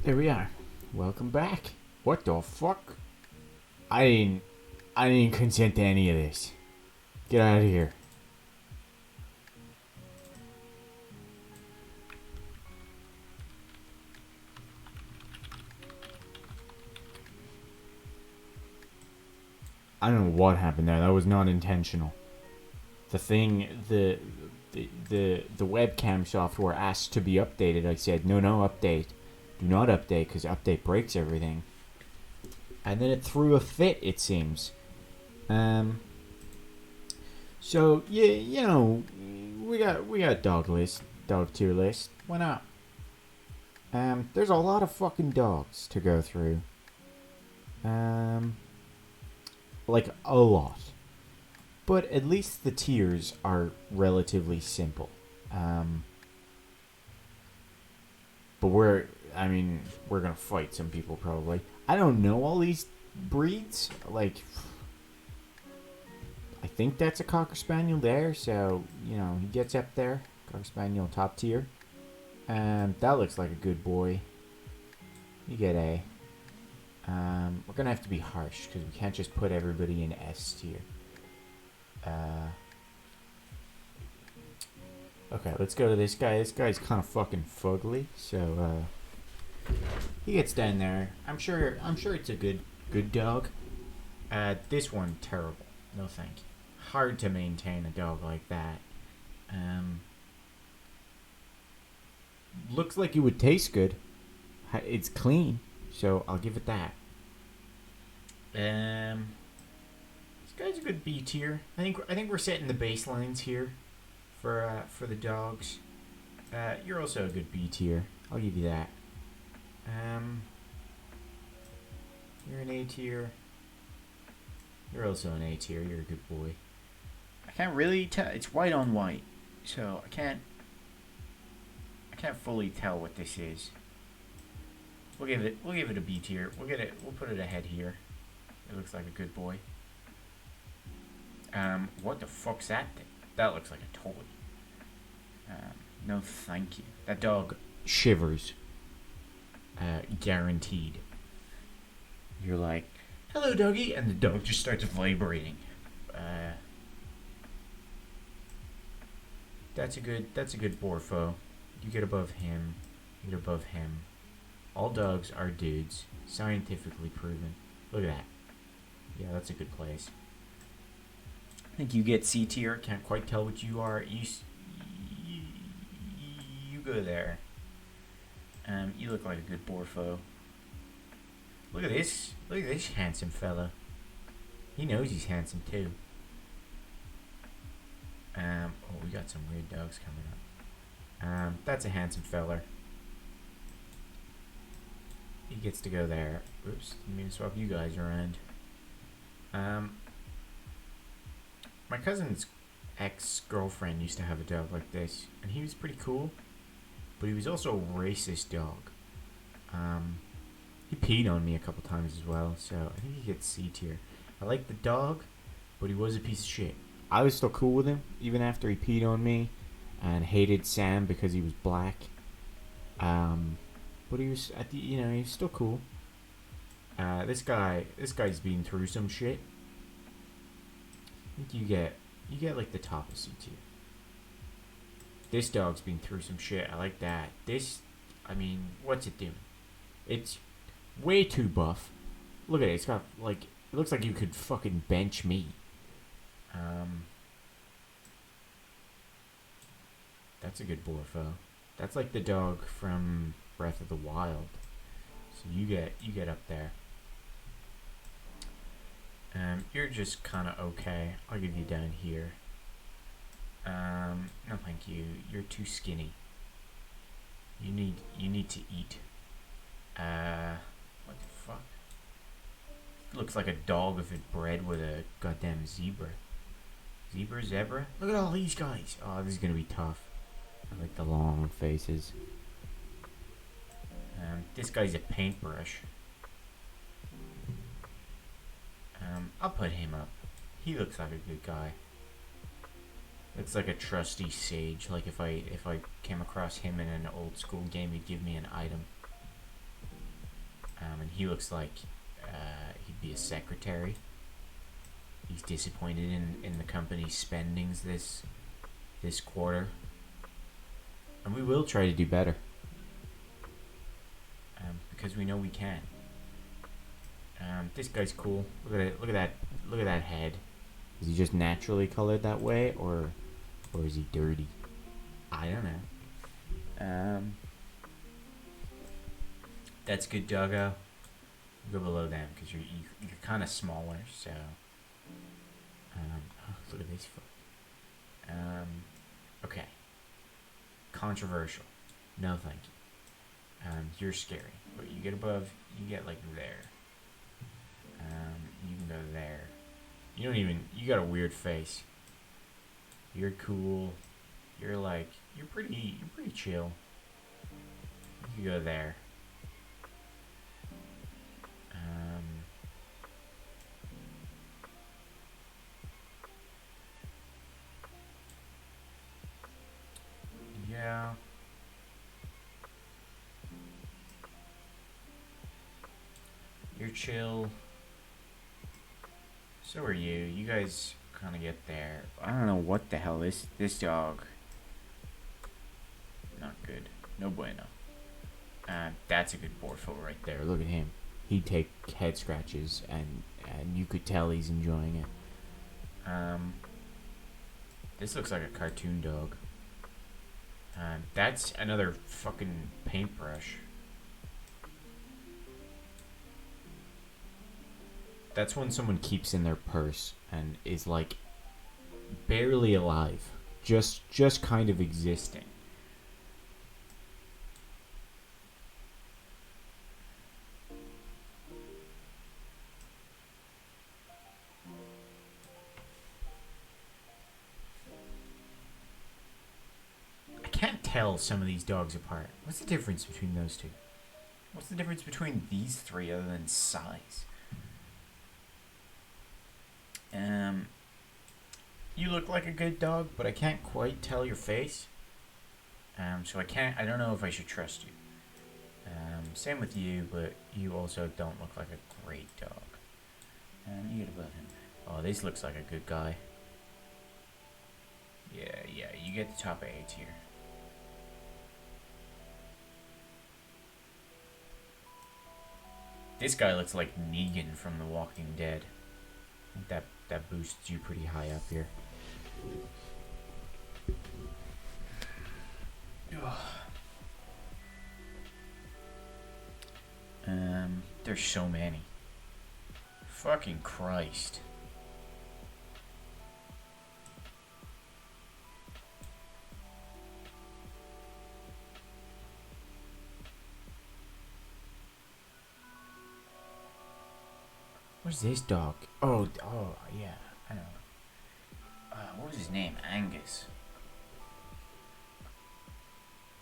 There we are. Welcome back. What the fuck? I didn't. I didn't consent to any of this. Get out of here. I don't know what happened there. That was not intentional. The thing, the webcam software asked to be updated. I said no, update. Do not update because update breaks everything. And then it threw a fit. It seems. So yeah, we got dog tier list. Why not? There's a lot of fucking dogs to go through. Like a lot. But at least the tiers are relatively simple. But we're gonna fight some people probably. I don't know all these breeds. Like, I think that's a Cocker Spaniel there, so, he gets up there. Cocker Spaniel top tier. That looks like a good boy. You get A. We're gonna have to be harsh, because we can't just put everybody in S tier. Okay, let's go to this guy. This guy's kind of fucking fugly, so, he gets down there. I'm sure it's a good dog. This one, terrible. No thank you. Hard to maintain a dog like that. Looks like it would taste good. It's clean, so I'll give it that. This guy's a good B tier. I think we're setting the baselines here for the dogs. You're also a good B tier. I'll give you that. You're an A tier. You're also an A tier. You're a good boy. I can't really tell. It's white on white, so I can't fully tell what this is. We'll give it a B tier. We'll put it ahead here. It looks like a good boy. What the fuck's that thing? That looks like a toy. No thank you. That dog shivers. Guaranteed. You're like, hello doggy, and the dog just starts vibrating. That's a good Borfo. You get above him. You get above him. All dogs are dudes. Scientifically proven. Look at that. Yeah, that's a good place. I think you get C tier. Can't quite tell what you are. You go there. You look like a good Borfo. Look at this. Look at this handsome fella. He knows he's handsome too. We got some weird dogs coming up. That's a handsome feller. He gets to go there. Oops, didn't mean to swap you guys around. My cousin's ex-girlfriend used to have a dog like this, and he was pretty cool, but he was also a racist dog. He peed on me a couple times as well, so I think he gets C tier. I like the dog, but he was a piece of shit. I was still cool with him, even after he peed on me, and hated Sam because he was black. But he was he was still cool. This guy's been through some shit. I think you get like the top of C tier. This dog's been through some shit. I like that. What's it doing? It's way too buff. Look at it. It's got it looks like you could fucking bench me. That's a good Borfo. That's like the dog from Breath of the Wild. So you get up there. You're just kind of okay. I'll give you down here. No thank you. You're too skinny. You need to eat. What the fuck? Looks like a dog if it bred with a goddamn zebra. Zebra? Look at all these guys. Oh, this is gonna be tough. I like the long faces. This guy's a paintbrush. I'll put him up. He looks like a good guy. Looks like a trusty sage. Like if I came across him in an old school game, he'd give me an item. And he looks like he'd be a secretary. He's disappointed in the company's spendings this quarter, and we will try to do better, because we know we can. This guy's cool. Look at it. Look at that head. Is he just naturally colored that way, or is he dirty? I don't know. That's good, doggo. Go below them because you're kind of smaller. So, look at this foot. Okay. Controversial. No, thank you. You're scary, but you get above. You get like there. You can go there. You don't even. You got a weird face. You're cool. You're pretty chill. You go there. Yeah. You're chill. So are you. You guys kind of get there. I don't know what the hell this dog. Not good. No bueno. That's a good Borfo right there. Look at him. He'd take head scratches, and you could tell he's enjoying it. This looks like a cartoon dog. That's another fucking paintbrush. That's one someone keeps in their purse and is like barely alive, just kind of existing. I can't tell some of these dogs apart. What's the difference between those two? What's the difference between these three other than size? You look like a good dog, but I can't quite tell your face. So I don't know if I should trust you. Same with you, but you also don't look like a great dog. You get above him. Oh, this looks like a good guy. Yeah, you get the top 8 here. This guy looks like Negan from The Walking Dead. I think that boosts you pretty high up here. There's so many. Fucking Christ. Where's this dog? Oh, yeah, I know. What was his name? Angus.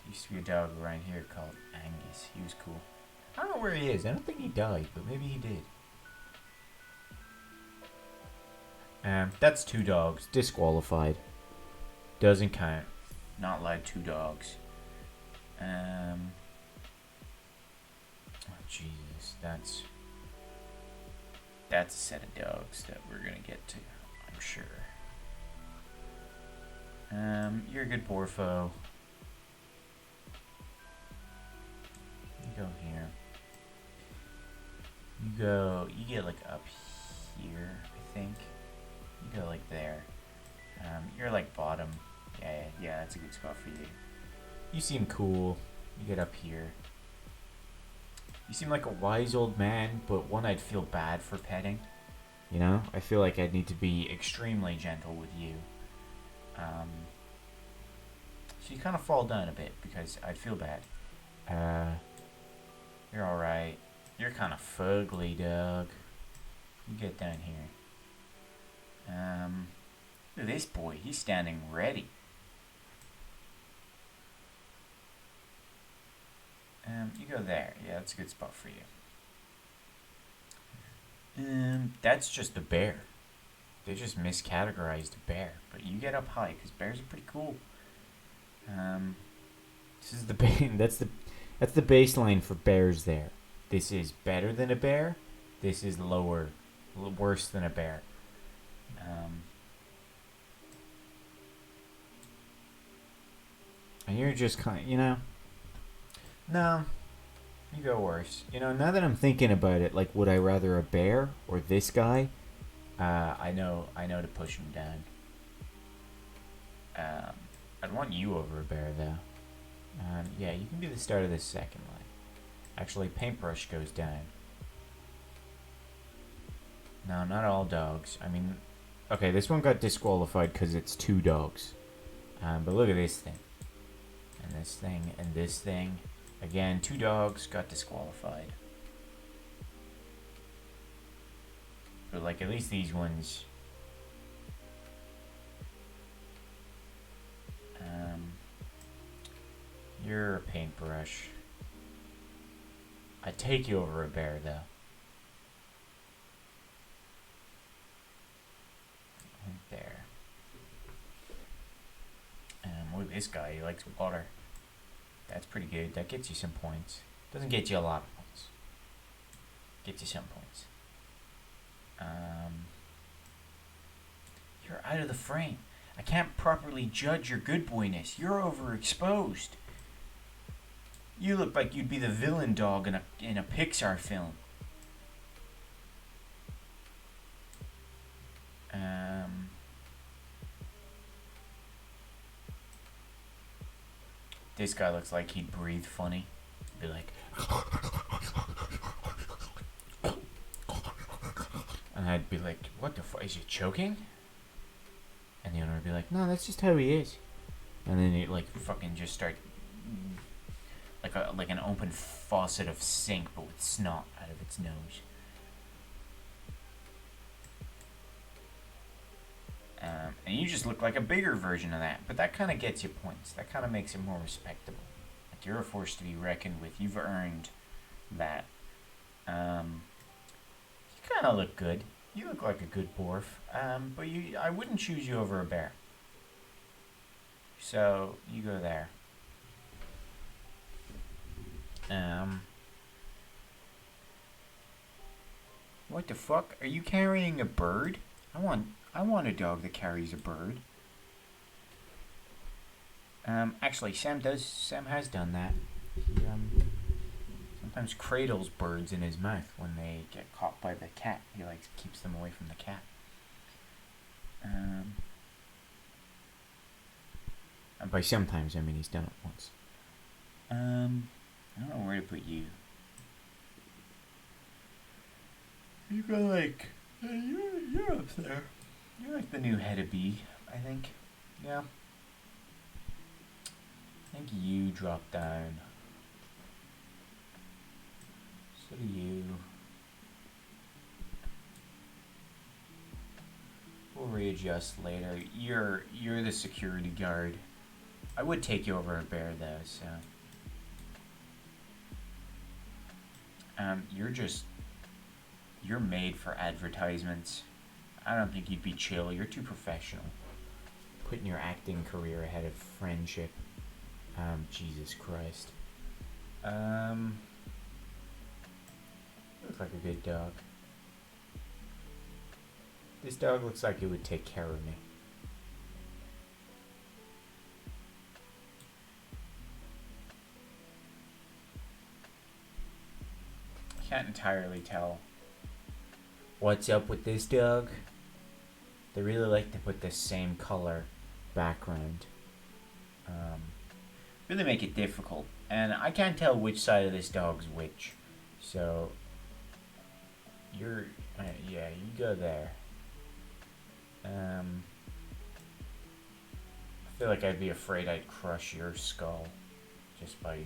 There used to be a dog around here called Angus. He was cool. I don't know where he is. I don't think he died, but maybe he did. That's 2 dogs. Disqualified. Doesn't count. Not allowed 2 dogs. Oh, Jesus. That's a set of dogs that we're gonna get to, I'm sure. You're a good Borfo. You go here. You get like up here, I think. You go like there. You're like bottom. Yeah, that's a good spot for you. You seem cool. You get up here. You seem like a wise old man, but one I'd feel bad for petting. You know? I feel like I'd need to be extremely gentle with you. So you kind of fall down a bit because I'd feel bad. You're alright. You're kind of fugly, dog. You get down here. Look at this boy. He's standing ready. You go there. Yeah, that's a good spot for you. That's just a bear. They just miscategorized a bear. But you get up high, because bears are pretty cool. This is the that's the baseline for bears there. this is better than a bear. This is worse than a bear. And you're just no, you go worse. Now that I'm thinking about it, like, would I rather a bear or this guy? I know to push him down. I'd want you over a bear, though. Yeah, you can be the start of this second line. Actually, paintbrush goes down. No, not all dogs. I mean, okay, this one got disqualified because it's 2 dogs. But look at this thing. And this thing, and this thing. Again, 2 dogs got disqualified. But, like, at least these ones... You're a paintbrush. I'd take you over a bear, though. Right there. Look at this guy, he likes water. That's pretty good. That gets you some points. Doesn't get you a lot of points. Gets you some points. You're out of the frame. I can't properly judge your good boyness. You're overexposed. You look like you'd be the villain dog in a Pixar film. This guy looks like he'd breathe funny. He'd be like... And I'd be like, what the fuck? Is he choking? And the owner would be like, no, that's just how he is. And then he'd like fucking just start... Like an open faucet of sink, but with snot out of its nose. And you just look like a bigger version of that. But that kind of gets you points. That kind of makes it more respectable. Like, you're a force to be reckoned with. You've earned that. You kind of look good. You look like a good dwarf. But I wouldn't choose you over a bear. So, you go there. What the fuck? Are you carrying a bird? I want a dog that carries a bird. Actually, Sam has done that. He sometimes cradles birds in his mouth when they get caught by the cat. He keeps them away from the cat. And by sometimes, I mean he's done it once. I don't know where to put you. You go you're up there. You're like the new head of B, I think. Yeah. I think you drop down. So do you. We'll readjust later. You're the security guard. I would take you over a bear though, so. You're made for advertisements. I don't think you'd be chill. You're too professional. Putting your acting career ahead of friendship. Jesus Christ. Looks like a good dog. This dog looks like it would take care of me. I can't entirely tell what's up with this dog. They really like to put the same color background. Really make it difficult. And I can't tell which side of this dog's which. So, yeah, you go there. I feel like I'd be afraid I'd crush your skull just by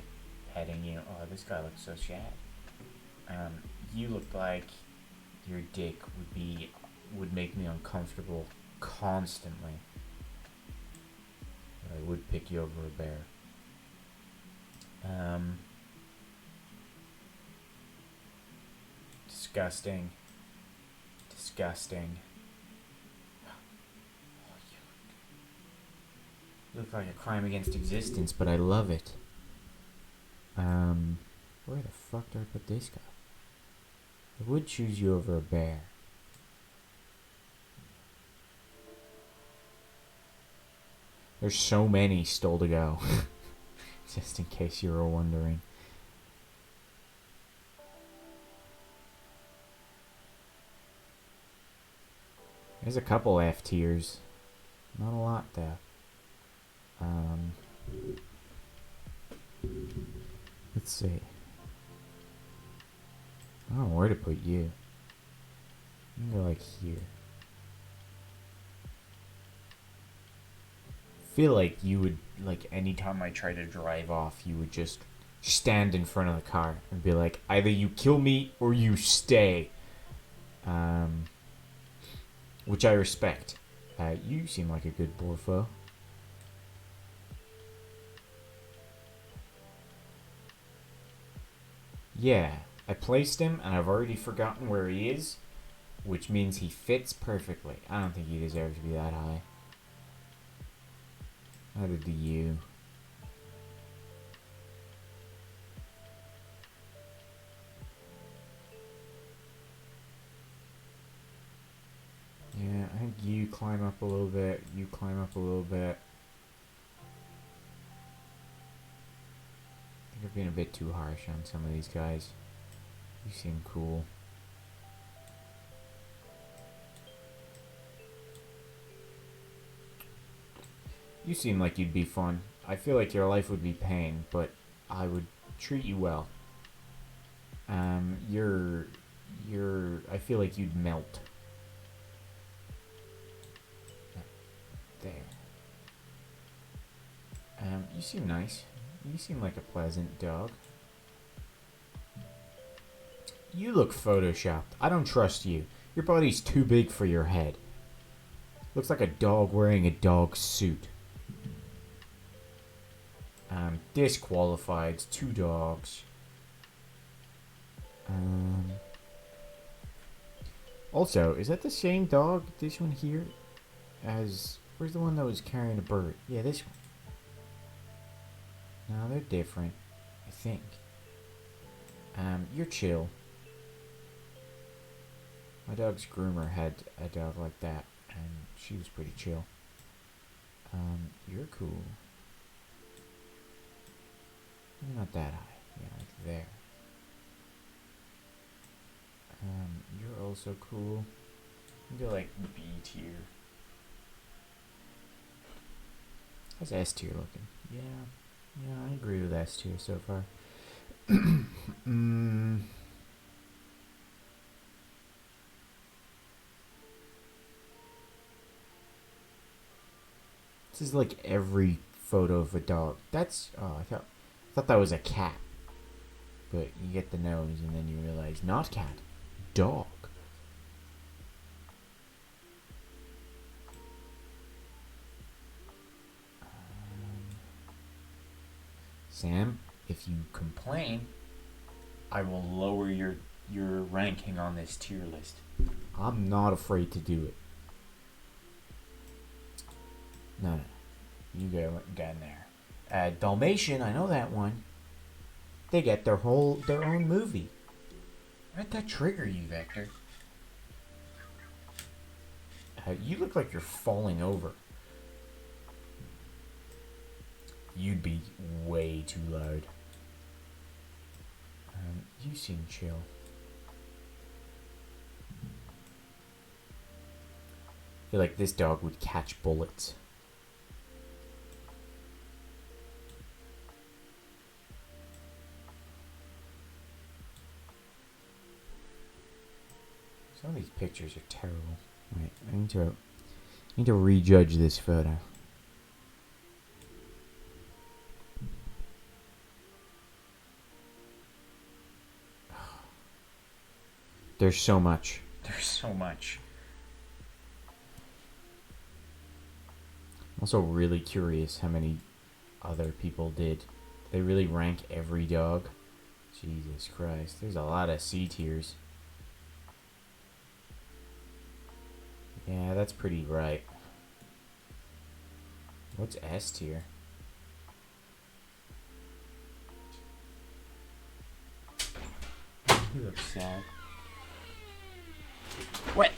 petting you. Oh, this guy looks so sad. You look like your dick would make me uncomfortable constantly. But I would pick you over a bear. Disgusting. Disgusting. You look like a crime against existence, but I love it. Where the fuck do I put this guy? I would choose you over a bear. There's so many still to go. Just in case you were wondering. There's a couple F tiers. Not a lot though. Let's see. I don't know where to put you. I'm gonna go like here. Feel like you would, like, anytime I try to drive off, you would just stand in front of the car and be like, either you kill me or you stay. Which I respect. You seem like a good Borfo. Yeah, I placed him and I've already forgotten where he is, which means he fits perfectly. I don't think he deserves to be that high. Neither do you. Yeah, I think you climb up a little bit, you climb up a little bit. I think I've been a bit too harsh on some of these guys. You seem cool. You seem like you'd be fun. I feel like your life would be pain, but I would treat you well. I feel like you'd melt. There. You seem nice. You seem like a pleasant dog. You look photoshopped. I don't trust you. Your body's too big for your head. Looks like a dog wearing a dog suit. Disqualified. 2 dogs. Also, is that the same dog, this one here, as... Where's the one that was carrying a bird? Yeah, this one. No, they're different, I think. You're chill. My dog's groomer had a dog like that, and she was pretty chill. You're cool. You're not that high. Yeah, like there. You're also cool. You're like B tier. How's S tier looking? Yeah, I agree with S tier so far. This is like every photo of a dog. That's I thought that was a cat. But you get the nose and then you realize not cat, dog. Sam, if you complain, I will lower your ranking on this tier list. I'm not afraid to do it. No. You go down there. Dalmatian, I know that one. They get their own movie. Why'd that trigger you, Vector? You look like you're falling over. You'd be way too loud. You seem chill. I feel like this dog would catch bullets. Some of these pictures are terrible. Wait, I need to rejudge this photo. There's so much. There's so much. I'm also really curious how many other people did. They really rank every dog. Jesus Christ. There's a lot of C tiers. Yeah, that's pretty right. What's S tier? He looks sad. What?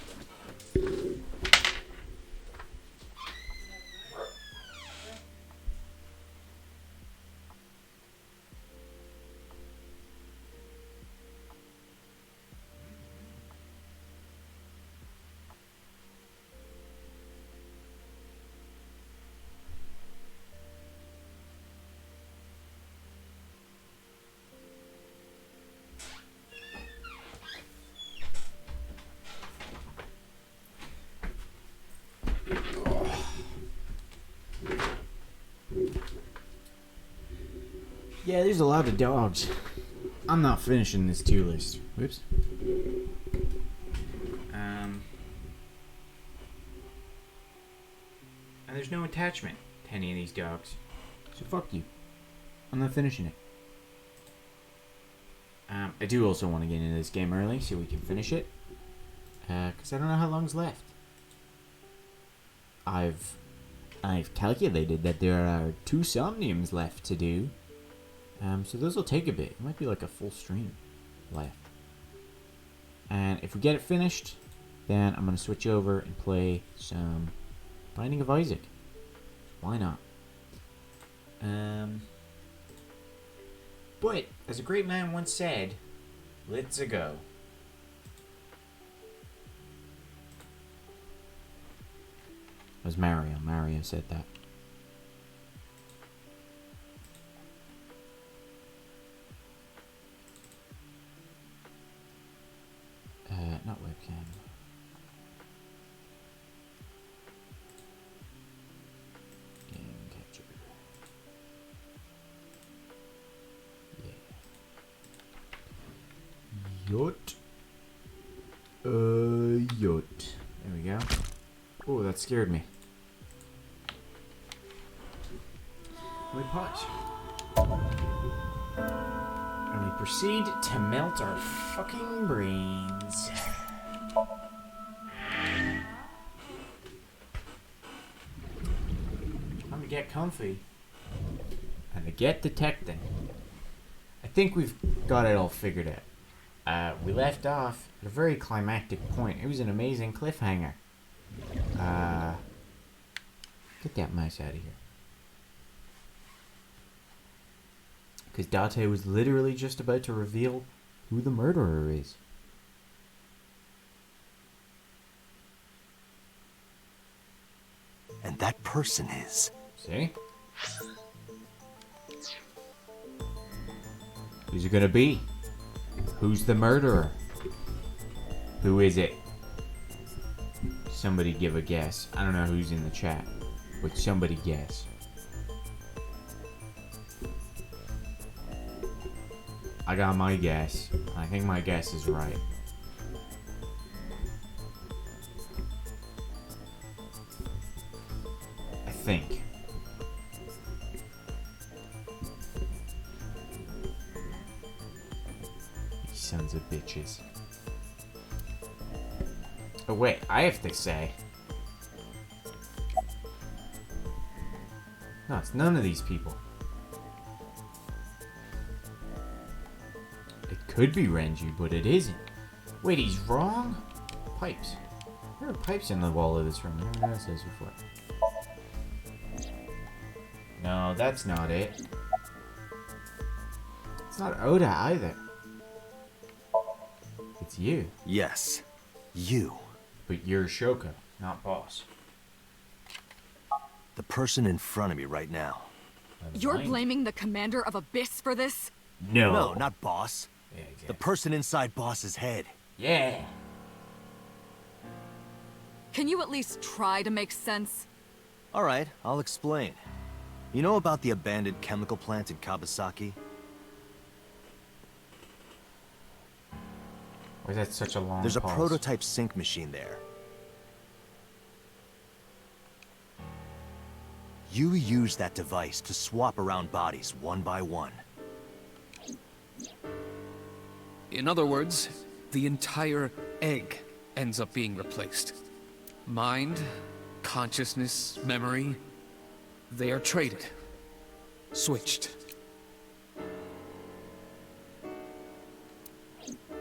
Yeah, there's a lot of dogs. I'm not finishing this tier list. Whoops. And there's no attachment to any of these dogs. So fuck you. I'm not finishing it. I do also want to get into this game early so we can finish it. Because I don't know how long's left. I've calculated that there are 2 Somniums left to do. So those will take a bit. It might be like a full stream left. And if we get it finished, then I'm going to switch over and play some Binding of Isaac. Why not? But, as a great man once said, let's-a go. It was Mario. Mario said that. Not webcam. Game capture. Yeah. Yacht. Yacht. There we go. Oh, that scared me. We pause. And we proceed to melt our fucking brains. Time to get comfy. And to get detecting. I think we've got it all figured out. We left off at a very climactic point. It was an amazing cliffhanger. Get that mouse out of here. Because Date was literally just about to reveal who the murderer is. And that person is... See? Who's it gonna be? Who's the murderer? Who is it? Somebody give a guess. I don't know who's in the chat, but somebody guess. I got my guess. I think my guess is right. I think. You sons of bitches. Oh wait, I have to say. No, it's none of these people. It could be Renji, but it isn't. Wait, he's wrong? Pipes. There are pipes in the wall of this room. I never noticed those before. No, that's not it. It's not Oda either. It's you. Yes, you. But you're Shoko, not boss. The person in front of me right now. You're blaming the commander of Abyss for this? No. No, not boss. Yeah, exactly. The person inside boss's head. Yeah. Can you at least try to make sense? Alright, I'll explain. You know about the abandoned chemical plant in Kawasaki? Why is that such a long There's a pause? prototype sync machine there. You use that device to swap around bodies one by one. In other words, the entire egg ends up being replaced. Mind, consciousness, memory, they are traded. Switched.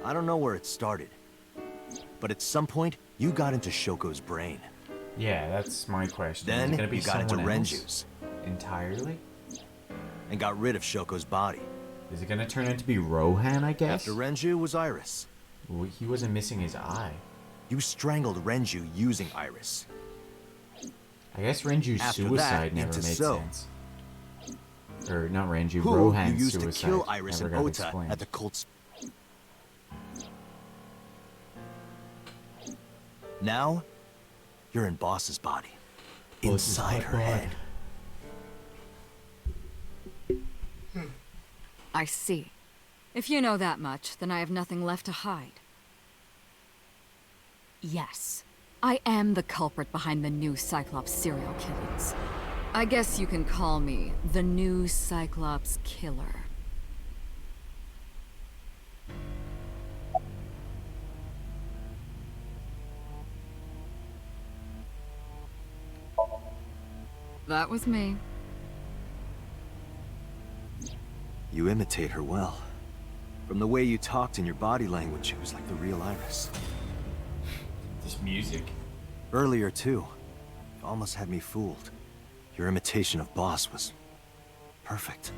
I don't know where it started, But at some point, you got into Shoko's brain. Yeah, that's my question. Is Then it gonna be you got into someone else Renju's entirely? and got rid of Shoko's body. Is it gonna turn out to be Rohan, I guess? After Renju was Iris. Well, he wasn't missing his eye. You strangled Renju using Iris. I guess Renju's After suicide that, never into made So. sense. Or not Renju, Who you Rohan's used suicide to kill Iris never and got Ota explained. at the cult's. Now, you're in Boss's body. Boss's Inside her body. head. I see. If you know that much, then I have nothing left to hide. Yes, I am the culprit behind the new Cyclops serial killings. I guess you can call me the new Cyclops killer. That was me. You imitate her well. From the way you talked in your body language, it was like the real Iris. This music. Earlier, too. You almost had me fooled. Your imitation of Boss was perfect.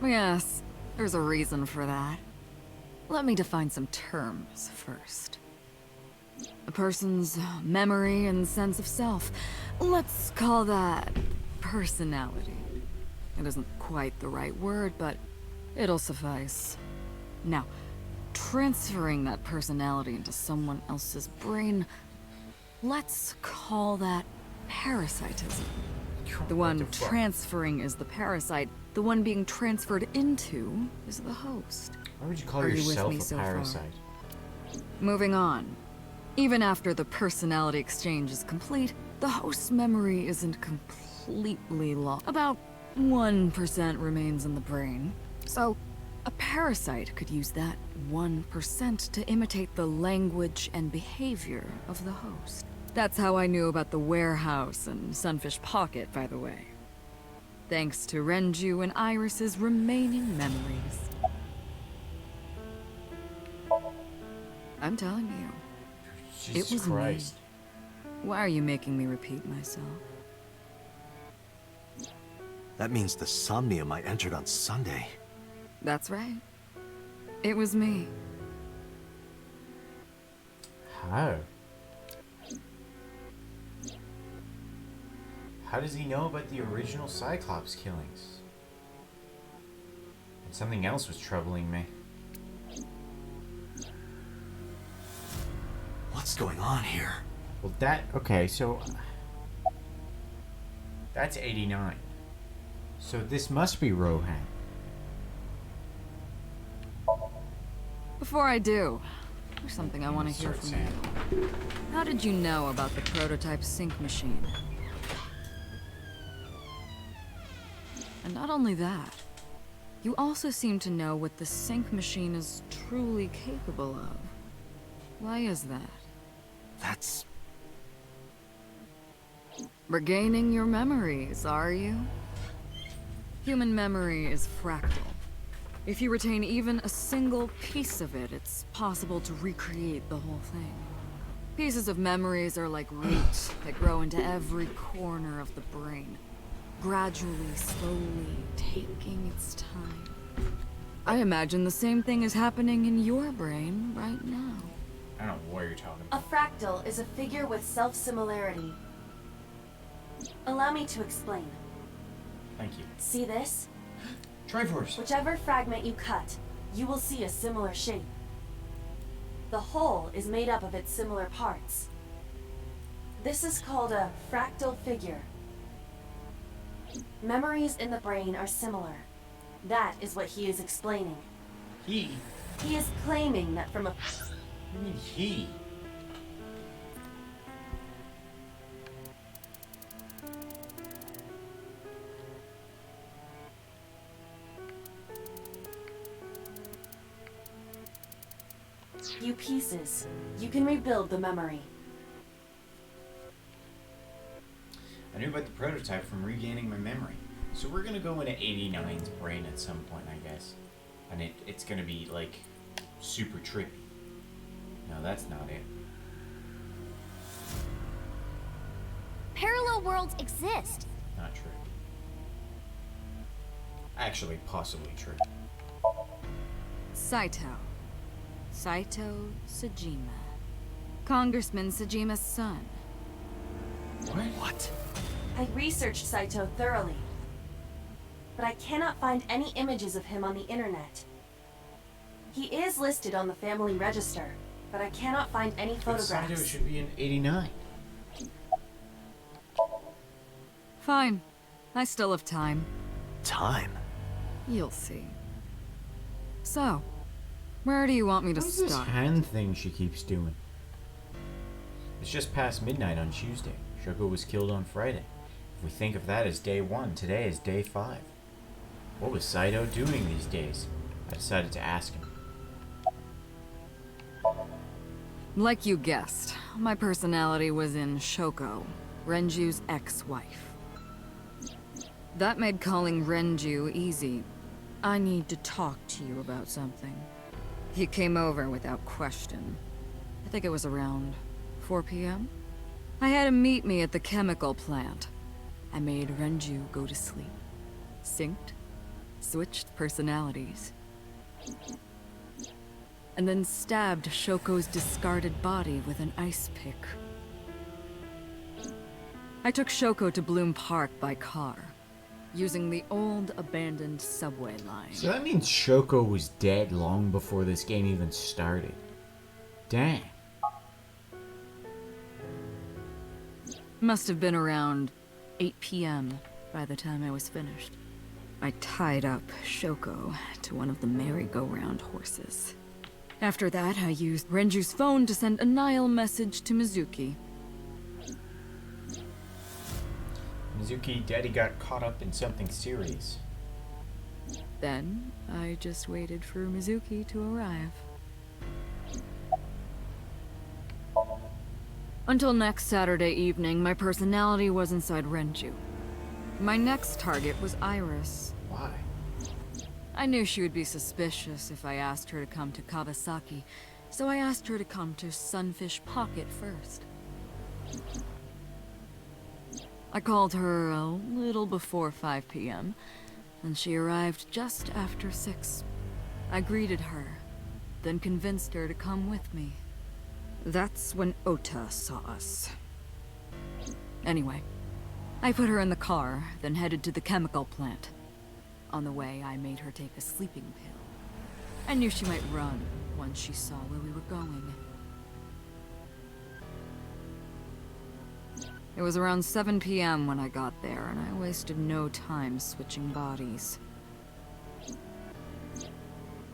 Yes, there's a reason for that. Let me define some terms first. A person's memory and sense of self. Let's call that personality. It isn't quite the right word, but it'll suffice. Now, transferring that personality into someone else's brain, let's call that parasitism. The one transferring is the parasite. The one being transferred into is the host. Why would you call Are you with yourself me a so far? parasite? Moving on. Even after the personality exchange is complete, the host's memory isn't completely lost. About 1% remains in the brain. So, a parasite could use that 1% to imitate the language and behavior of the host. That's how I knew about the warehouse and Sunfish Pocket, by the way. Thanks to Renju and Iris's remaining memories. I'm telling you. Jesus was me. Christ. Why are you making me repeat myself? That means the Somnium I entered on Sunday. That's right. It was me. How? How does he know about the original Cyclops killings? And something else was troubling me. What's going on here? Well, okay, so that's 89. So this must be Rohan. Before I do, there's something I want to hear Start from saying. you. How did you know about the prototype sync machine? And not only that, you also seem to know what the sync machine is truly capable of. Why is that? That's... Regaining your memories, are you? Human memory is fractal. If you retain even a single piece of it, it's possible to recreate the whole thing. Pieces of memories are like roots that grow into every corner of the brain, gradually, slowly taking its time. I imagine the same thing is happening in your brain right now. I don't know what you're talking A about. fractal is a figure with self-similarity. Allow me to explain. Thank you. See this? Triforce. Whichever fragment you cut, you will see a similar shape. The whole is made up of its similar parts. This is called a fractal figure. Memories in the brain are similar. That is what he is explaining. He? He is claiming that from a... What do you mean he? few pieces, you can rebuild the memory. I knew about the prototype from regaining my memory. So we're gonna go into 89's brain at some point, I guess. And it's gonna be, like, super trippy. No, that's not it. Parallel worlds exist. Not true. Actually, possibly true. Saito. Saito Sajima. Congressman Sajima's son. What? I researched Saito thoroughly, but I cannot find any images of him on the internet. He is listed on the family register, but I cannot find any But Saito photographs. should be in 89. Fine. I still have time. Time? You'll see. So, where do you want me to What's this start? hand thing she keeps doing? It's just past midnight on Tuesday. Shoko was killed on Friday. If we think of that as day 1, today is day 5. What was Saito doing these days? I decided to ask him. Like you guessed, my personality was in Shoko, Renju's ex-wife. That made calling Renju easy. I need to talk to you about something. He came over without question. I think it was around 4 p.m. I had him meet me at the chemical plant. I made Renju go to sleep. Synced, switched personalities. And then stabbed Shoko's discarded body with an ice pick. I took Shoko to Bloom Park by car, using the old abandoned subway line. So that means Shoko was dead long before this game even started. Dang. Must have been around 8 p.m. by the time I was finished. I tied up Shoko to one of the merry-go-round horses. After that, I used Renju's phone to send a Nile message to Mizuki. Mizuki, Daddy got caught up in something serious. Then, I just waited for Mizuki to arrive. Until next Saturday evening, my personality was inside Renju. My next target was Iris. Why? I knew she would be suspicious if I asked her to come to Kawasaki, so I asked her to come to Sunfish Pocket first. I called her a little before 5 p.m., and she arrived just after 6. I greeted her, then convinced her to come with me. That's when Ota saw us. Anyway, I put her in the car, then headed to the chemical plant. On the way, I made her take a sleeping pill. I knew she might run once she saw where we were going. It was around 7 p.m. when I got there, and I wasted no time switching bodies.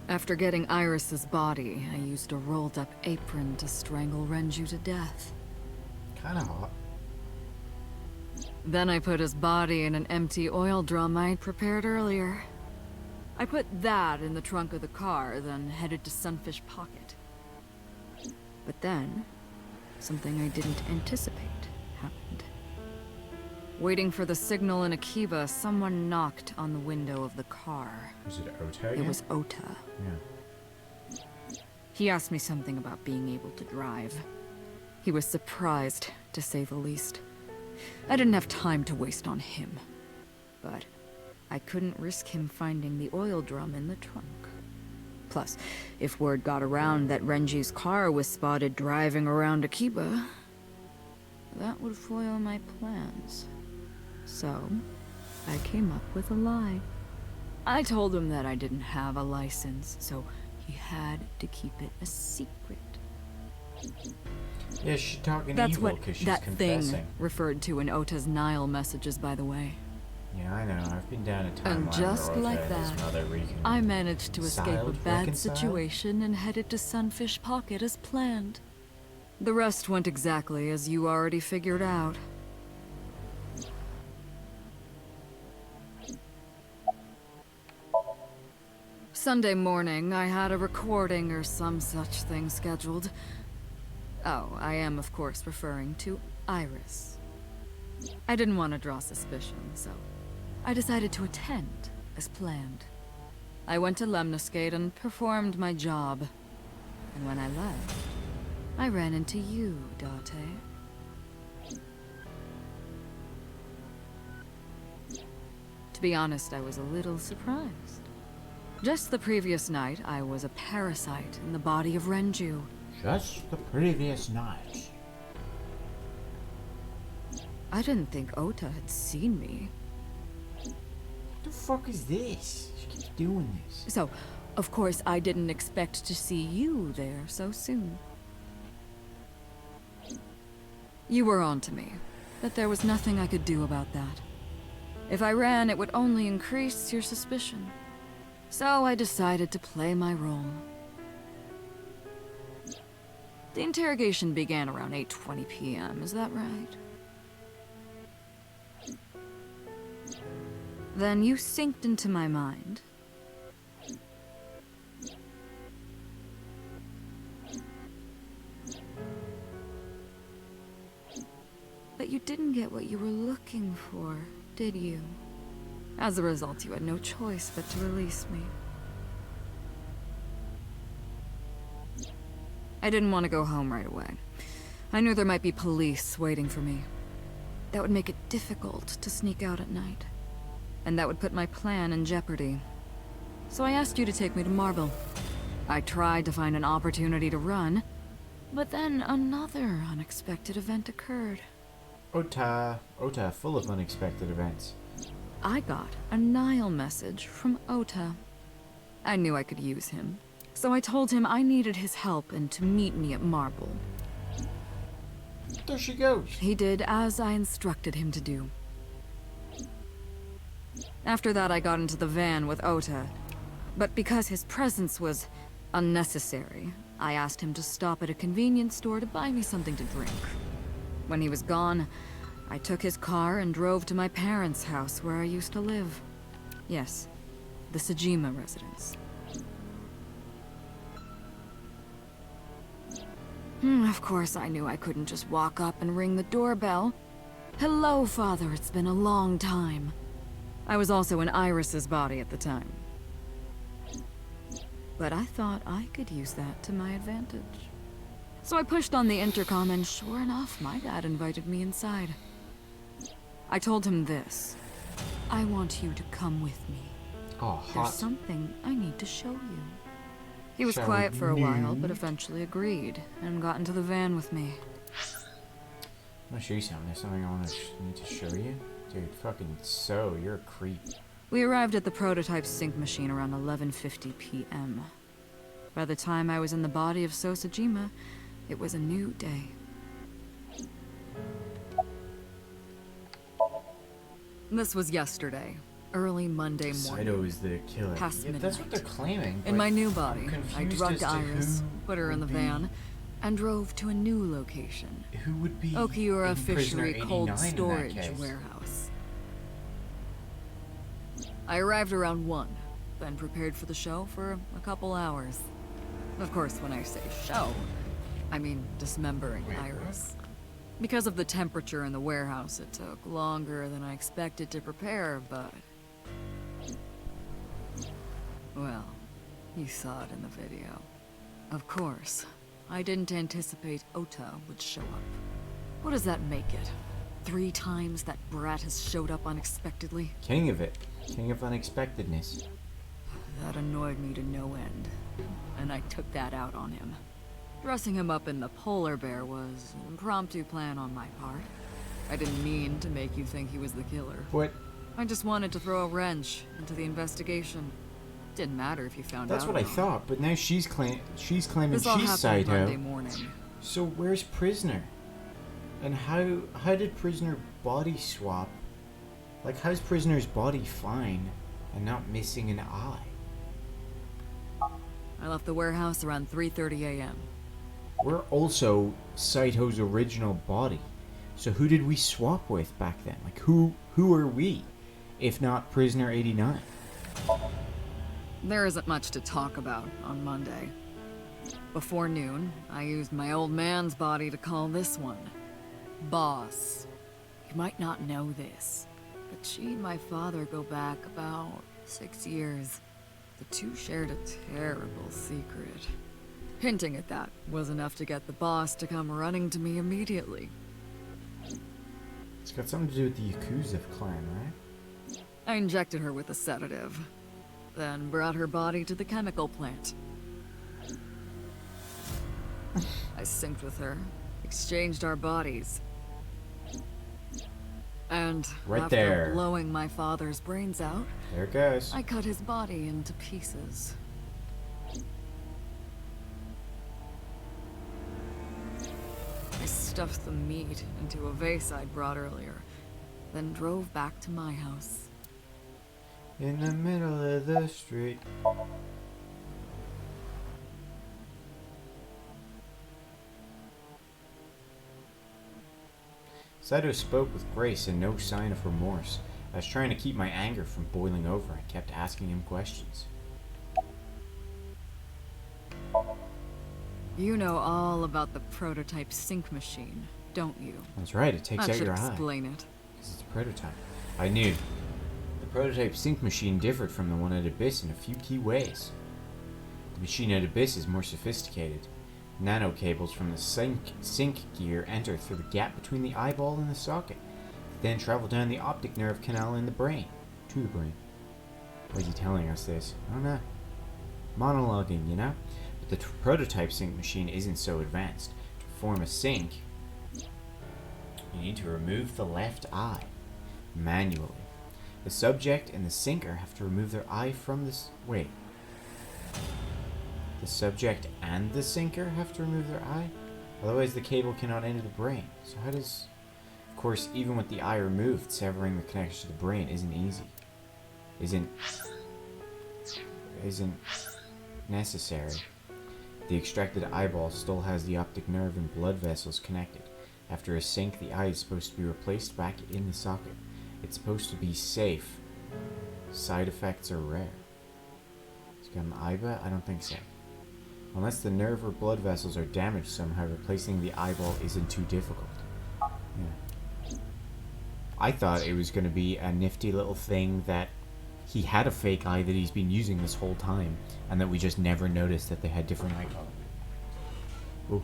After getting Iris's body, I used a rolled-up apron to strangle Renju to death. Kinda hot. Then I put his body in an empty oil drum I'd prepared earlier. I put that in the trunk of the car, then headed to Sunfish Pocket. But then, something I didn't anticipate happened. Waiting for the signal in Akiba, someone knocked on the window of the car. Was it Ota It again? was Ota. Yeah. He asked me something about being able to drive. He was surprised, to say the least. I didn't have time to waste on him. But I couldn't risk him finding the oil drum in the trunk. Plus, if word got around that Renji's car was spotted driving around Akiba, that would foil my plans. So, I came up with a lie. I told him that I didn't have a license, so he had to keep it a secret. Yeah, she's talking That's evil what because she's that confessing. thing referred to in Ota's Nile messages, by the way. Yeah, I know. I've been down a timeline And just where Ota like and his that, mother I managed to escape a reconciled? bad Reconciled? situation and headed to Sunfish Pocket as planned. The rest went exactly as you already figured out. Sunday morning, I had a recording or some such thing scheduled. Oh, I am of course referring to Iris. I didn't want to draw suspicion, so I decided to attend as planned. I went to Lemniscate and performed my job. And when I left, I ran into you, Date. To be honest, I was a little surprised. Just the previous night, I was a parasite in the body of Renju. Just the previous night. I didn't think Ota had seen me. What the fuck is this? She keeps doing this. So, of course, I didn't expect to see you there so soon. You were on to me, but there was nothing I could do about that. If I ran, it would only increase your suspicion. So I decided to play my role. The interrogation began around 8:20 p.m., is that right? Then you synced into my mind. But you didn't get what you were looking for, did you? As a result, you had no choice but to release me. I didn't want to go home right away. I knew there might be police waiting for me. That would make it difficult to sneak out at night. And that would put my plan in jeopardy. So I asked you to take me to Marble. I tried to find an opportunity to run, but then another unexpected event occurred. Ota, full of unexpected events. I got a Nile message from Ota. I knew I could use him, so I told him I needed his help and to meet me at Marble. There she goes. He did as I instructed him to do. After that, I got into the van with Ota, but because his presence was unnecessary, I asked him to stop at a convenience store to buy me something to drink. When he was gone, I took his car and drove to my parents' house where I used to live. Yes, the Sajima residence. Of course, I knew I couldn't just walk up and ring the doorbell. Hello, Father, it's been a long time. I was also in Iris's body at the time. But I thought I could use that to my advantage. So I pushed on the intercom and sure enough, my dad invited me inside. I told him this. I want you to come with me. Oh, hot. There's something I need to show you. He was Shall quiet for a while, we? but eventually agreed and got into the van with me. I'm gonna show you something. There's something I need to show you. Dude, fucking you're a creep. We arrived at the prototype sync machine around 11:50 p.m. By the time I was in the body of Sosajima, it was a new day. This was yesterday, early Monday morning. Saito is the killer. Past Yeah, that's what midnight. they're claiming. In but my new body, I'm I confused drugged as to Iris, who put her in the would be- van, and drove to a new location. Who would be Okiura in Fishery Prisoner Cold 89 in that Storage case? Warehouse. I arrived around 1, then prepared for the show for a couple hours. Of course, when I say show, I mean dismembering Wait, what? Iris. Because of the temperature in the warehouse, it took longer than I expected to prepare, but... Well, you saw it in the video. Of course, I didn't anticipate Ota would show up. What does that make it? 3 times that brat has showed up unexpectedly? King of it. King of unexpectedness. That annoyed me to no end, and I took that out on him. Dressing him up in the polar bear was an impromptu plan on my part. I didn't mean to make you think he was the killer. What? I just wanted to throw a wrench into the investigation. Didn't matter if you found That's out. what I or not. thought, but now she's claiming This all she's happened Monday Saito. morning. So where's Prisoner? And how did Prisoner body swap? Like, how's Prisoner's body fine and not missing an eye? I left the warehouse around 3:30 a.m. We're also Saito's original body. So who did we swap with back then? Like, who are we, if not Prisoner 89? There isn't much to talk about on Monday. Before noon, I used my old man's body to call this one Boss. You might not know this, but she and my father go back about 6 years. The two shared a terrible secret. Hinting at that was enough to get the boss to come running to me immediately. It's got something to do with the Yakuza clan, right? I injected her with a sedative, then brought her body to the chemical plant. I synced with her, exchanged our bodies. And Right after there. blowing my father's brains out, There it goes. I cut his body into pieces. I stuffed the meat into a vase I'd brought earlier, then drove back to my house. In the middle of the street. Saito spoke with grace and no sign of remorse. I was trying to keep my anger from boiling over and kept asking him questions. You know all about the prototype sync machine, don't you? That's right, it takes I out should your eye. explain it. Because it's a prototype. I knew. The prototype sync machine differed from the one at Abyss in a few key ways. The machine at Abyss is more sophisticated. Nano cables from the sync gear enter through the gap between the eyeball and the socket. They then travel down the optic nerve canal in the brain. To the brain. Why is he telling us this? I don't know. Monologuing, you know? But the prototype sync machine isn't so advanced. To perform a sync, you need to remove the left eye. Manually. The subject and the syncer have to remove their eye from this. Wait. The subject and the syncer have to remove their eye? Otherwise the cable cannot enter the brain. So how does... Of course, even with the eye removed, severing the connection to the brain isn't easy. Isn't necessary. The extracted eyeball still has the optic nerve and blood vessels connected. After a sync, the eye is supposed to be replaced back in the socket. It's supposed to be safe. Side effects are rare. It's got an eye bat? I don't think so. Unless the nerve or blood vessels are damaged somehow, replacing the eyeball isn't too difficult. Yeah. I thought it was going to be a nifty little thing that he had a fake eye that he's been using this whole time, and that we just never noticed that they had different eye color. Ooh.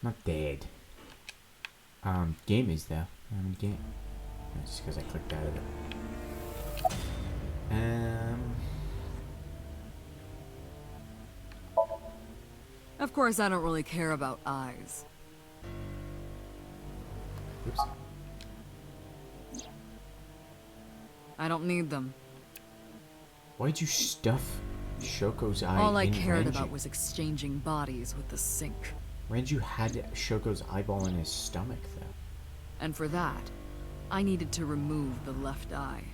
Not dead. Game is though. I'm in game. That's just because I clicked out of it. Of course, I don't really care about eyes. Oops. I don't need them. Why'd you stuff Shoko's eye All I in cared Renju? about was exchanging bodies with the sync. Renju had Shoko's eyeball in his stomach, though. And for that, I needed to remove the left eye.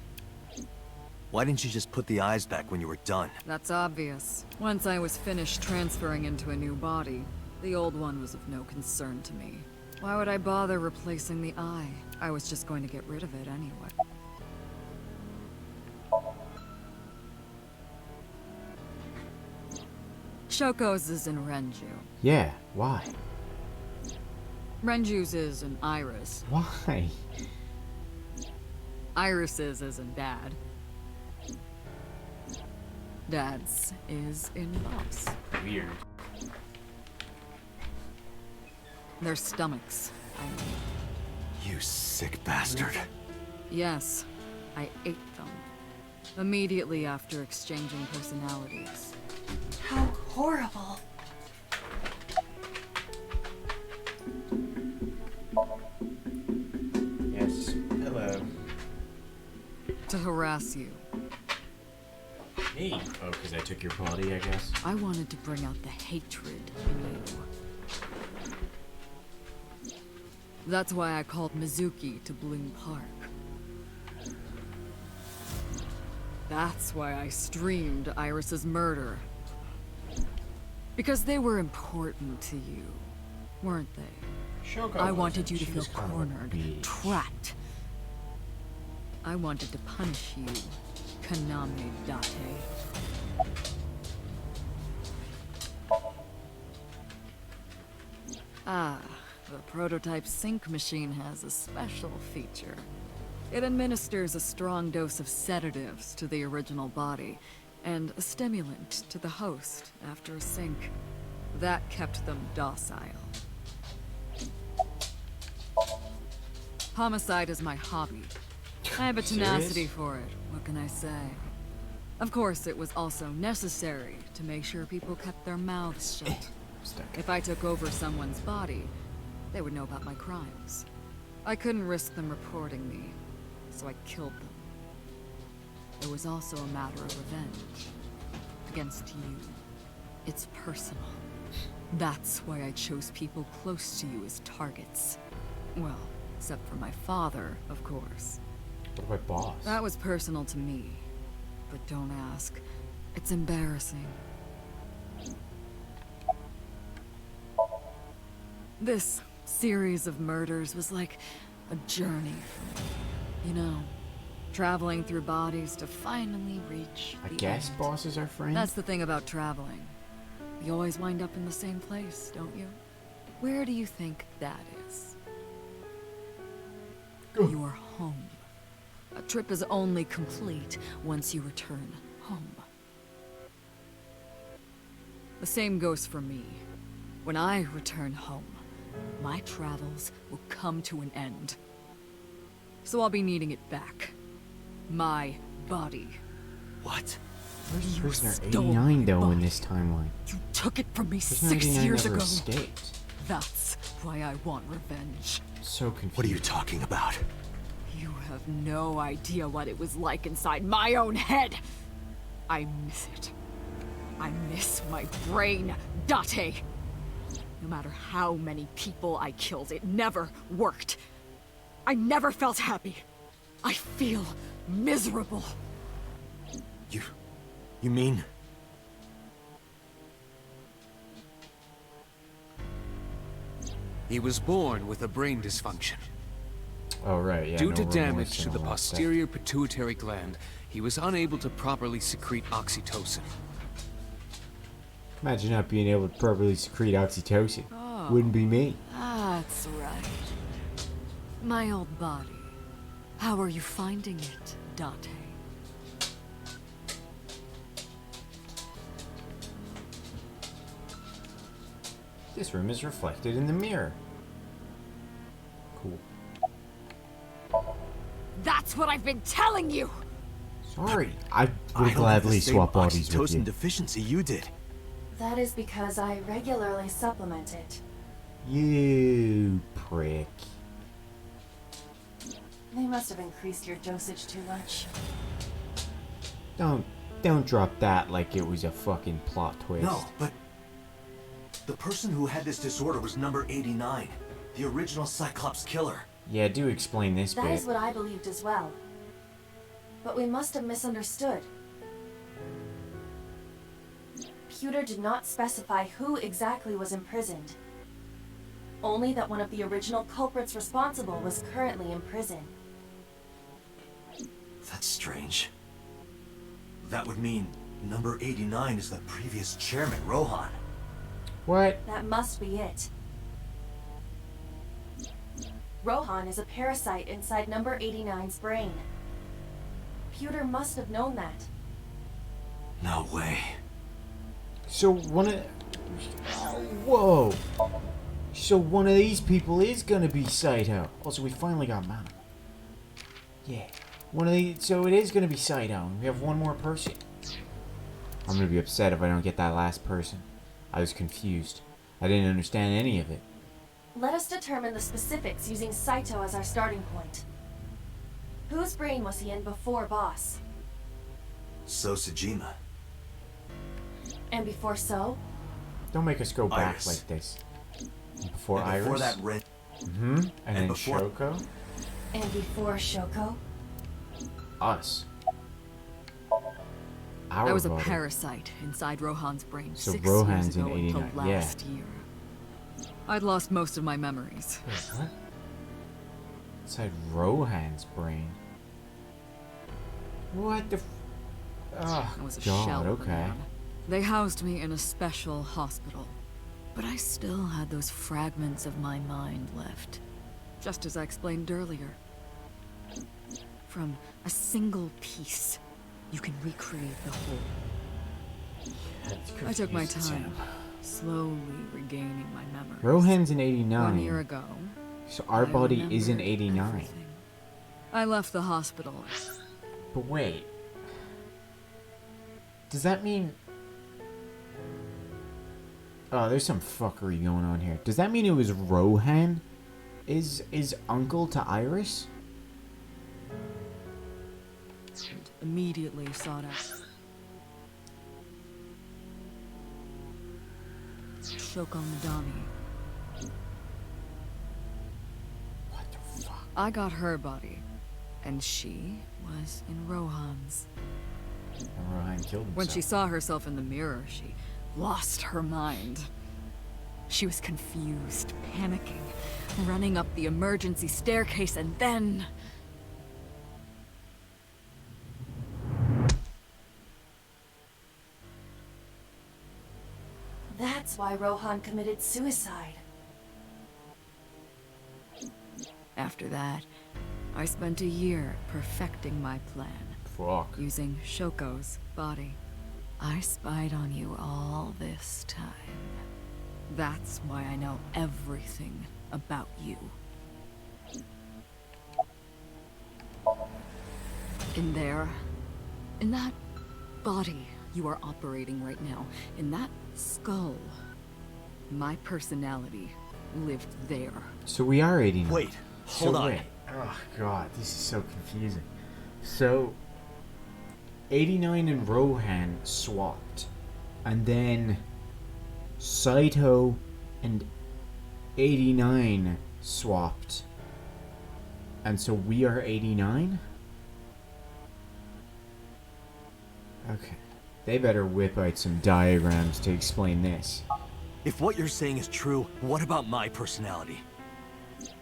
Why didn't you just put the eyes back when you were done? That's obvious. Once I was finished transferring into a new body, the old one was of no concern to me. Why would I bother replacing the eye? I was just going to get rid of it anyway. Shoko's is in Renju. Yeah, why? Renju's is in Iris. Why? Iris's is in Dad. Dad's is in Boss. Weird. Their stomachs, I mean. You sick bastard. Yes, I ate them. Immediately after exchanging personalities. How horrible. Yes. Hello. To harass you. Me? Oh, because I took your body, I guess. I wanted to bring out the hatred in you. That's why I called Mizuki to Bloom Park. That's why I streamed Iris's murder. Because they were important to you, weren't they? Shoko I wasn't. wanted you to She feel was kind of a cornered, bitch. trapped. I wanted to punish you, Kaname Date. Ah, the prototype sync machine has a special feature. It administers a strong dose of sedatives to the original body, and a stimulant to the host after a sync. That kept them docile. Homicide is my hobby. I have a tenacity for it, what can I say? Of course, it was also necessary to make sure people kept their mouths shut. If I took over someone's body, they would know about my crimes. I couldn't risk them reporting me, so I killed them. It was also a matter of revenge. Against you. It's personal. That's why I chose people close to you as targets. Well, except for my father, of course. What about boss? That was personal to me. But don't ask. It's embarrassing. This series of murders was like a journey for me. You know, traveling through bodies to finally reach I the guess end. boss is our friend? That's the thing about traveling. You always wind up in the same place, don't you? Where do you think that is? Your home. A trip is only complete once you return home. The same goes for me. When I return home, my travels will come to an end. So I'll be needing it back. My body. What? Where's You Prisoner stole 89 my though in body. this timeline? You took it from me Prisoner 6 89 years never ago. escaped. That's why I want revenge. So confused. What are you talking about? You have no idea what it was like inside my own head. I miss it. I miss my brain, Date. No matter how many people I killed, it never worked. I never felt happy. I feel miserable. You mean? He was born with a brain dysfunction. Oh, right, yeah. Due no to remorse damage to and the all that stuff. posterior pituitary gland, he was unable to properly secrete oxytocin. Imagine not being able to properly secrete oxytocin. Oh. Wouldn't be me. That's right. My old body. How are you finding it, Date? This room is reflected in the mirror. Cool. That's what I've been telling you! Sorry, I would I don't have gladly the same swap bodies with oxytocin you. deficiency you did. That is because I regularly supplement it. You prick. They must have increased your dosage too much. Don't drop that like it was a fucking plot twist. No, but the person who had this disorder was number 89, the original Cyclops killer. Yeah, do explain this That bit. is what I believed as well. But we must have misunderstood. Pewter did not specify who exactly was imprisoned. Only that one of the original culprits responsible was currently in prison. That's strange. That would mean number 89 is the previous chairman, Rohan. What? That must be it. Rohan is a parasite inside number 89's brain. Pewter must have known that. No way. So one of... Whoa! So one of these people is gonna be Saito. Also, we finally got mana. Yeah. One of these... So it is gonna be Saito. And we have one more person. I'm gonna be upset if I don't get that last person. I was confused. I didn't understand any of it. Let us determine the specifics using Saito as our starting point. Whose brain was he in before Boss? So Sejima. And before So? Don't make us go back Iris. like this. Before And Iris? before that red. Mm-hmm. And then before- Shoko? And before Shoko? Us. I was a body. parasite inside Rohan's brain So 6 Rohan's years in ago 89, until yeah. last year. I'd lost most of my memories. Wait, what? Inside Rohan's brain. What the Oh, I was a God, shell of a okay. man. They housed me in a special hospital, but I still had those fragments of my mind left, just as I explained earlier. From a single piece, you can recreate the whole. I took my time, slowly regaining my memories. Rohan's in 1 year 89. ago, So our I body is in remembered 89. everything. I left the hospital. But wait. Does that mean... Oh, there's some fuckery going on here. Does that mean it was Rohan? Is uncle to Iris? And immediately sought out Shoko Madani. What the fuck? I got her body, and she was in Rohan's. And Rohan killed himself. When she saw herself in the mirror, she lost her mind. She was confused, panicking, running up the emergency staircase, and then... That's why Rohan committed suicide. After that, I spent a year perfecting my plan, Fuck. using Shoko's body. I spied on you all this time. That's why I know everything about you. In there, in that body you are operating right now, in that skull, my personality lived there. So we are 89. Wait, hold on. Wait. Oh god, this is so confusing. So 89 and Rohan swapped, and then Saito and 89 swapped, and so we are 89. Okay, they better whip out some diagrams to explain this. If what you're saying is true, what about my personality?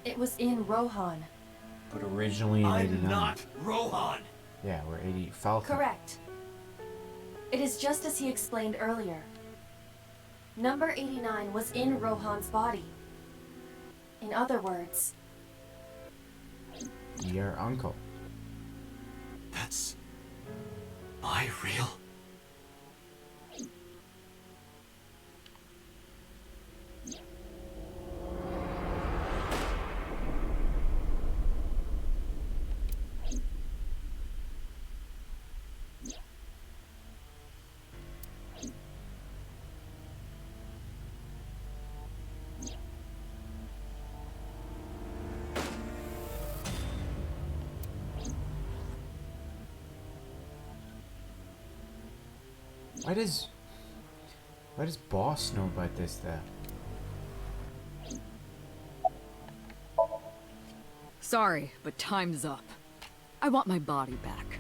It was in Rohan. But originally in 89. I'm not Rohan! Yeah, we're 80. Falcon. Correct. It is just as he explained earlier. Number 89 was in Rohan's body. In other words, Your uncle. That's... Am I real? Why does Boss know about this though? Sorry, but time's up. I want my body back.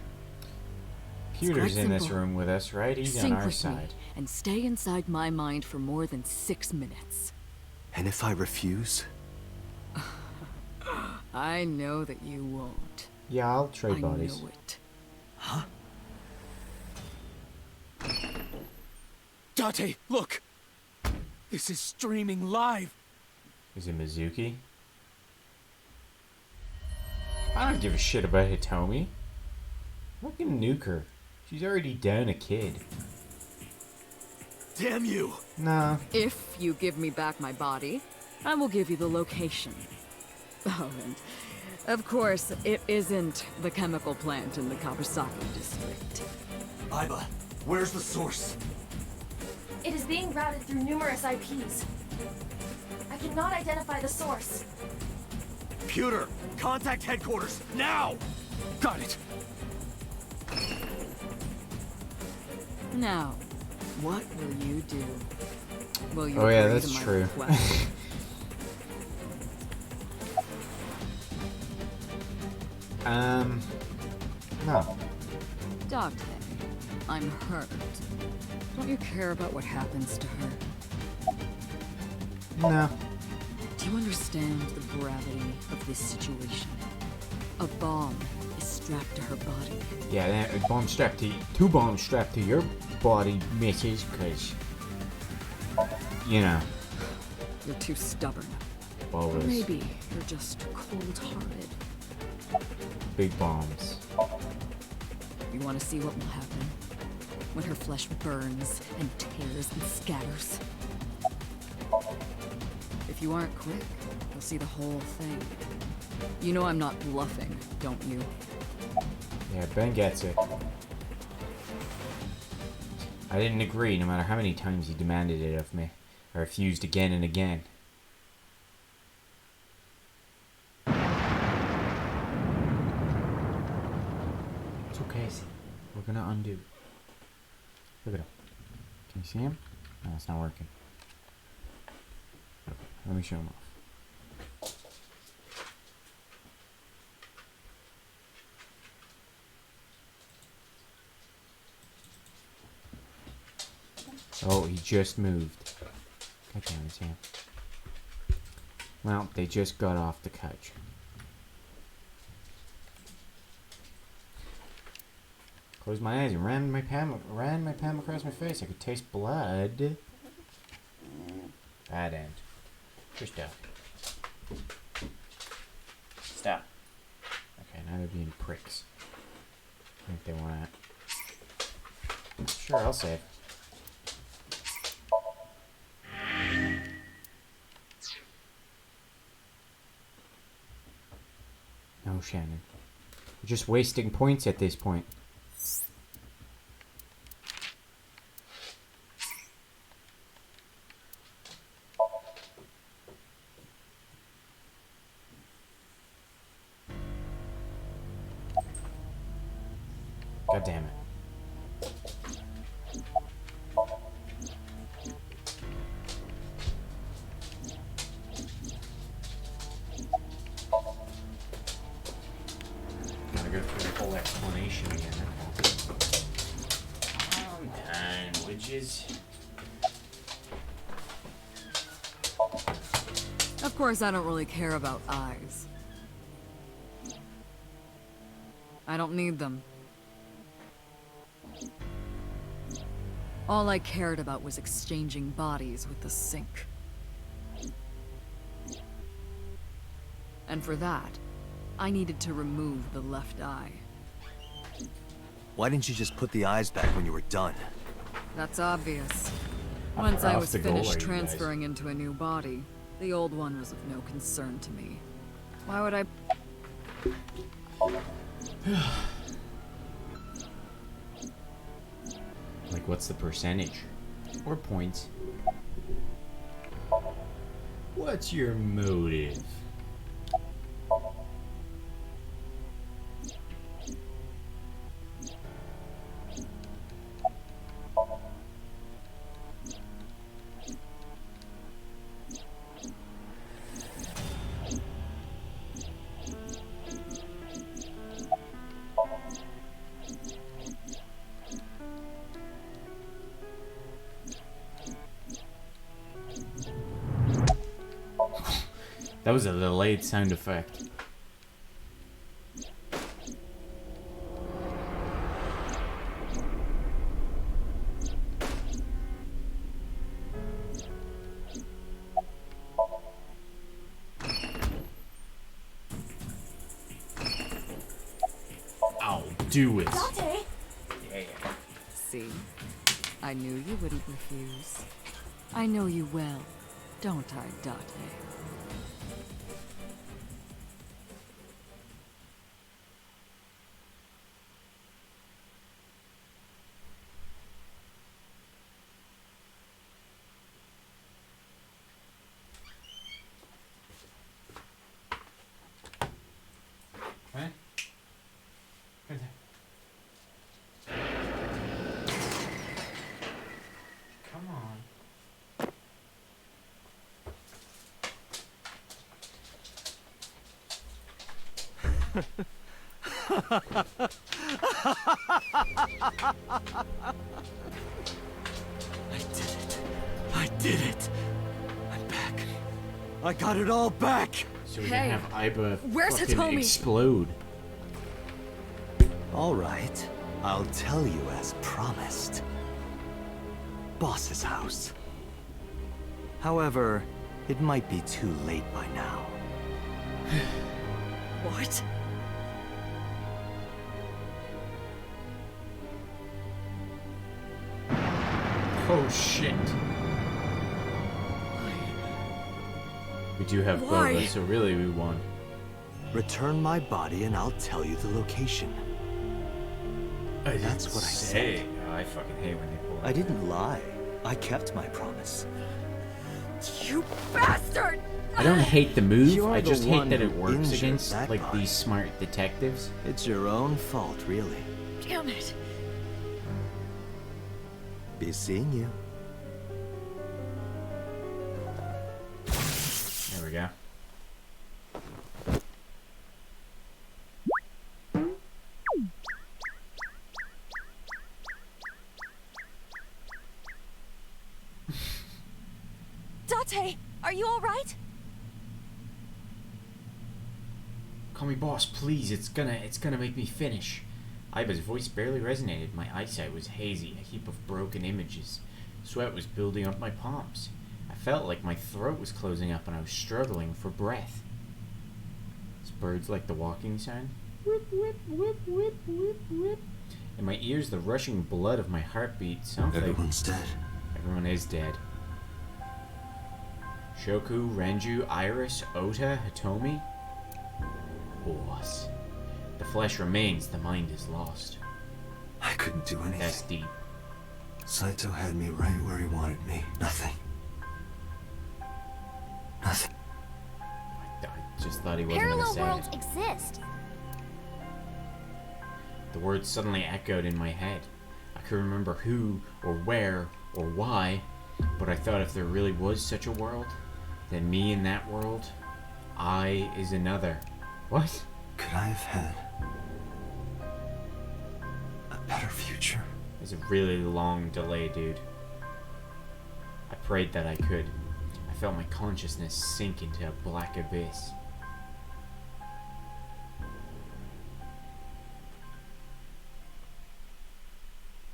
Pewter's quite in this simple. room with us, right? He's on Sync our with me side. and stay inside my mind for more than 6 minutes. And if I refuse? I know that you won't. Yeah, I'll trade I bodies. know it. Huh? Date, look! This is streaming live! Is it Mizuki? I don't give a shit about Hitomi. I can nuke her. She's already down a kid. Damn you! Nah. If you give me back my body, I will give you the location. Oh, and of course, it isn't the chemical plant in the Kawasaki district. Iba, where's the source? it is being routed through numerous IPs. I cannot identify the source. Pewter, contact headquarters, now! Got it! Now, what will you do? Will you Oh yeah, agree that's to my true. request? No. Dante, I'm hurt. Don't you care about what happens to her? No. Do you understand the gravity of this situation? A bomb is strapped to her body. Yeah, that bomb strapped to two bombs strapped to your body, missus, because you know. You're too stubborn. Or Always maybe you're just cold-hearted. big bombs. You want to see what will happen when her flesh burns and tears and scatters? If you aren't quick, you'll see the whole thing. You know I'm not bluffing, don't you? Yeah, Ben gets it. I didn't agree, no matter how many times he demanded it of me. I refused again and again. It's okay, see. We're gonna undo. Look at him. Can you see him? No, it's not working. Okay, let me show him off. Oh, he just moved. God damn his hand. Well, they just got off the couch. Closed my eyes and ran my palm across my face. I could taste blood. Bad end. Just stop. Stop. Okay, now they're being pricks. I think they want to. Sure, I'll save. No, Shannon. You're just wasting points at this point. God damn it. Gotta go through the whole explanation again. I'm done, witches. Of course, I don't really care about eyes. I don't need them. All I cared about was exchanging bodies with the sink. And for that, I needed to remove the left eye. Why didn't you just put the eyes back when you were done? That's obvious. How Once far I off was the goal are finished you guys? transferring into a new body, the old one was of no concern to me. Why would I... Like, what's the percentage? Or points? What's your motive? That was a delayed sound effect. I'll do it. Dante! Yeah. See? I knew you wouldn't refuse. I know you well, don't I, Date? What? Where's that? Come on. I did it! I'm back. I got it all back! So we Hey, can have Iba where's fucking Hitomi? explode. All right, I'll tell you as promised. Boss's house. However, it might be too late by now. What? Oh shit. We do have Why? Boba, so really we won. Return my body and I'll tell you the location. That's what I said. I fucking hate when they pull I didn't lie. I kept my promise. You bastard! I don't hate the move, You're I the just hate one that it who works injured against, that like, guy. these smart detectives. It's your own fault, really. Damn it. Be seeing you. There we go. Date, are you alright? Call me boss, please. It's gonna make me finish. Iba's voice barely resonated. My eyesight was hazy, a heap of broken images. Sweat was building up my palms. I felt like my throat was closing up and I was struggling for breath. Is birds like the walking sound? Whip, whip, whip, whip, whip, whip. In my ears, the rushing blood of my heartbeat sounds like... Everyone's dead. Everyone is dead. Shoku, Renju, Iris, Ota, Hitomi. Boss. The flesh remains, the mind is lost. I couldn't do anything. That's deep. Saito had me right where he wanted me. Nothing. Nothing. I just thought he wasn't gonna Parallel say worlds it. exist. The words suddenly echoed in my head. I could remember who, or where, or why, but I thought if there really was such a world, then me in that world, I is another. What? Could I have had a better future? There's a really long delay, dude. I prayed that I could. I felt my consciousness sink into a black abyss.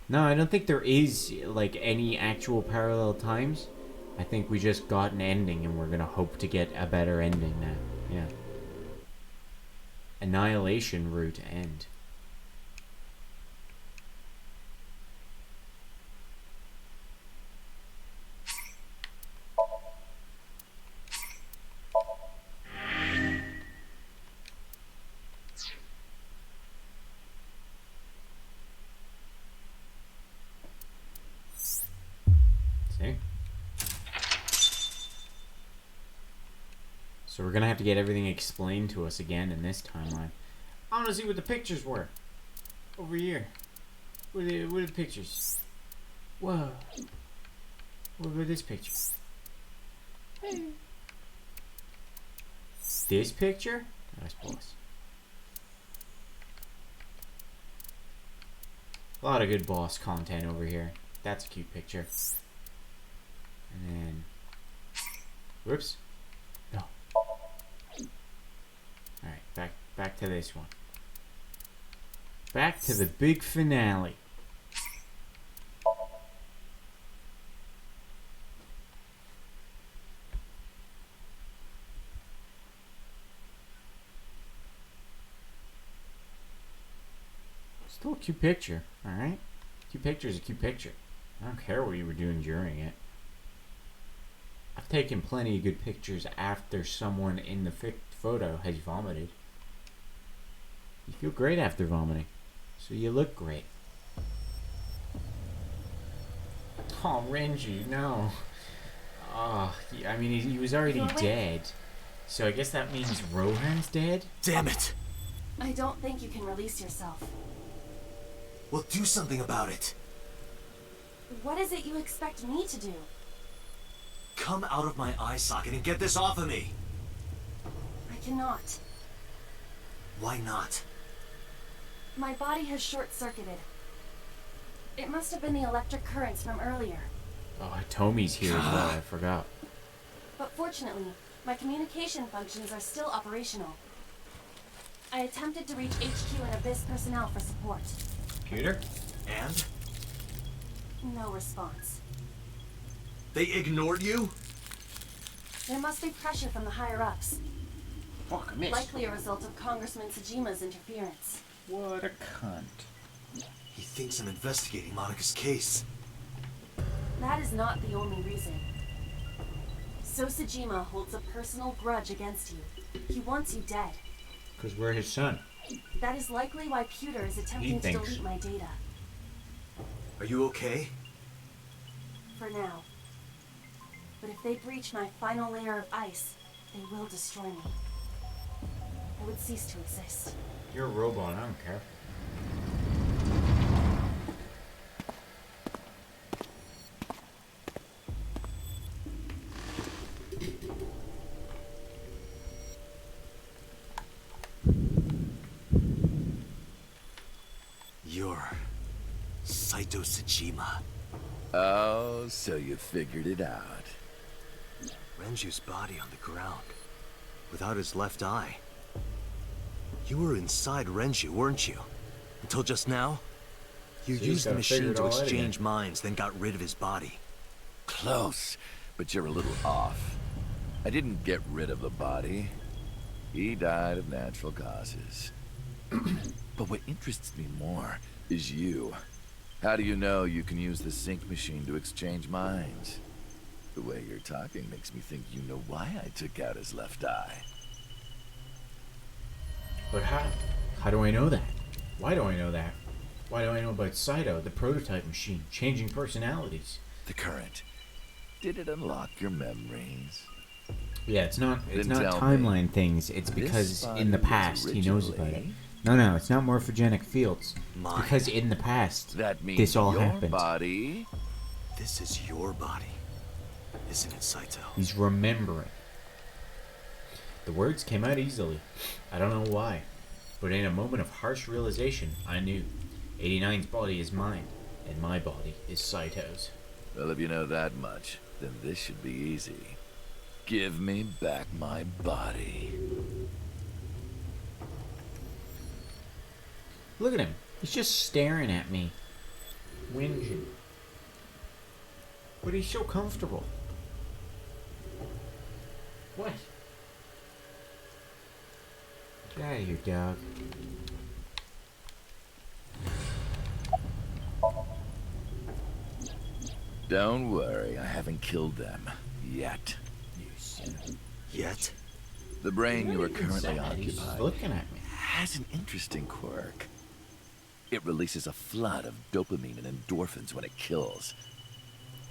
No, I don't think there is, like, any actual parallel times. I think we just got an ending and we're gonna hope to get a better ending now. Yeah. Annihilation route end. See? So we're gonna have to get everything explained to us again in this timeline. I wanna see what the pictures were. Over here. What are the pictures? Whoa. What about this picture? Hey. This picture? I suppose. A lot of good boss content over here. That's a cute picture. And then... Whoops. No. Alright, back to this one. Back to the big finale. Still a cute picture, alright? Cute picture is a cute picture. I don't care what you were doing during it. I've taken plenty of good pictures after someone in the photo has vomited. You feel great after vomiting, so you look great. Oh, Renji, no. Oh, I mean, he was already dead. So I guess that means Rohan's dead? Damn it! I don't think you can release yourself. Well, do something about it. What is it you expect me to do? Come out of my eye socket and get this off of me. I cannot. Why not? My body has short-circuited. It must have been the electric currents from earlier. Oh, Tomi's here as well, I forgot. But fortunately, my communication functions are still operational. I attempted to reach HQ and Abyss personnel for support. Computer? And? No response. They ignored you? There must be pressure from the higher-ups. Fuck, I missed. Likely a result of Congressman Tsujima's interference. What a cunt. He thinks I'm investigating Monika's case. That is not the only reason. So Tsujima holds a personal grudge against you. He wants you dead. Because we're his son. That is likely why Pewter is attempting to thinks. delete my data. Are you okay? For now. But if they breach my final layer of ice, they will destroy me. I would cease to exist. You're a robot, I don't care. You're Saito Tsuchima. Oh, so you figured it out. Renju's body on the ground, without his left eye. You were inside Renju, weren't you? Until just now? You So you used the gotta figure machine it to all out exchange again. minds, then got rid of his body. Close, but you're a little off. I didn't get rid of the body. He died of natural causes. But what interests me more is you. How do you know you can use the sync machine to exchange minds? The way you're talking makes me think you know why I took out his left eye. But how? How do I know that? Why do I know that? Why do I know about Saito, the prototype machine, changing personalities? The current. Did it unlock your memories? Yeah, it's not Then not tell timeline me, things. It's this because body in the was past he knows about it. originally- No, it's not morphogenic fields. It's Mine. because in the past That means this all your happened. body. This is your body, isn't it, Saito? He's remembering. The words came out easily. I don't know why, but in a moment of harsh realization, I knew 89's body is mine, and my body is Saito's. Well, if you know that much, then this should be easy. Give me back my body. Look at him. He's just staring at me. Whinging. But he's so comfortable. What? Get out of here, dog. Don't worry, I haven't killed them. Yet. You son of a... Yet? The brain you are Not even currently sad, he's just occupied looking at me. has an interesting quirk. It releases a flood of dopamine and endorphins when it kills.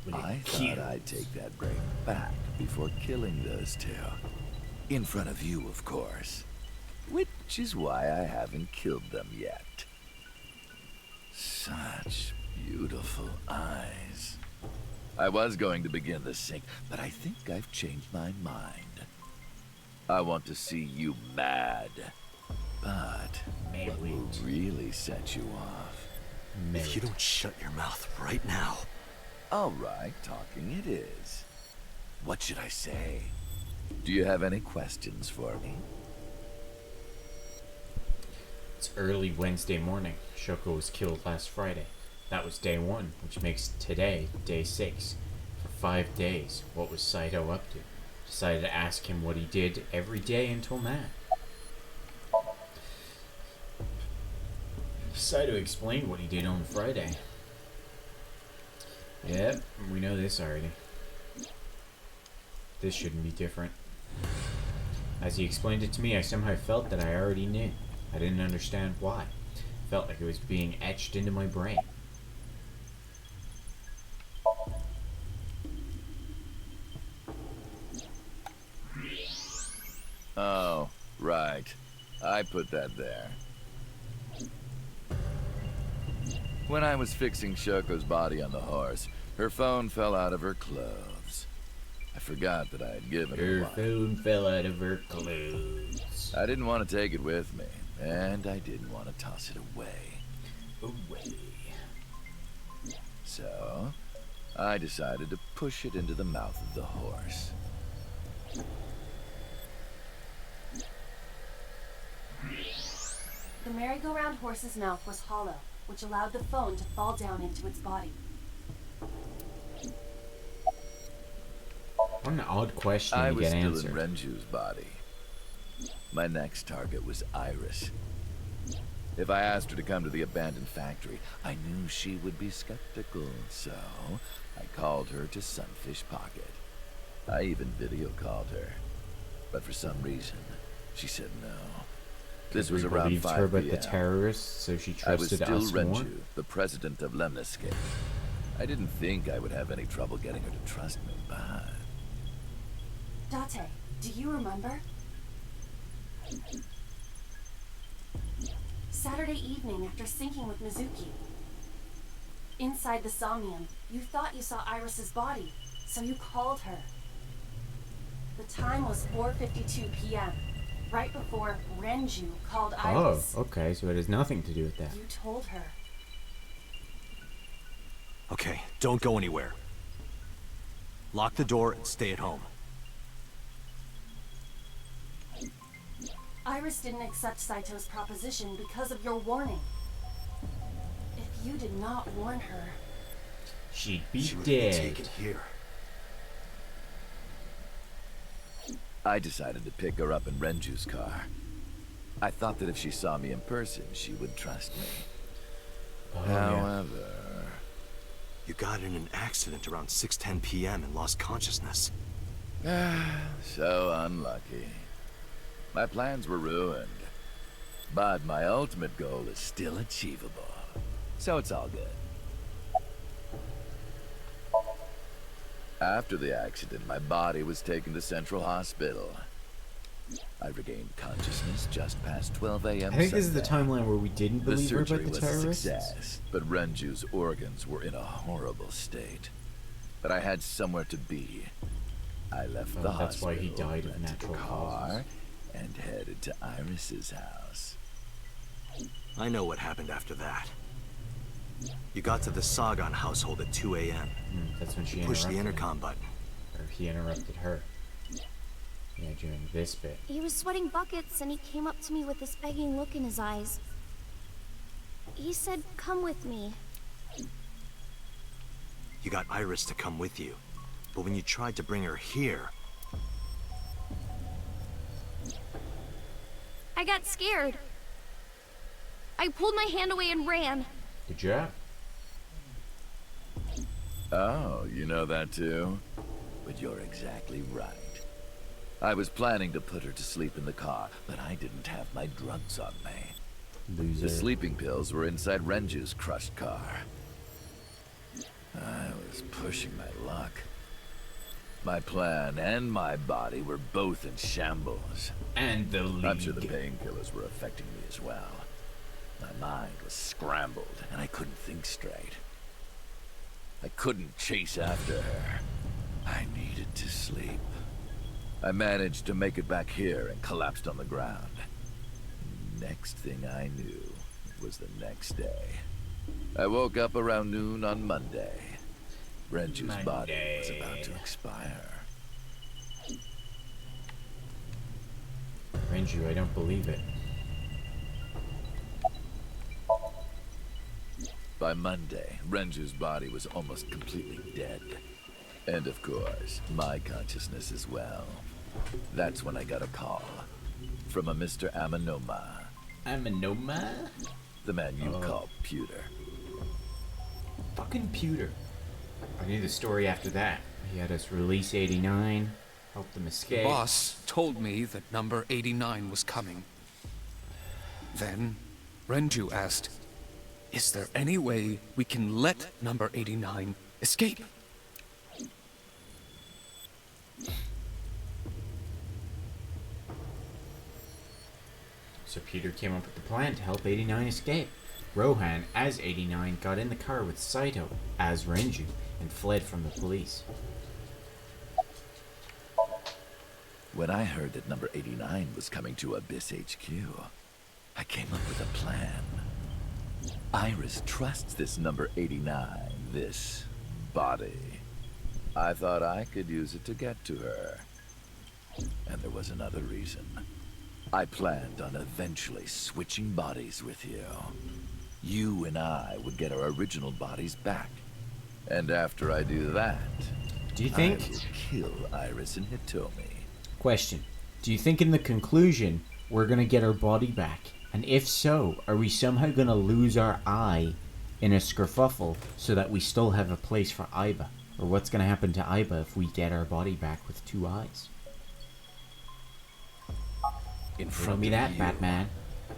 When it I thought kills. I'd take that brain back before killing those two. In front of you, of course. Which is why I haven't killed them yet. Such beautiful eyes. I was going to begin the sync, but I think I've changed my mind. I want to see you mad. But what will really set you off? If you don't shut your mouth right now. All right, talking it is. What should I say? Do you have any questions for me? It's early Wednesday morning. Shoko was killed last Friday. That was day 1, which makes today day 6. For 5 days, what was Saito up to? Decided to ask him what he did every day until now. Saito explained what he did on Friday. Yep, we know this already. This shouldn't be different. As he explained it to me, I somehow felt that I already knew. I didn't understand why. Felt like it was being etched into my brain. Oh, right. I put that there. When I was fixing Shoko's body on the horse, her phone fell out of her clothes. I forgot that I had given her Her one. phone fell out of her clothes. I didn't want to take it with me, and I didn't want to toss it away. Away. So, I decided to push it into the mouth of the horse. The merry-go-round horse's mouth was hollow, which allowed the phone to fall down into its body. What an odd question I to was get still answered. in Renju's body. My next target was Iris. If I asked her to come to the abandoned factory, I knew she would be skeptical, so I called her to Sunfish Pocket. I even video called her, but for some reason, she said no. This was We around believed 5 her but p.m. the terrorists, so she I was trusted still us more. Renju, the president of Lemniscate. I didn't think I would have any trouble getting her to trust me, but... Date, do you remember? Saturday evening after syncing with Mizuki. Inside the Somnium, you thought you saw Iris's body, so you called her. The time was 4:52 p.m., right before Renju called Iris. Oh, okay, so it has nothing to do with that. You told her. Okay, don't go anywhere. Lock the door and stay at home. Iris didn't accept Saito's proposition because of your warning. If you did not warn her... She'd be She would be dead. taken here. I decided to pick her up in Renju's car. I thought that if she saw me in person, she would trust me. Oh, yeah. However... You got in an accident around 6:10 p.m. and lost consciousness. So unlucky. My plans were ruined. But my ultimate goal is still achievable. So it's all good. After the accident, my body was taken to Central Hospital. I regained consciousness just past 12 a.m. I think this is the Sunday. timeline where we didn't The believe her surgery about the was a terrorists. success, but Renju's organs were in a horrible state. But I had somewhere to be. I left Oh, the that's why hospital, he died of rented a natural car, causes. and headed to Iris's house. I know what happened after that. You got to the Sagan household at 2 a.m. That's when she Push the interrupted him. intercom button. Or he interrupted her. Yeah, during this bit. He was sweating buckets and he came up to me with this begging look in his eyes. He said, "Come with me." You got Iris to come with you. But when you tried to bring her here, I got scared. I pulled my hand away and ran. Good job. Oh, you know that too? But you're exactly right. I was planning to put her to sleep in the car, but I didn't have my drugs on me. Loser. The sleeping pills were inside Renju's crushed car. I was pushing my luck. My plan and my body were both in shambles. And the league. I'm sure the painkillers were affecting me as well. My mind was scrambled, and I couldn't think straight. I couldn't chase after her. I needed to sleep. I managed to make it back here and collapsed on the ground. Next thing I knew, it was the next day. I woke up around noon on Monday. Renju's body was about to expire. Renju, I don't believe it. By Monday, Renju's body was almost completely dead. And of course, my consciousness as well. That's when I got a call from a Mr. Amanoma. Amanoma? The man you call Pewter. Fucking Pewter. I knew the story after that. He had us release 89, help them The escape. boss told me that number 89 was coming. Then, Renju asked, "Is there any way we can let number 89 escape?" So Peter came up with the plan to help 89 escape. Rohan, as 89, got in the car with Saito, as Renju, and fled from the police. When I heard that number 89 was coming to Abyss HQ, I came up with a plan. Iris trusts this number 89, this body. I thought I could use it to get to her. And there was another reason. I planned on eventually switching bodies with you. You and I would get our original bodies back. And after I do that, Do you I think... will kill Iris and Hitomi. Question. Do you think in the conclusion we're going to get our body back? And if so, are we somehow going to lose our eye in a skerfuffle so that we still have a place for Aiba? Or what's going to happen to Aiba if we get our body back with 2 eyes? In Show front me of that, you, Batman.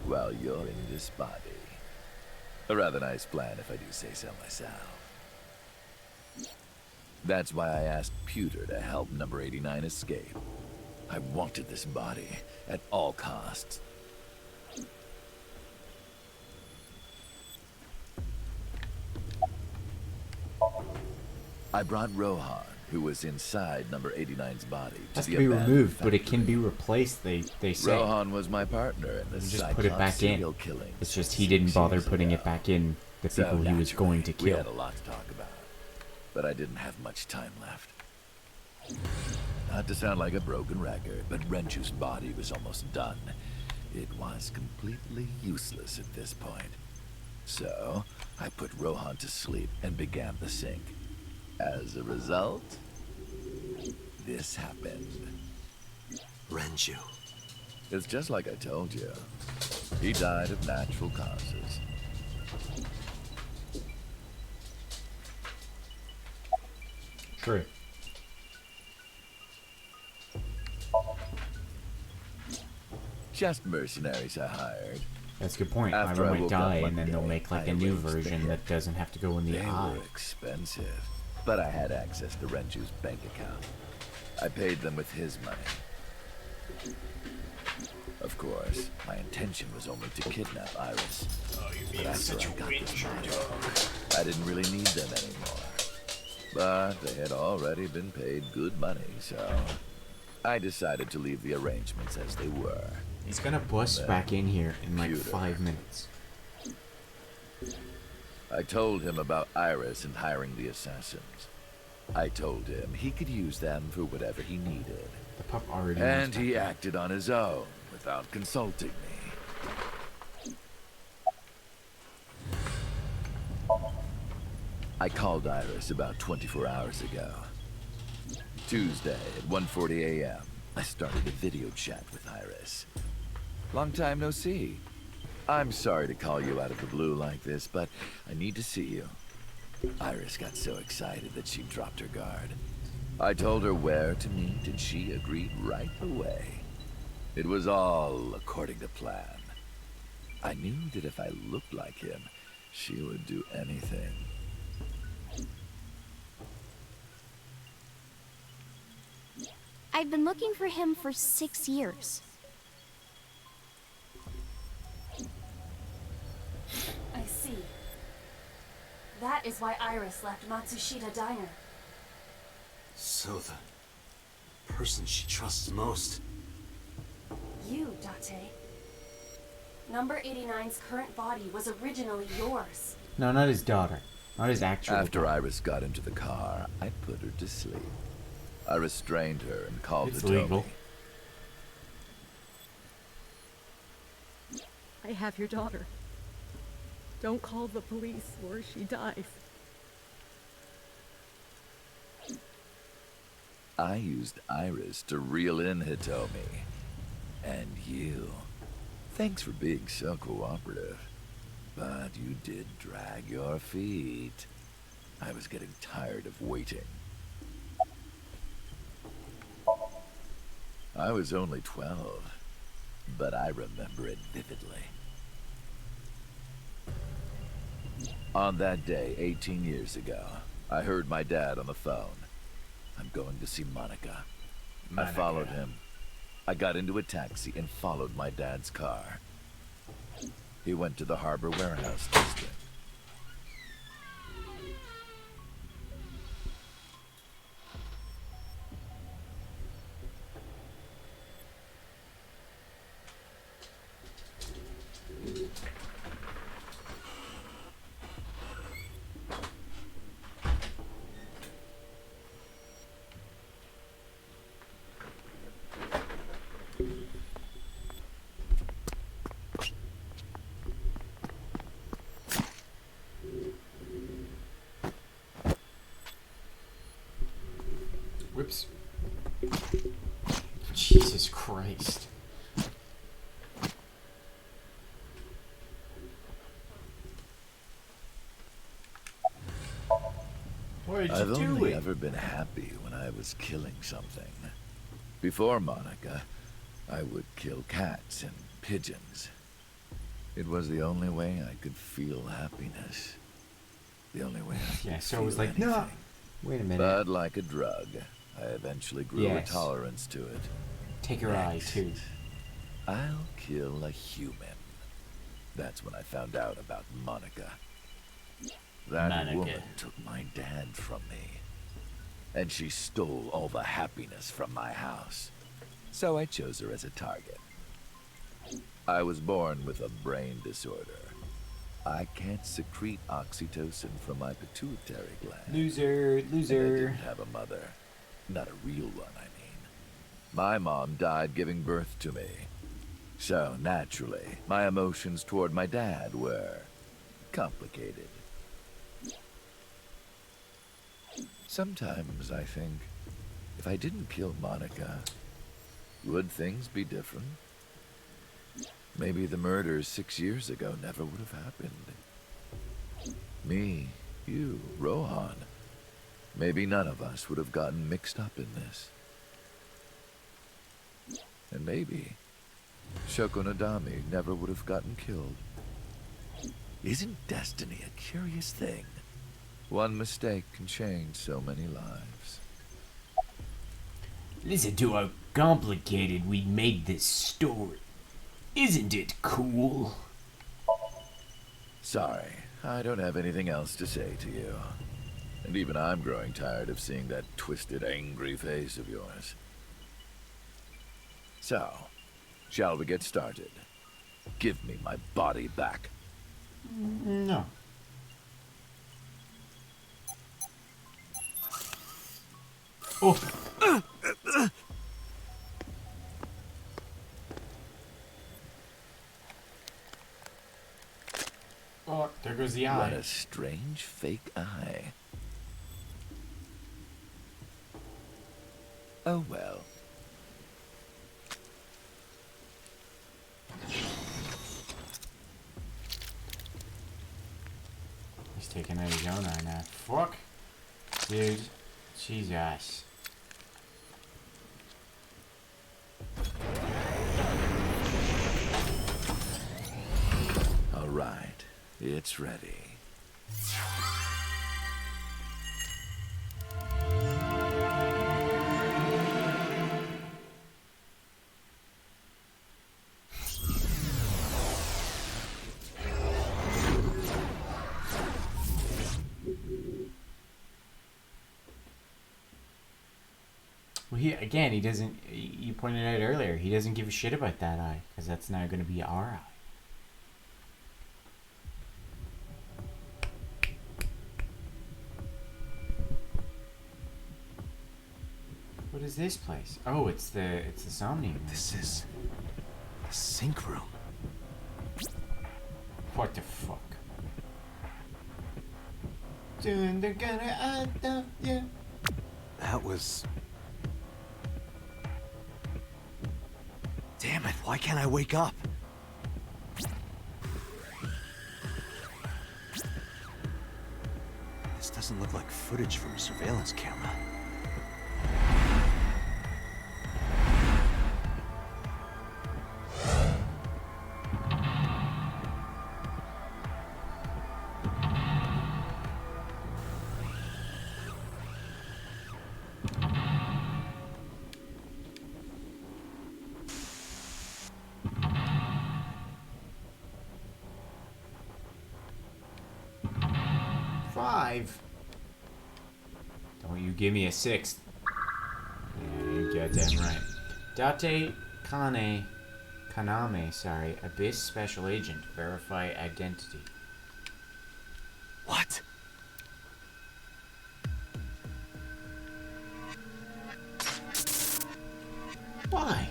while you're in this body. A rather nice plan if I do say so myself. That's why I asked Pewter to help number 89 escape. I wanted this body at all costs. I brought Rohan, who was inside number 89's body, It has to to the be abandoned removed, but it can factory. be replaced, they say. Rohan was my partner in the You just put it back in. serial killings It's just he didn't bother 6 putting years it back in the people he was naturally, going to We had kill. a lot to talk about, but I didn't have much time left. Not to sound like a broken record, but Renchu's body was almost done. It was completely useless at this point. So, I put Rohan to sleep and began the sync. As a result, this happened. Renju. It's just like I told you. He died of natural causes. True. Just mercenaries I hired. That's a good point. After Aiba I might woke die, up and then one they'll day, make like I a new arranged the version hit. that doesn't have to go in the They eye. were expensive, but I had access to Renju's bank account. I paid them with his money. Of course, my intention was only to kidnap Iris. But after I got this body, I didn't really need them anymore. But they had already been paid good money, so I decided to leave the arrangements as they were. He's gonna bust back in here in like Computer. 5 minutes. I told him about Iris and hiring the assassins. I told him he could use them for whatever he needed. The pup already And wants he back. acted on his own without consulting me. I called Iris about 24 hours ago. Tuesday at 1:40 a.m. I started a video chat with Iris. Long time no see. I'm sorry to call you out of the blue like this, but I need to see you. Iris got so excited that she dropped her guard. I told her where to meet, and she agreed right away. It was all according to plan. I knew that if I looked like him, she would do anything. I've been looking for him for 6 years. I see. That is why Iris left Matsushita Diner. So the person she trusts most. You, Date. Number 89's current body was originally yours. No, not his daughter. Not his actual After daughter. Iris got into the car, I put her to sleep. I restrained her and called It's her legal. I have your daughter. Don't call the police or she dies. I used Iris to reel in Hitomi. And you. Thanks for being so cooperative. But you did drag your feet. I was getting tired of waiting. I was only 12, but I remember it vividly. On that day, 18 years ago, I heard my dad on the phone. I'm going to see Monica. I followed him. I got into a taxi and followed my dad's car. He went to the Harbor Warehouse district. Whoops. Jesus Christ. What did you I've do only it? ever been happy when I was killing something. Before Monica, I would kill cats and pigeons. It was the only way I could feel happiness. The only way I could Yeah, so feel it was like, anything. no. Wait a minute. But like a drug, I eventually grew Yes. a tolerance to it. Take your eye, too. I'll kill a human. That's when I found out about Monica. That Monica. woman took my dad from me. And she stole all the happiness from my house. So I chose her as a target. I was born with a brain disorder. I can't secrete oxytocin from my pituitary gland. Loser, And I loser. didn't have a mother. Not a real one, I mean. My mom died giving birth to me. So, naturally, my emotions toward my dad were complicated. Sometimes I think, if I didn't kill Monica, would things be different? Maybe the murders 6 years ago never would have happened. Me, you, Rohan. Maybe none of us would have gotten mixed up in this. And maybe Shoko Nadami never would have gotten killed. Isn't destiny a curious thing? One mistake can change so many lives. Listen to how complicated we made this story. Isn't it cool? Sorry, I don't have anything else to say to you. And even I'm growing tired of seeing that twisted, angry face of yours. So, shall we get started? Give me my body back. No. Oh. Oh, there goes the What eye. a strange fake eye. Oh well. He's taking out his own eye now. Fuck. Dude. Jesus. All right, it's ready. Well, he doesn't. You pointed out earlier, he doesn't give a shit about that eye because that's now going to be our eye. What is this place? Oh, it's the Somnium. This is the sink room. What the fuck? Doing the gonna I love you. That was... Damn it, why can't I wake up? This doesn't look like footage from a surveillance camera. Five. Don't you give me a sixth. Yeah, you goddamn right. Date Kaname, sorry. Abyss Special Agent. Verify identity. What? Why?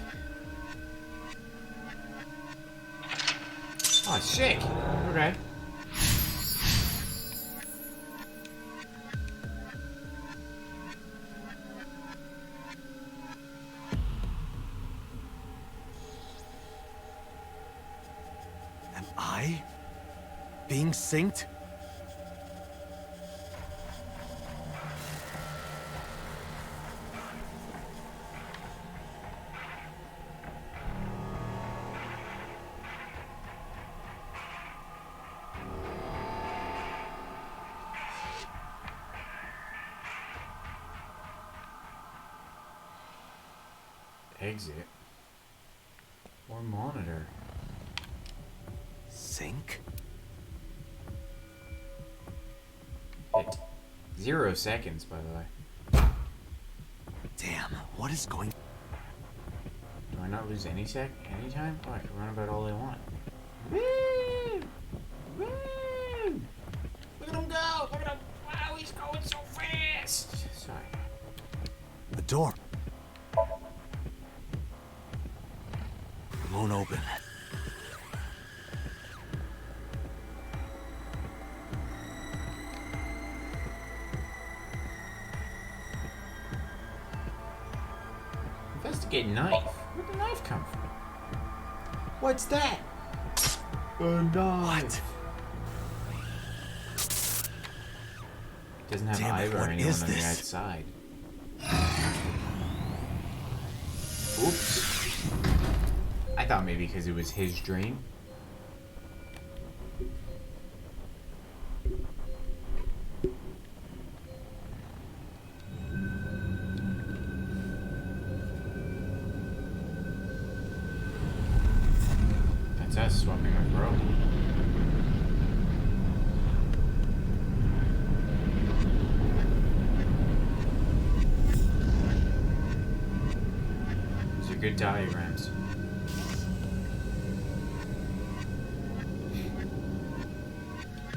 Oh, sick. Okay. being synced? Exit. Or monitor. Sync? Hit 0 seconds, by the way. Damn, what is going... Do I not lose any time? Oh, I can run about all I want. Woo! Woo! Look at him go! Look at him! Wow, he's going so fast! Sorry. The door. It won't open. Investigate knife. Where'd the knife come from? What's that? A knife. What? Doesn't have Damn it, Iva or what anyone is on the this? outside. Oops. I thought maybe because it was his dream. That's us swapping our bro. These are good diagrams.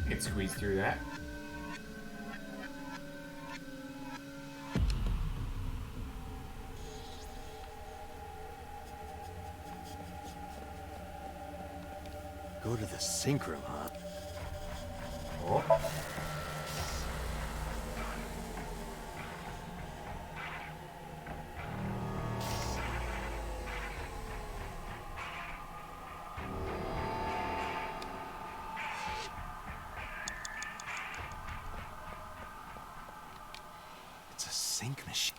Get squeezed through that. Go to the sync room, huh? Oh. It's a sync machine.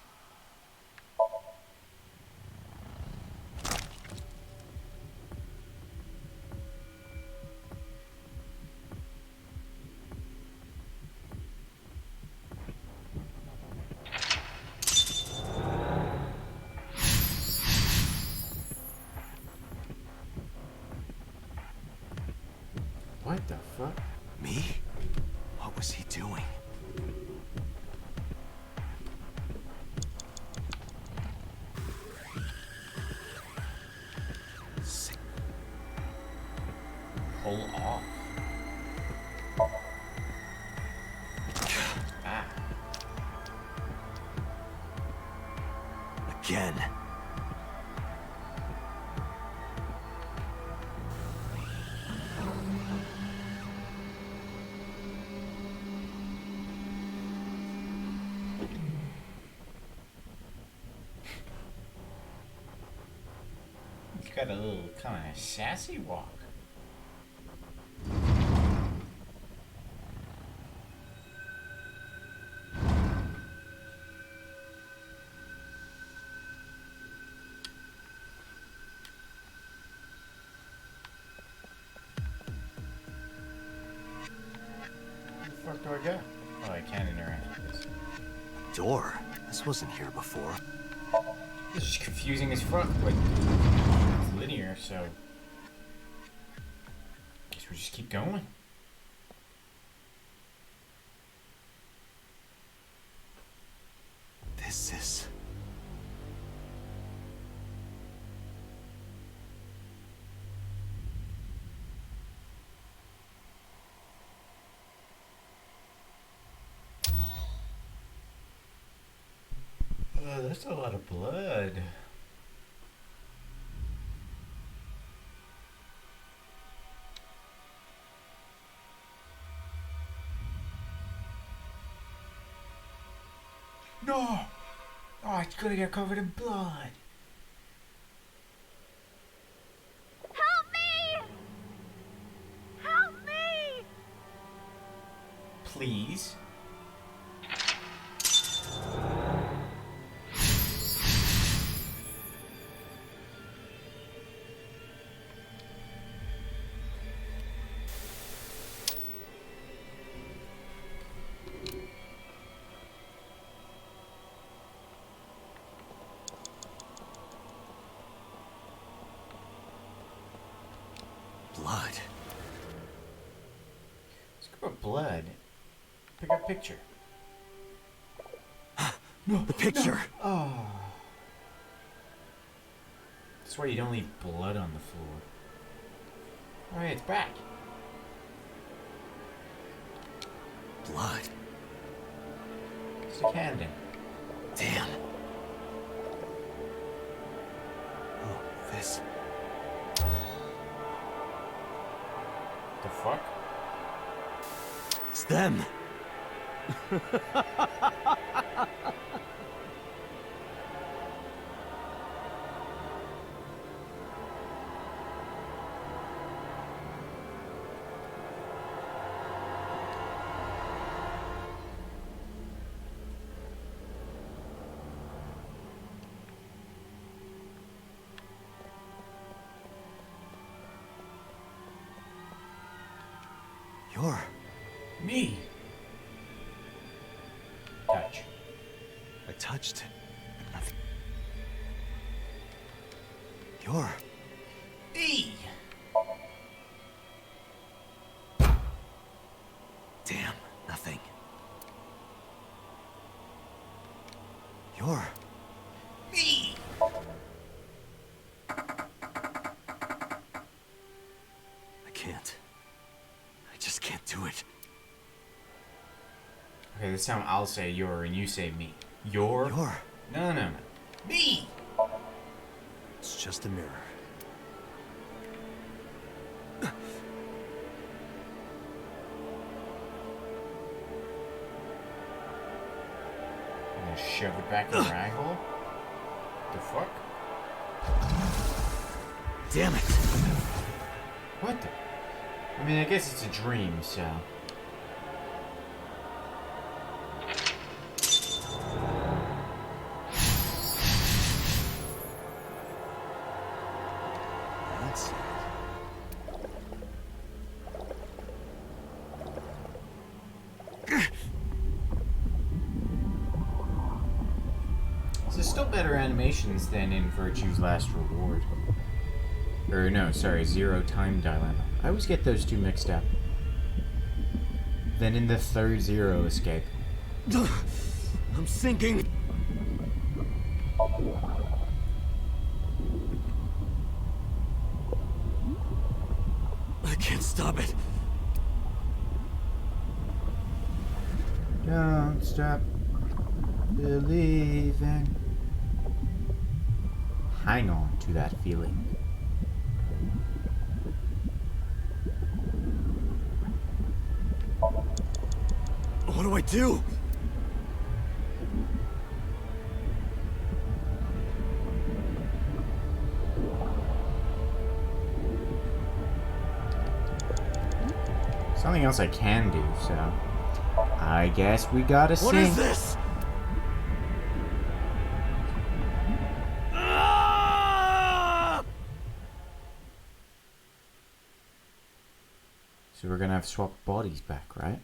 What the fuck? Me? What was he doing? Sync. Pull off. Ah. Again. He's got a little kind of sassy walk. Where the fuck do I go? Oh, I can't interact with this. Door? This wasn't here before. This is just confusing as fuck. Like, it's linear, so guess we just keep going. This is... That's a lot of blood. No! Oh, it's gonna get covered in blood. Help me! Help me! keys. Blood. Let's go with blood. Pick a picture. No, the picture. No. Oh. That's why you don't leave blood on the floor. Oh, yeah, it's back. Blood. Stick hand in. Damn. Oh, this. The fuck? It's them. You're... Me. Touch. I touched it, but nothing. You're... Me. Damn, nothing. You're... Me. I can't. I just can't do it. Okay, this time I'll say your and you say me. Your? You're... No. Me. It's just a mirror. I'm gonna shove it back in your eye hole. The fuck? Damn it! What the? I mean, I guess it's a dream, so. That's it. There's still better animations than in Virtue's Last Reward. Or no, sorry, Zero Time Dilemma. I always get those two mixed up. Then in the third Zero Escape. I'm sinking. I can't stop it. Don't stop believing. Hang on to that feeling. What do I do? Something else I can do, so I guess we gotta sing. What is this? So we're gonna have swapped bodies back, right?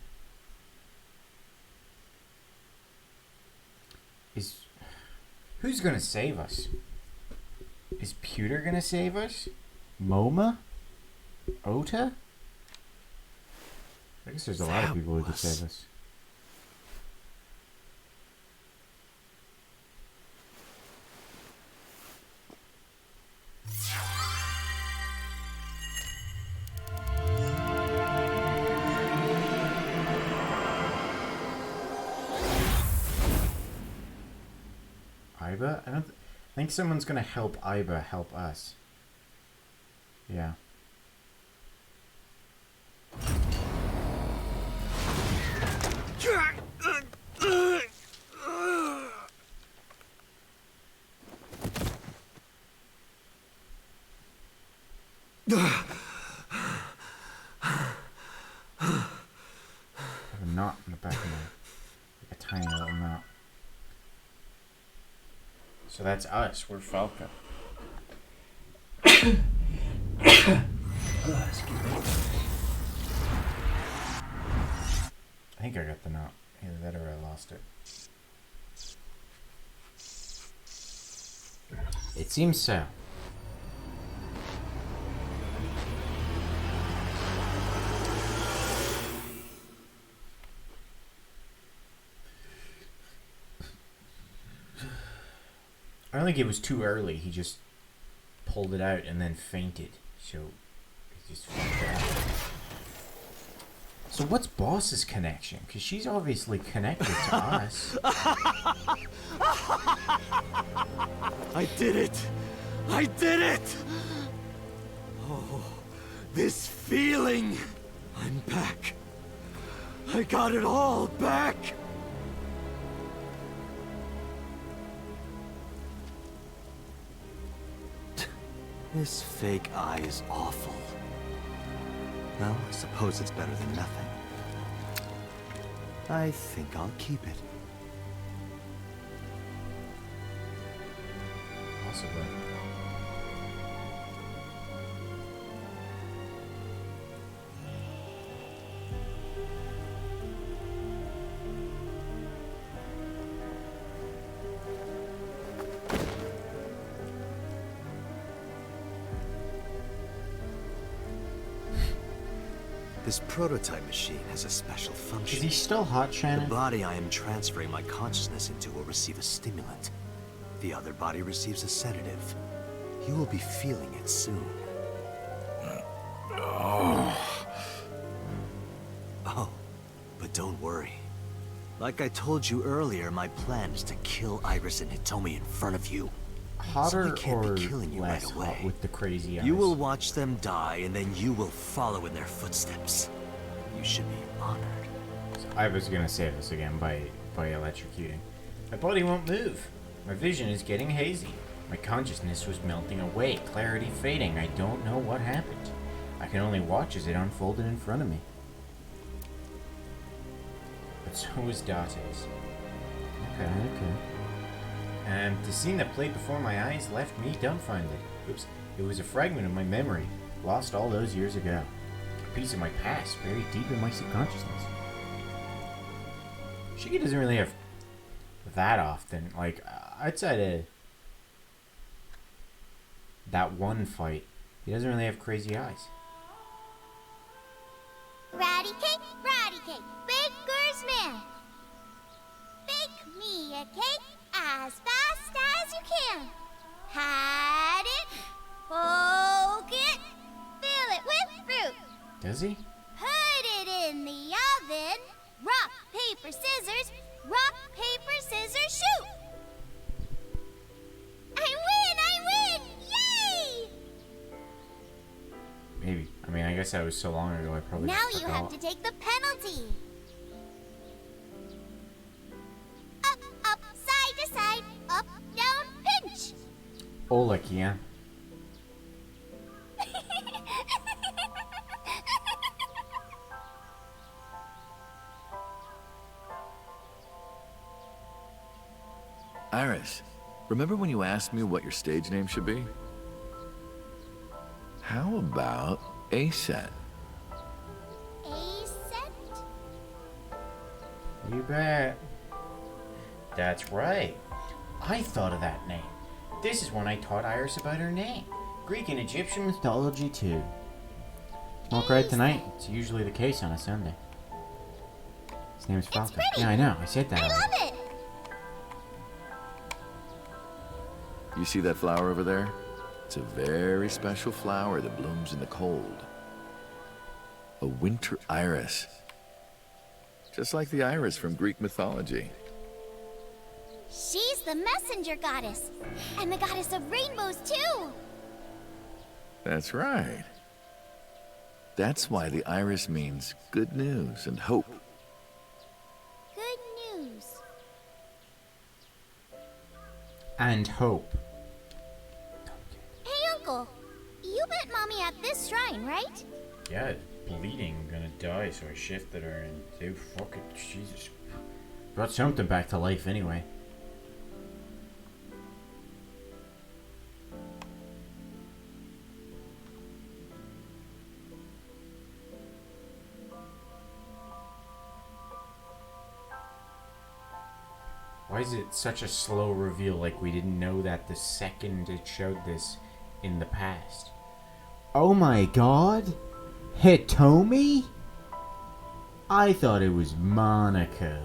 Who's gonna save us? Is Pewter gonna save us? Moma? Ota? I guess there's a lot of people who could save us. Iba? I think someone's gonna help Iba help us. Yeah. Have a knot in the back of So that's us. We're Falco. I think I got the knot. Either that or I lost it. It seems so. I don't think it was too early. He just pulled it out and then fainted. So he just fucked it up. So what's Boss's connection? Because she's obviously connected to us. I did it! I did it! Oh, this feeling! I'm back. I got it all back! This fake eye is awful. Well, I suppose it's better than nothing. I think I'll keep it. Possibly. This prototype machine has a special function. Is he still hot, The Shannon? body I am transferring my consciousness into will receive a stimulant. The other body receives a sedative. You will be feeling it soon. Oh, but don't worry. Like I told you earlier, my plan is to kill Iris and Hitomi in front of you. Hotter So I can't or be killing you less right hot away. with the crazy eyes? You will watch them die, and then you will follow in their footsteps. You should be honored. I was gonna say this again by electrocuting. My body won't move. My vision is getting hazy. My consciousness was melting away, clarity fading. I don't know what happened. I can only watch as it unfolded in front of me. But so was Date's. Okay. The scene that played before my eyes left me dumbfounded. Oops. It was a fragment of my memory, lost all those years ago. A piece of my past, buried deep in my subconsciousness. Shiki doesn't really have that often. Like, outside of that one fight, he doesn't really have crazy eyes. Ratty cake, baker's man. Bake me a cake as fast as you can. Had it, poke it, fill it with fruit. Does he? Put it in the oven. Rock, paper, scissors. Rock, paper, scissors, shoot. I win! Yay! Maybe. I mean, I guess that was so long ago, I probably Now just you forgot. have to take the penalty. Up, side to side, up, down, pinch. Ola, Kian. Iris, remember when you asked me what your stage name should be? How about Aset? A-set? You bet. That's right. I thought of that name. This is when I taught Iris about her name. Greek and Egyptian mythology too. Smoke right tonight. It's usually the case on a Sunday. His name is Falco. pretty. Yeah, I know. I said that I already. love it. You see that flower over there? It's a very special flower that blooms in the cold. A winter iris. Just like the iris from Greek mythology. She's the messenger goddess. And the goddess of rainbows, too. That's right. That's why the iris means good news and hope. Good news. And hope. Hey, Uncle. You met Mommy at this shrine, right? Yeah, bleeding, gonna die, so I shifted her and dude, fuck it, Jesus. Brought something back to life anyway. Why is it such a slow reveal, like we didn't know that the second it showed this in the past? Oh my god! Hitomi? I thought it was Monica.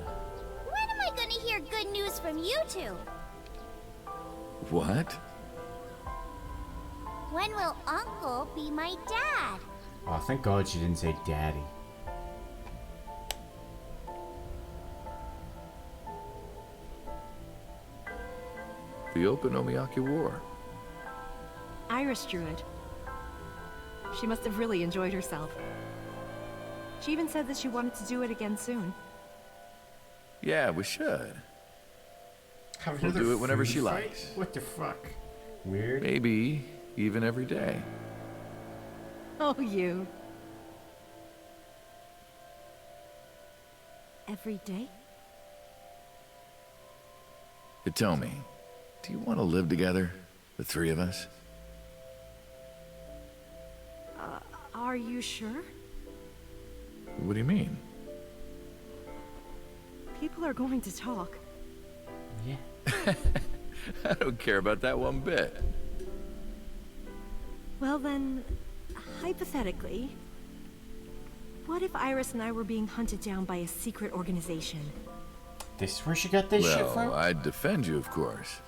When am I gonna hear good news from you two? What? When will Uncle be my dad? Oh, thank God she didn't say daddy. The Okonomiyaki War. Iris drew it. She must have really enjoyed herself. She even said that she wanted to do it again soon. Yeah, we should. Have We'll another do it whenever food she fight? likes. What the fuck? Weird. Maybe even every day. Oh, you. Every day? Hitomi, do you want to live together? The three of us? Are you sure? What do you mean? People are going to talk. Yeah. I don't care about that one bit. Well then, hypothetically, what if Iris and I were being hunted down by a secret organization? This is where she got this shit from? Well, I'd defend you, of course.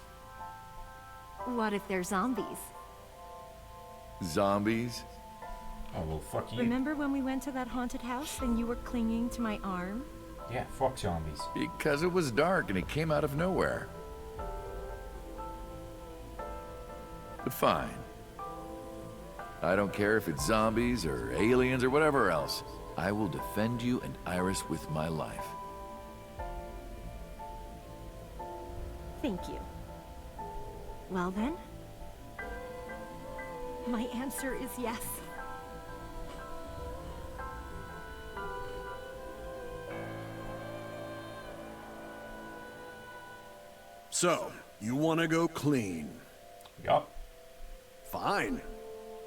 What if they're zombies? Zombies? Oh, well, fuck you. Remember when we went to that haunted house and you were clinging to my arm? Yeah, fuck zombies. Because it was dark and it came out of nowhere. But fine. I don't care if it's zombies or aliens or whatever else. I will defend you and Iris with my life. Thank you. Well then, my answer is yes. So, you want to go clean? Yup. Fine.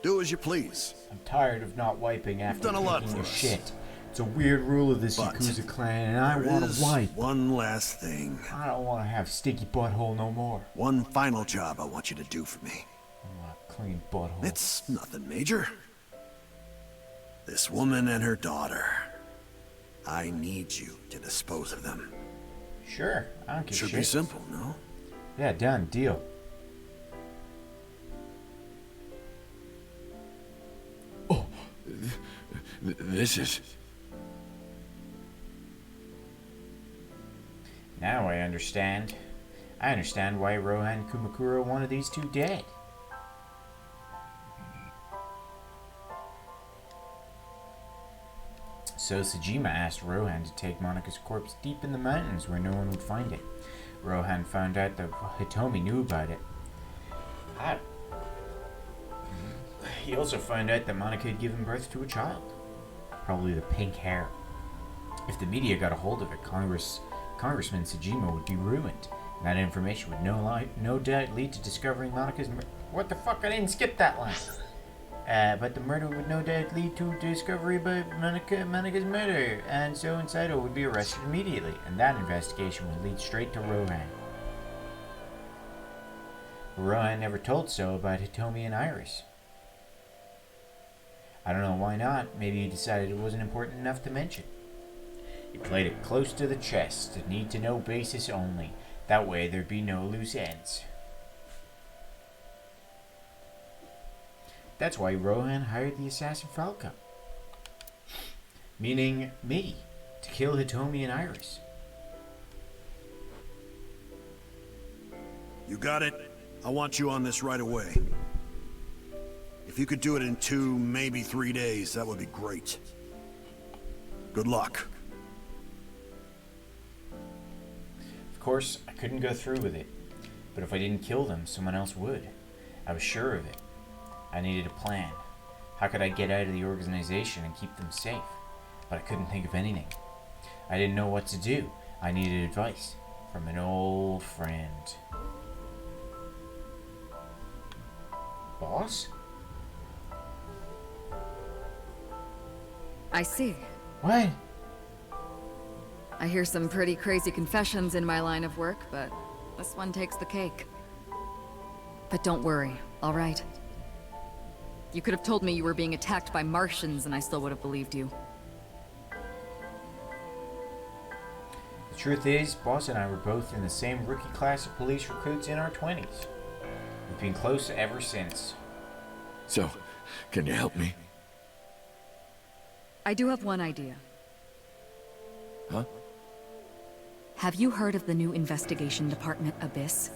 Do as you please. I'm tired of not wiping after done a lot taking for a us. shit. It's a weird rule of this But Yakuza clan, and I There want is to wipe. one last thing. I don't want to have sticky butthole no more. One final job I want you to do for me. I want a clean butthole. It's nothing major. This woman and her daughter. I need you to dispose of them. Sure, I don't give a Should shit. be simple, no? Yeah, done. Deal. Oh, this is... Now I understand. I understand why Rohan Kumakura wanted these two dead. So Sejima asked Rohan to take Monika's corpse deep in the mountains where no one would find it. Rohan found out that Hitomi knew about it. He also found out that Monica had given birth to a child. Probably the pink hair. If the media got a hold of it, Congressman Sejima would be ruined. And that information would no doubt lead to discovering Monica's what the fuck? I didn't skip that line. But the murder would no doubt lead to discovery by Monica's murder, and so Saito would be arrested immediately, and that investigation would lead straight to Rohan. Rohan never told So about Hitomi and Iris. I don't know why not. Maybe he decided it wasn't important enough to mention. He played it close to the chest, a need-to-know basis only. That way there'd be no loose ends. That's why Rohan hired the assassin Falco. Meaning me, to kill Hitomi and Iris. You got it. I want you on this right away. If you could do it in 2, maybe 3 days, that would be great. Good luck. Of course, I couldn't go through with it. But if I didn't kill them, someone else would. I was sure of it. I needed a plan. How could I get out of the organization and keep them safe? But I couldn't think of anything. I didn't know what to do. I needed advice from an old friend. Boss? I see. What? I hear some pretty crazy confessions in my line of work, but this one takes the cake. But don't worry, all right? You could have told me you were being attacked by Martians and I still would have believed you. The truth is, Boss and I were both in the same rookie class of police recruits in our 20s. We've been close ever since. So, can you help me? I do have one idea. Huh? Have you heard of the new investigation department, Abyss?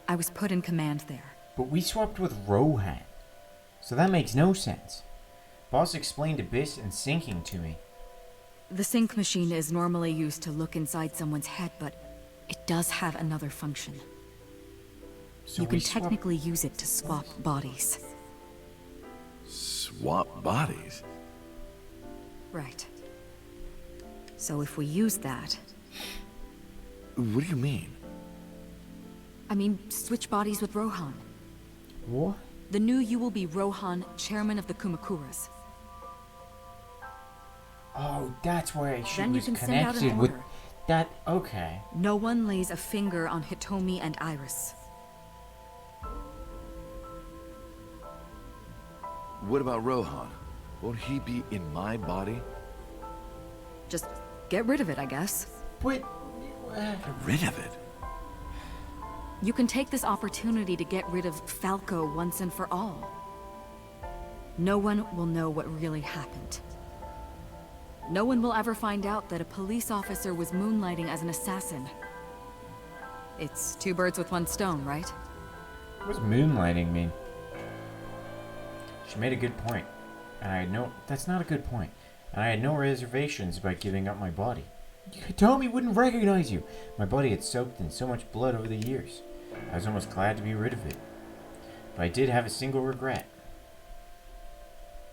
I was put in command there. But we swapped with Rohan, so that makes no sense. Boss explained Abyss and sinking to me. The sync machine is normally used to look inside someone's head, but it does have another function. So you can technically use it to swap bodies. Swap bodies? Right. So if we use that... What do you mean? I mean, switch bodies with Rohan. What? The new you will be Rohan, chairman of the Kumakuras. Oh, that's why she Then you was can send out an connected with order. that. Okay. No one lays a finger on Hitomi and Iris. What about Rohan? Won't he be in my body? Just get rid of it, I guess. But... Get rid of it? You can take this opportunity to get rid of Falco once and for all. No one will know what really happened. No one will ever find out that a police officer was moonlighting as an assassin. It's two birds with one stone, right? What does moonlighting mean? She made a good point. And I had no... That's not a good point. And I had no reservations about giving up my body. Hitomi wouldn't recognize you. My body had soaked in so much blood over the years. I was almost glad to be rid of it. But I did have a single regret.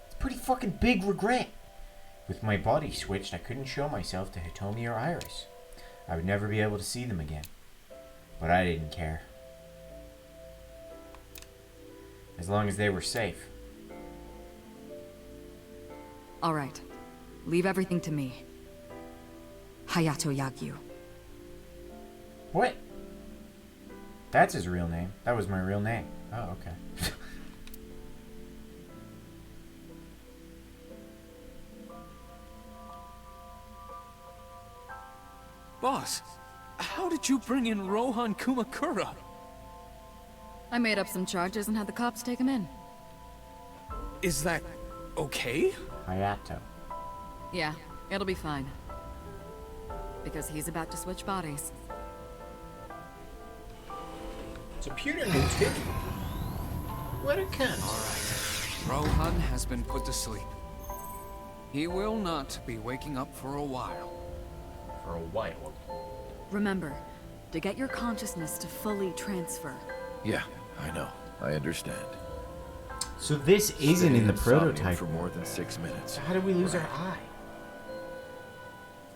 It's a pretty fucking big regret. With my body switched, I couldn't show myself to Hitomi or Iris. I would never be able to see them again. But I didn't care. As long as they were safe. All right. Leave everything to me. Hayato Yagyu. What? That's his real name. That was my real name. Oh, okay. Boss, how did you bring in Rohan Kumakura? I made up some charges and had the cops take him in. Is that okay? Hayato. Yeah, it'll be fine. Because he's about to switch bodies. It's a pewter new tip. What a cunt. Rohan has been put to sleep. He will not be waking up for a while. For a while. Remember, to get your consciousness to fully transfer. Yeah, I know. I understand. So this isn't in the prototype. For more than 6 minutes. So how did we lose our eye?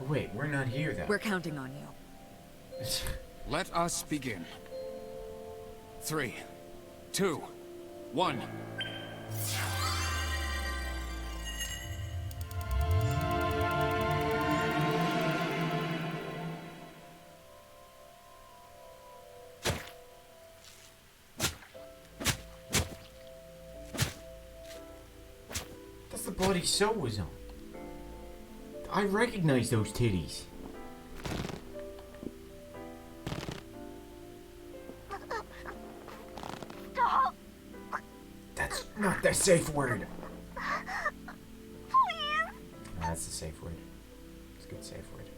Oh, wait, we're not here though. We're counting on you. Let us begin. 3, 2, 1. That's the body So was on. I recognize those titties. Stop! That's not the safe word. Please! No, that's the safe word. It's a good safe word.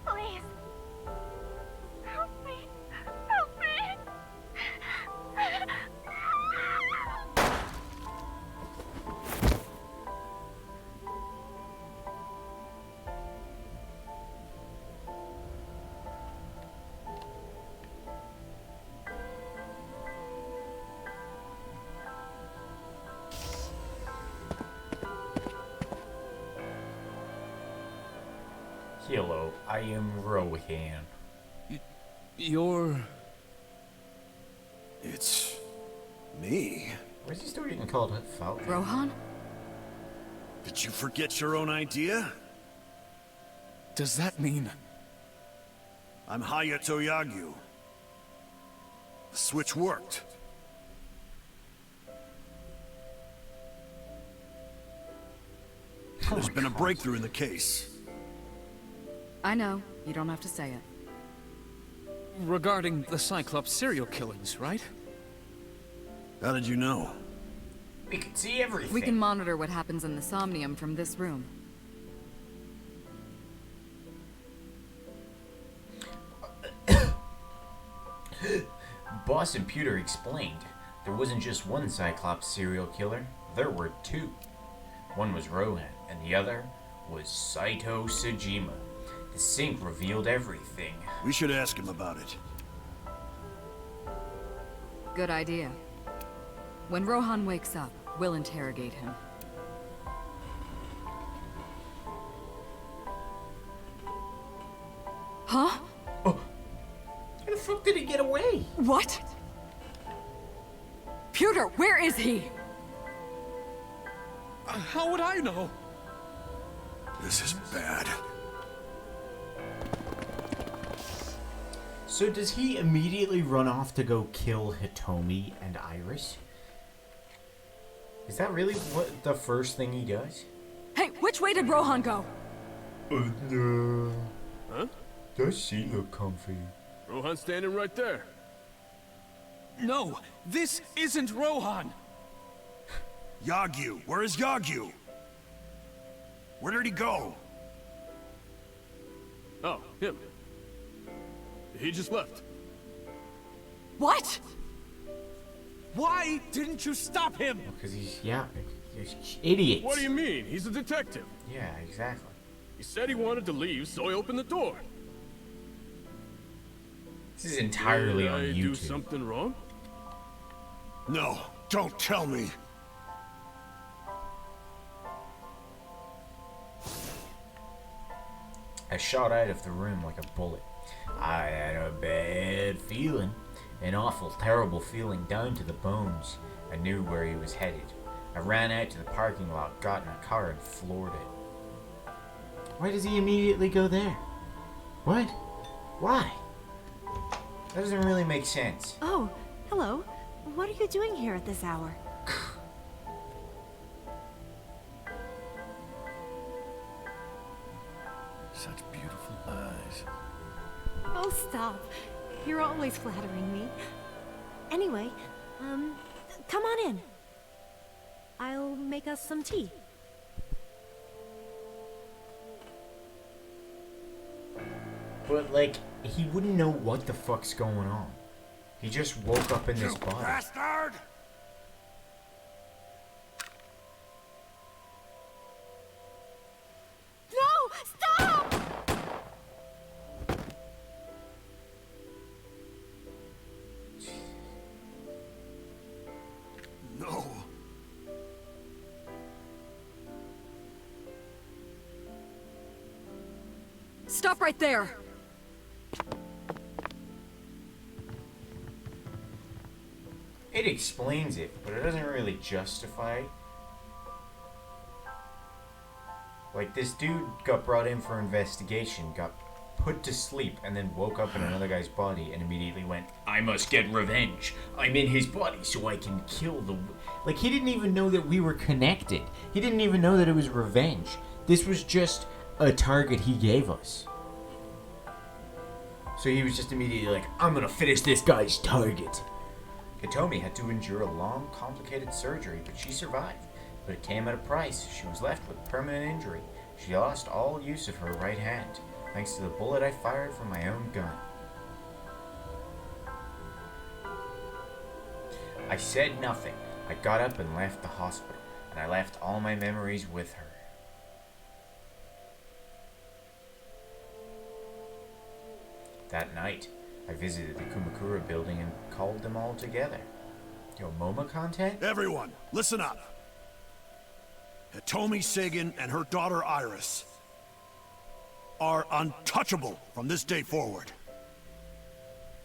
Please. Help me. Help me. Hello, I am Rohan. You're... It's... me. Why is he still getting called Falcon? Rohan? Did you forget your own idea? Does that mean... I'm Hayato Yagyu. The switch worked. There's been a breakthrough in the case. I know. You don't have to say it. regarding the Cyclops serial killings, right? How did you know? We can see everything. We can monitor what happens in the Somnium from this room. Boss and Pewter explained there wasn't just one Cyclops serial killer, there were two. One was Rohan, and the other was Saito Sajima. The sync revealed everything. We should ask him about it. Good idea. When Rohan wakes up, we'll interrogate him. Huh? Oh. How the fuck did he get away? What? Pewter, where is he? How would I know? This is bad. So does he immediately run off to go kill Hitomi and Iris? Is that really what the first thing he does? Hey, which way did Rohan go? No. Huh? Does she look comfy? Rohan's standing right there. No, this isn't Rohan. Yagyu, where is Yagyu? Where did he go? Oh, him. He just left. What? Why didn't you stop him? Because he's idiots. What do you mean? He's a detective. Yeah, exactly. He said he wanted to leave, so I opened the door. This is entirely Did on I YouTube. do something wrong? No, don't tell me. I shot out of the room like a bullet. I had a bad feeling. An awful, terrible feeling down to the bones. I knew where he was headed. I ran out to the parking lot, got in a car, and floored it. Why does he immediately go there? What? Why? That doesn't really make sense. Oh, hello. What are you doing here at this hour? Such beautiful eyes. Oh, stop. You're always flattering me. Anyway, come on in. I'll make us some tea. But, like, he wouldn't know what the fuck's going on. He just woke up in this body. Bastard! No! Stop! No. Stop right there! It explains it, but it doesn't really justify it. Like, this dude got brought in for investigation, got put to sleep, and then woke up in another guy's body and immediately went, I must get revenge. I'm in his body so I can kill the... Like, he didn't even know that we were connected. He didn't even know that it was revenge. This was just a target he gave us. So he was just immediately like, I'm gonna finish this guy's target. Hitomi had to endure a long, complicated surgery, but she survived. But it came at a price. She was left with permanent injury. She lost all use of her right hand, thanks to the bullet I fired from my own gun. I said nothing. I got up and left the hospital, and I left all my memories with her. That night, I visited the Kumakura building and called them all together. Yo, MoMA content? Everyone, listen up. Hitomi Sagan and her daughter Iris. are untouchable from this day forward.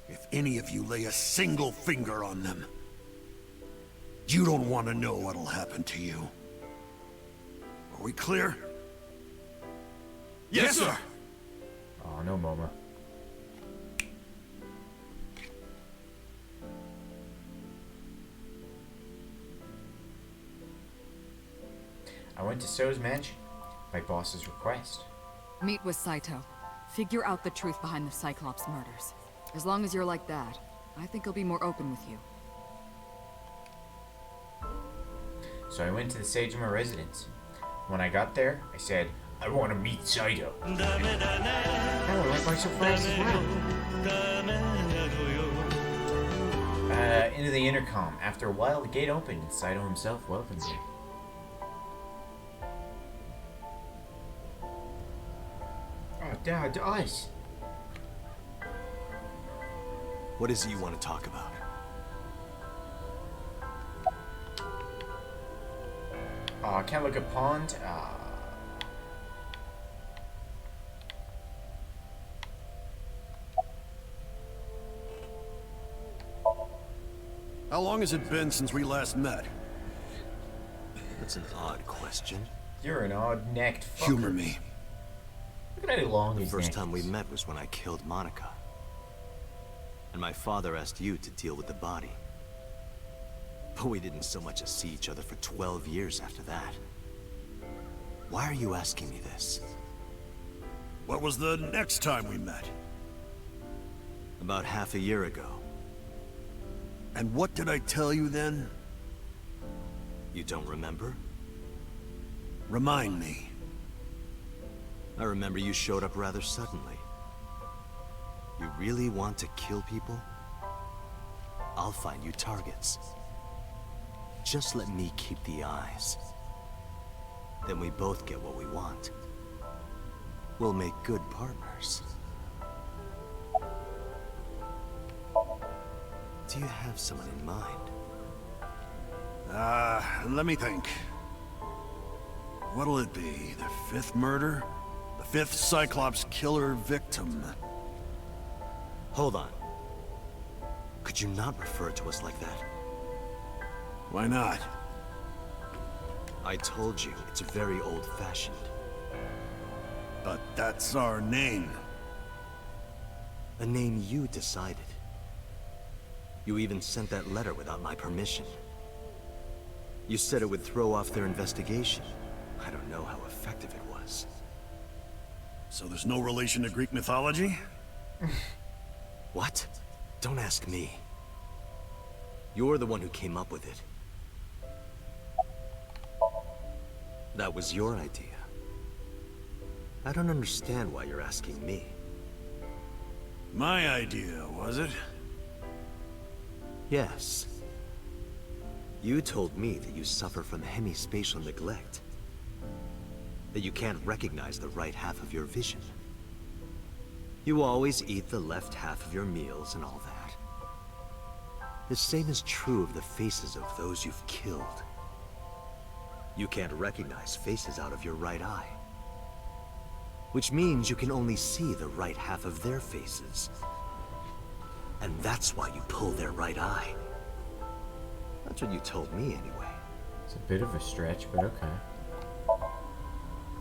If any of you lay a single finger on them, you don't want to know what'll happen to you. Are we clear? Yes, sir! Oh, no, Moma. I went to So's mansion, by boss's request. Meet with Saito. Figure out the truth behind the Cyclops murders. As long as you're like that, I think he'll be more open with you. So I went to the Sagema residence. When I got there, I said, I want to meet Saito. Oh, I went by so fast as well. Into the intercom. After a while, the gate opened and Saito himself welcomed me. Oh, Dad, ice. What is it you want to talk about? I can't look at pond. How long has it been since we last met? That's an odd question. You're an odd-necked fucker. Humor me. Look at how long The his first neck time we is. met was when I killed Monica. And my father asked you to deal with the body. But we didn't so much as see each other for 12 years after that. Why are you asking me this? What was the next time we met? About half a year ago. And what did I tell you then? You don't remember? Remind me. I remember you showed up rather suddenly. You really want to kill people? I'll find you targets. Just let me keep the eyes. Then we both get what we want. We'll make good partners. Do you have someone in mind? Let me think. What'll it be? The fifth murder? The fifth Cyclops killer victim? Hold on. Could you not refer to us like that? Why not? I told you, it's very old-fashioned. But that's our name. A name you decided. You even sent that letter without my permission. You said it would throw off their investigation. I don't know how effective it was. So there's no relation to Greek mythology? What? Don't ask me. You're the one who came up with it. That was your idea. I don't understand why you're asking me. My idea, was it? Yes. You told me that you suffer from hemispatial neglect. That you can't recognize the right half of your vision. You always eat the left half of your meals and all that. The same is true of the faces of those you've killed. You can't recognize faces out of your right eye. Which means you can only see the right half of their faces. And that's why you pull their right eye. That's what you told me anyway. It's a bit of a stretch, but okay.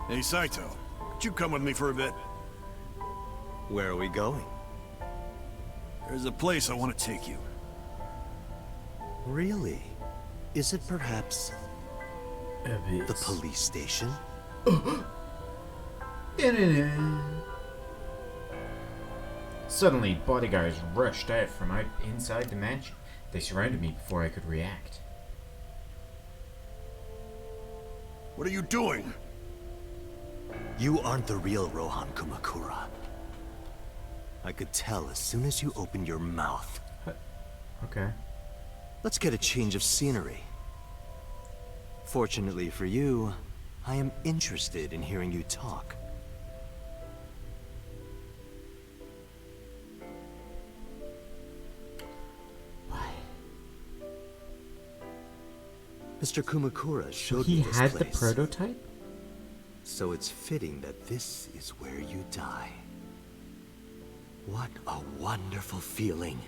Hey, Saito. Could you come with me for a bit? Where are we going? There's a place I want to take you. Really? Is it perhaps the police station? Suddenly, bodyguards rushed out from inside the mansion. They surrounded me before I could react. What are you doing? You aren't the real Rohan Kumakura. I could tell as soon as you opened your mouth. Okay. Let's get a change of scenery. Fortunately for you, I am interested in hearing you talk. Mr. Kumakura showed me He this had place. the prototype? So it's fitting that this is where you die. What a wonderful feeling.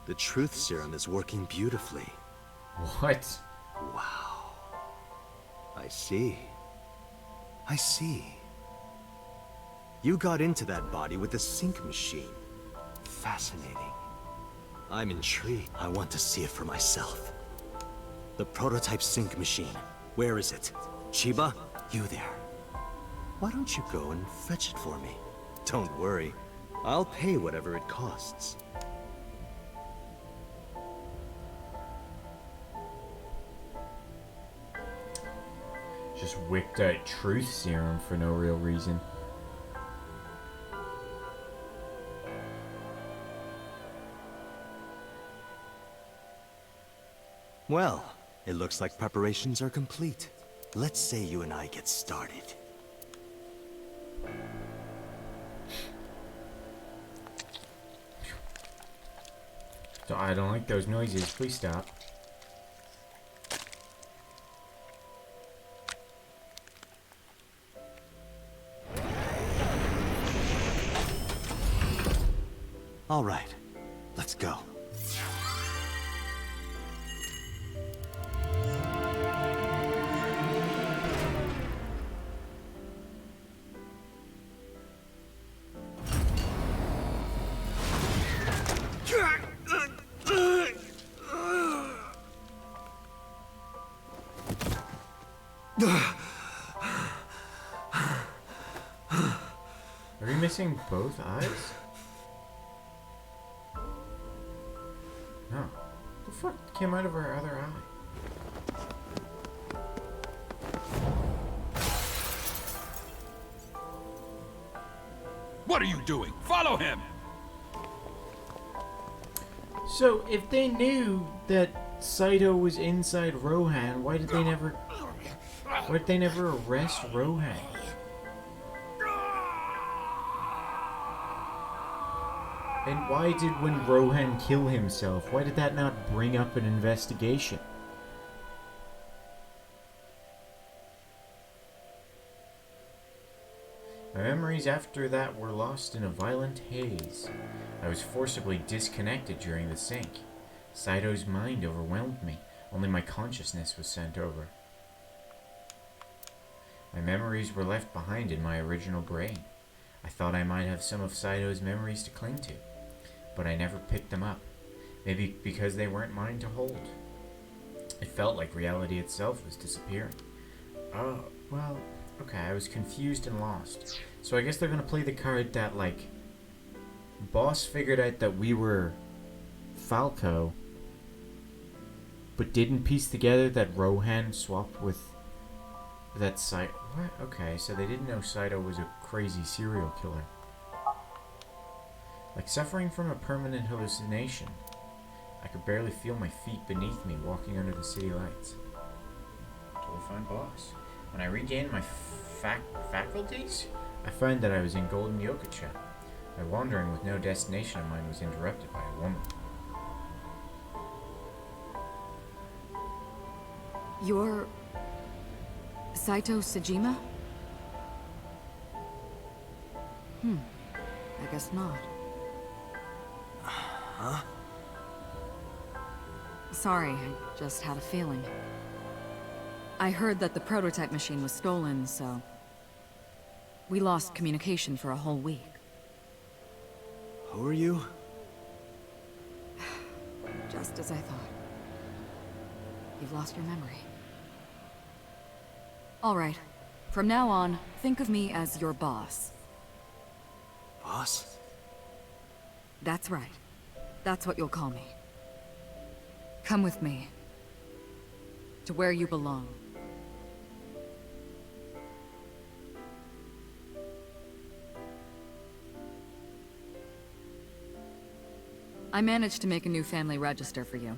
The truth serum is working beautifully. What? Wow. I see. I see. You got into that body with the sync machine. Fascinating. I'm intrigued. I want to see it for myself. The prototype sync machine. Where is it? Chiba? You there. Why don't you go and fetch it for me? Don't worry. I'll pay whatever it costs. Just whipped out truth serum for no real reason. Well, it looks like preparations are complete. Let's say you and I get started. I don't like those noises. Please stop. All right, let's go. Are we missing both eyes? No. The fuck came out of her other eye? What are you doing? Follow him! So, if they knew that Saito was inside Rohan, why did they never arrest Rohan? And why did when Rohan kill himself, why did that not bring up an investigation? My memories after that were lost in a violent haze. I was forcibly disconnected during the sync. Saito's mind overwhelmed me. Only my consciousness was sent over. My memories were left behind in my original brain. I thought I might have some of Saito's memories to cling to, but I never picked them up. Maybe because they weren't mine to hold. It felt like reality itself was disappearing. Oh, well, okay, I was confused and lost. So I guess they're gonna play the card that, like, Boss figured out that we were Falco, but didn't piece together that Rohan swapped with that Saito. What? Okay, so they didn't know Saito was a crazy serial killer. Like suffering from a permanent hallucination. I could barely feel my feet beneath me walking under the city lights. Totally fine, boss. When I regained my faculties, I found that I was in Golden Yokucha. My wandering with no destination of mine was interrupted by a woman. You're... Saito Sejima? I guess not. Huh? Sorry, I just had a feeling. I heard that the prototype machine was stolen, so... we lost communication for a whole week. Who are you? Just as I thought. You've lost your memory. All right. From now on, think of me as your boss. Boss? That's right. That's what you'll call me. Come with me. To where you belong. I managed to make a new family register for you.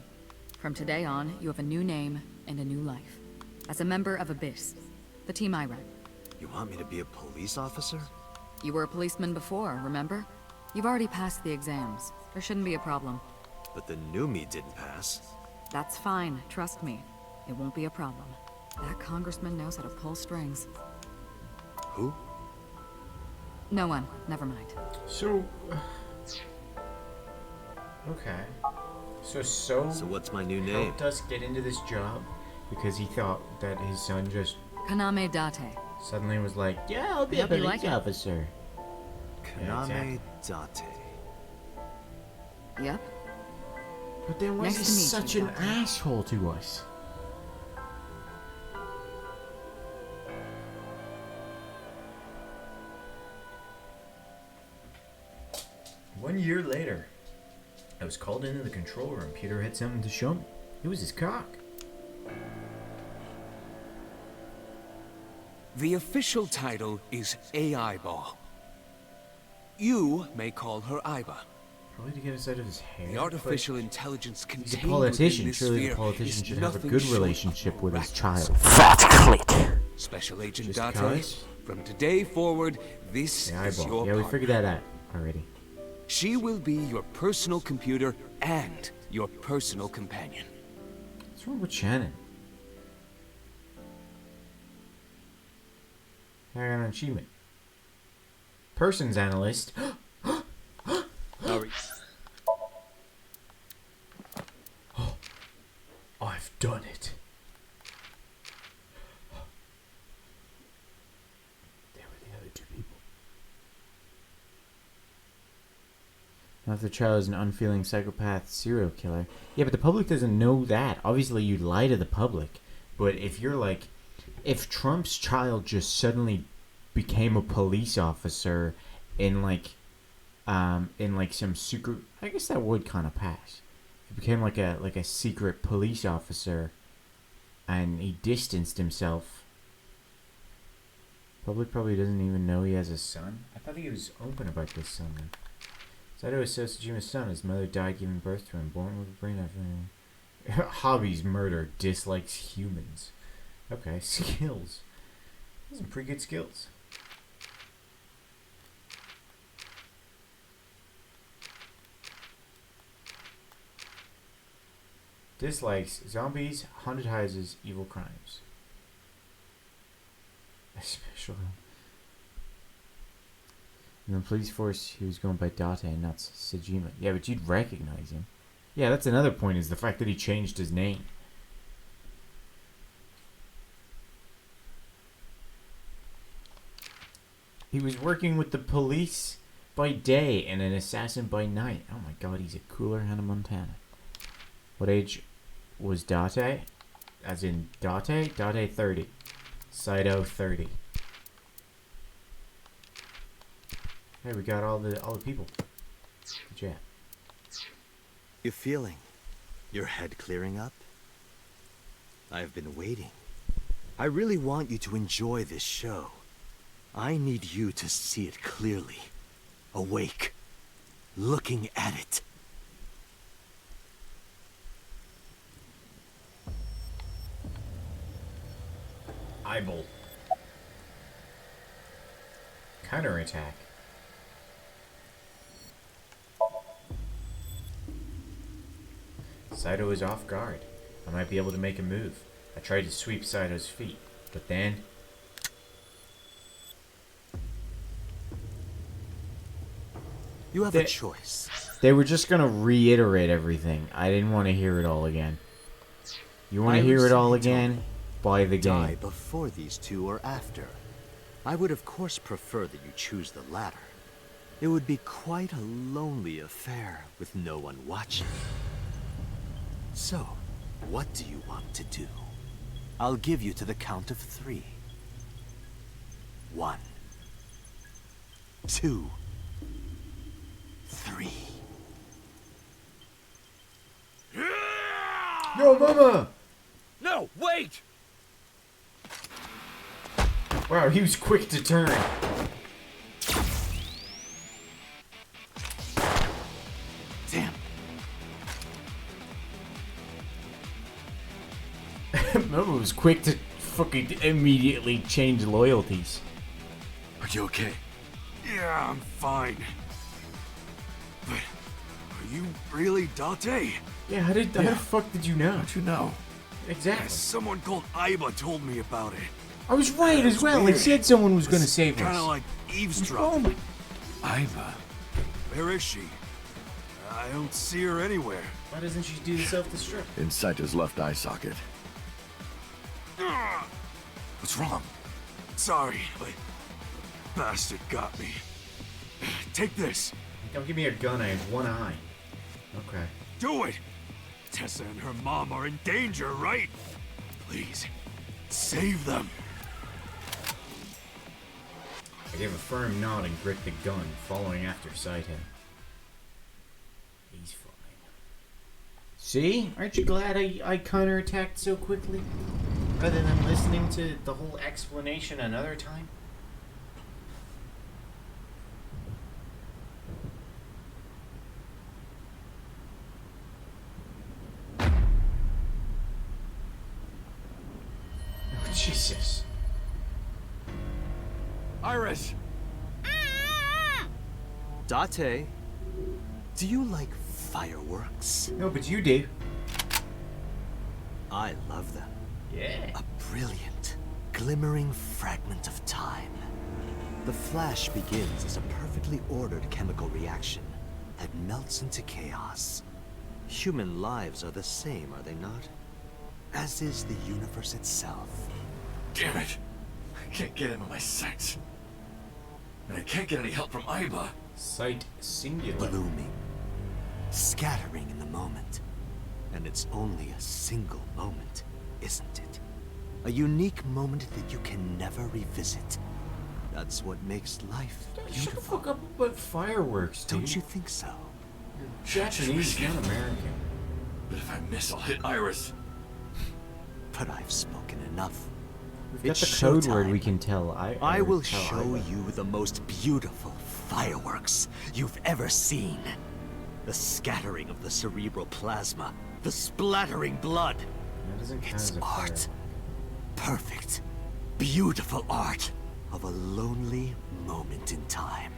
From today on, you have a new name and a new life. As a member of Abyss, the team I run. You want me to be a police officer? You were a policeman before, remember? You've already passed the exams. There shouldn't be a problem. But the new me didn't pass. That's fine, trust me. It won't be a problem. That congressman knows how to pull strings. Who? No one. Never mind. So... okay. So what's my new name? helped us get into this job because he thought that his son just Kaname Date. suddenly was like, yeah, I'll be a Hope you police like it. officer. Kaname Date. Yep. But then why is Nice he to meet such you, an Doctor. asshole to us? One year later, I was called into the control room. Peter had something to show me. It was his cock. The official title is AI Ball. You may call her Iba. Probably to get us out of his hair. The artificial intelligence He's contained a politician. within this Surely the sphere politician is should have a nothing good short of relationship with his child. miraculous. Special Agent Just Date, cause? from today forward, this The is eyeball. your Yeah, we partner. figured that out already. She will be your personal computer and your personal companion. What's wrong with Shannon? I got an achievement. Persons analyst. I've done it. There were the other two people. Now, if the child is an unfeeling psychopath serial killer. Yeah, but the public doesn't know that. Obviously, you'd lie to the public. But if you're like... If Trump's child just suddenly became a police officer in like some secret... I guess that would kind of pass. He became like a secret police officer and he distanced himself. Public probably doesn't even know he has a son. I thought he was open about this son. Then. Saito is Sosajima's son. His mother died giving birth to him, born with a brain after hobbies, murder, dislikes humans. Okay, skills. Some pretty good skills. Dislikes zombies, haunted houses, evil crimes. Special. In the police force, he was going by Date and not Sajima. Yeah, but you'd recognize him. Yeah, that's another point, is the fact that he changed his name. He was working with the police by day and an assassin by night. Oh my god, he's a cooler Hannah Montana. What age was Date? As in Date? Date 30. Saito 30. Hey, we got all the people. Good job. You feeling your head clearing up? I've been waiting. I really want you to enjoy this show. I need you to see it clearly. Awake. Looking at it. Eyeball. Counterattack. Saito is off guard. I might be able to make a move. I tried to sweep Saito's feet, but then... You have a choice. They were just gonna reiterate everything. I didn't want to hear it all again. You want to hear it all again? Buy the Die game. before these two or after. I would of course prefer that you choose the latter. It would be quite a lonely affair with no one watching. So, what do you want to do? I'll give you to the count of 3. 1, 2, 3. Yo, mama! No, wait! Wow, he was quick to turn. Damn. Mama was quick to fucking immediately change loyalties. Are you okay? Yeah, I'm fine. But are you really Date? Yeah, how the fuck did you know? How'd you know? Exactly. Someone called Aiba told me about it. I was right as well. It said someone was going to save us. Kind of like eavesdropping. Iva. Where is she? I don't see her anywhere. Why doesn't she do the self-destruct? In Saito's left eye socket. What's wrong? Sorry, but bastard got me. Take this. Don't give me a gun. I have one eye. Okay. Do it. Tessa and her mom are in danger, right? Please, save them. I gave a firm nod and gripped the gun, following after Saito. He's fine. See? Aren't you glad I counterattacked so quickly? Rather than listening to the whole explanation another time? Oh, Jesus. Iris! Date, do you like fireworks? No, but you do. I love them. Yeah. A brilliant, glimmering fragment of time. The flash begins as a perfectly ordered chemical reaction that melts into chaos. Human lives are the same, are they not? As is the universe itself. Damn it! I can't get into my sights. And I can't get any help from Aiba. Sight singular. Blooming, scattering in the moment. And it's only a single moment, isn't it? A unique moment that you can never revisit. That's what makes life beautiful. Shut the fuck up about fireworks, dude. Don't you think so? You're Japanese, not American. But if I miss, I'll hit Iris. But I've spoken enough. We've got It's the code word showtime. we can tell. I will tell show Aiba. you the most beautiful fireworks you've ever seen. The scattering of the cerebral plasma, the splattering blood. That doesn't count It's as a art. fire. Perfect, beautiful art of a lonely moment in time.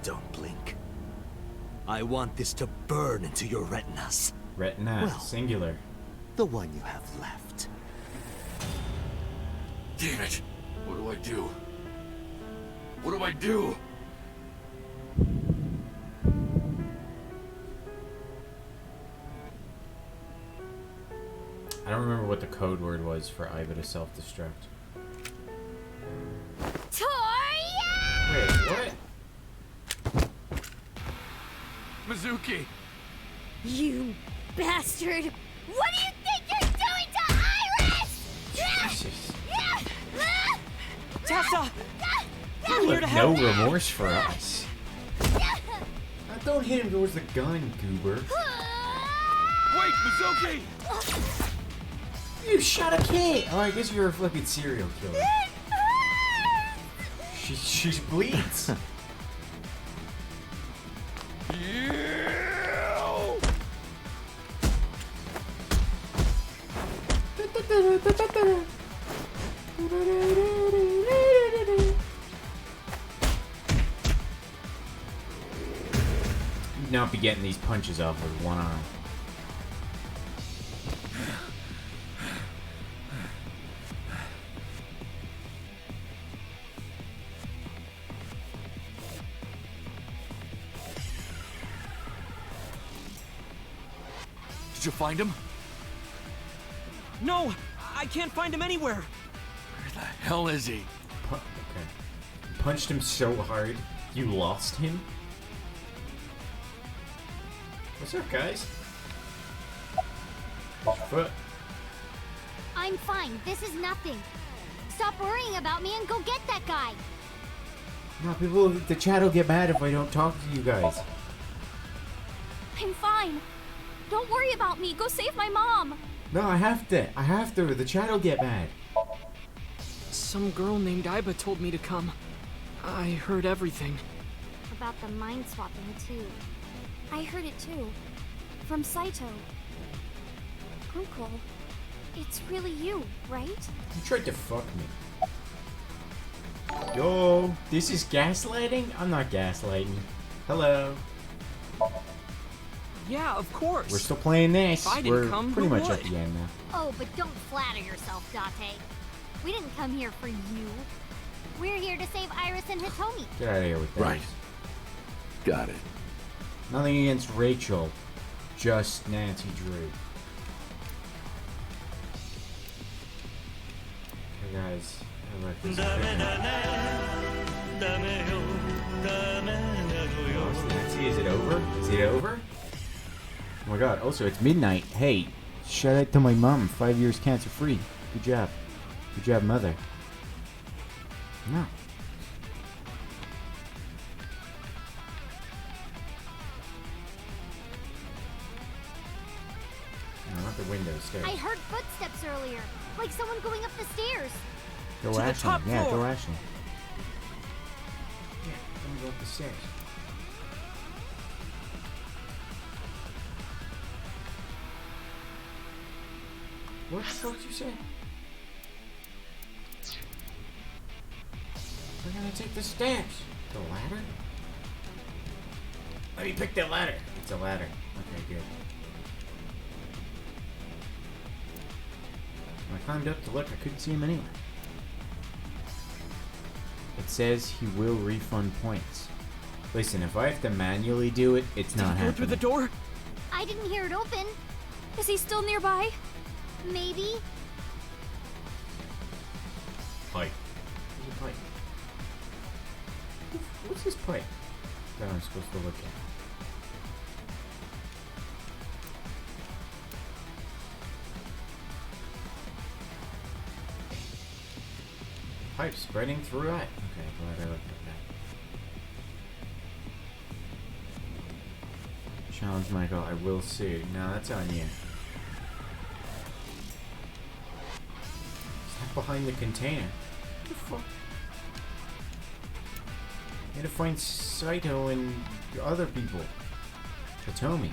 Don't blink. I want this to burn into your retinas. Retina, Well. singular. The one you have left. Damn it! What do I do? What do I do? I don't remember what the code word was for Aiba to self-destruct. Toria! Wait, what? Mizuki! You bastard! What do you think you're doing to Iris? Jesus. Tessa! You I'm here have to no help! remorse for us. Don't hit him towards the gun, goober. Wait, Mizuki! You shot a kid! Oh, I guess you're a fucking serial killer. She bleeds. You'd not be getting these punches off with one arm. Did you find him? No! I can't find him anywhere! Where the hell is he? Okay. You punched him so hard, you lost him? What's up, guys? What's your foot? I'm fine. This is nothing. Stop worrying about me and go get that guy. No, people, the chat will get mad if I don't talk to you guys. I'm fine. Don't worry about me. Go save my mom. No, I have to. The chat will get mad. Some girl named Aiba told me to come. I heard everything. About the mind swapping, too. I heard it too. From Saito. Uncle, it's really you, right? You tried to fuck me. Yo, this is gaslighting? I'm not gaslighting. Hello. Yeah, of course. We're still playing this. If I didn't We're come, pretty who much at would? the end now. Oh, but don't flatter yourself, Date. We didn't come here for you. We're here to save Iris and Hitomi. Get out of here with that. Right. Got it. Nothing against Rachel, just Nancy Drew. Okay, guys. I like this Nancy, is it over? Is it over? Oh my god. Also, it's midnight. Hey, shout out to my mom. 5 years cancer free. Good job. Good job, mother. No. Not the window stairs. I heard footsteps earlier, like someone going up the stairs. Go To the Ashley. top Yeah, floor. go Ashley. Yeah, let me go up the stairs. What the fuck did you say? We're gonna take the steps. The ladder? Let me pick the ladder. It's a ladder. Okay, good. When I climbed up to look, I couldn't see him anywhere. It says he will refund points. Listen, if I have to manually do it, it's not Go happening. through the door? I didn't hear it open. Is he still nearby? Maybe. Pipe. Where's the pipe? What's this pipe that I'm supposed to look at? Pipe spreading throughout. Okay, glad I looked at that. Challenge Michael, I will sue. No, that's on you. Is that behind the container? What the fuck? You had to find Saito and the other people. Hitomi.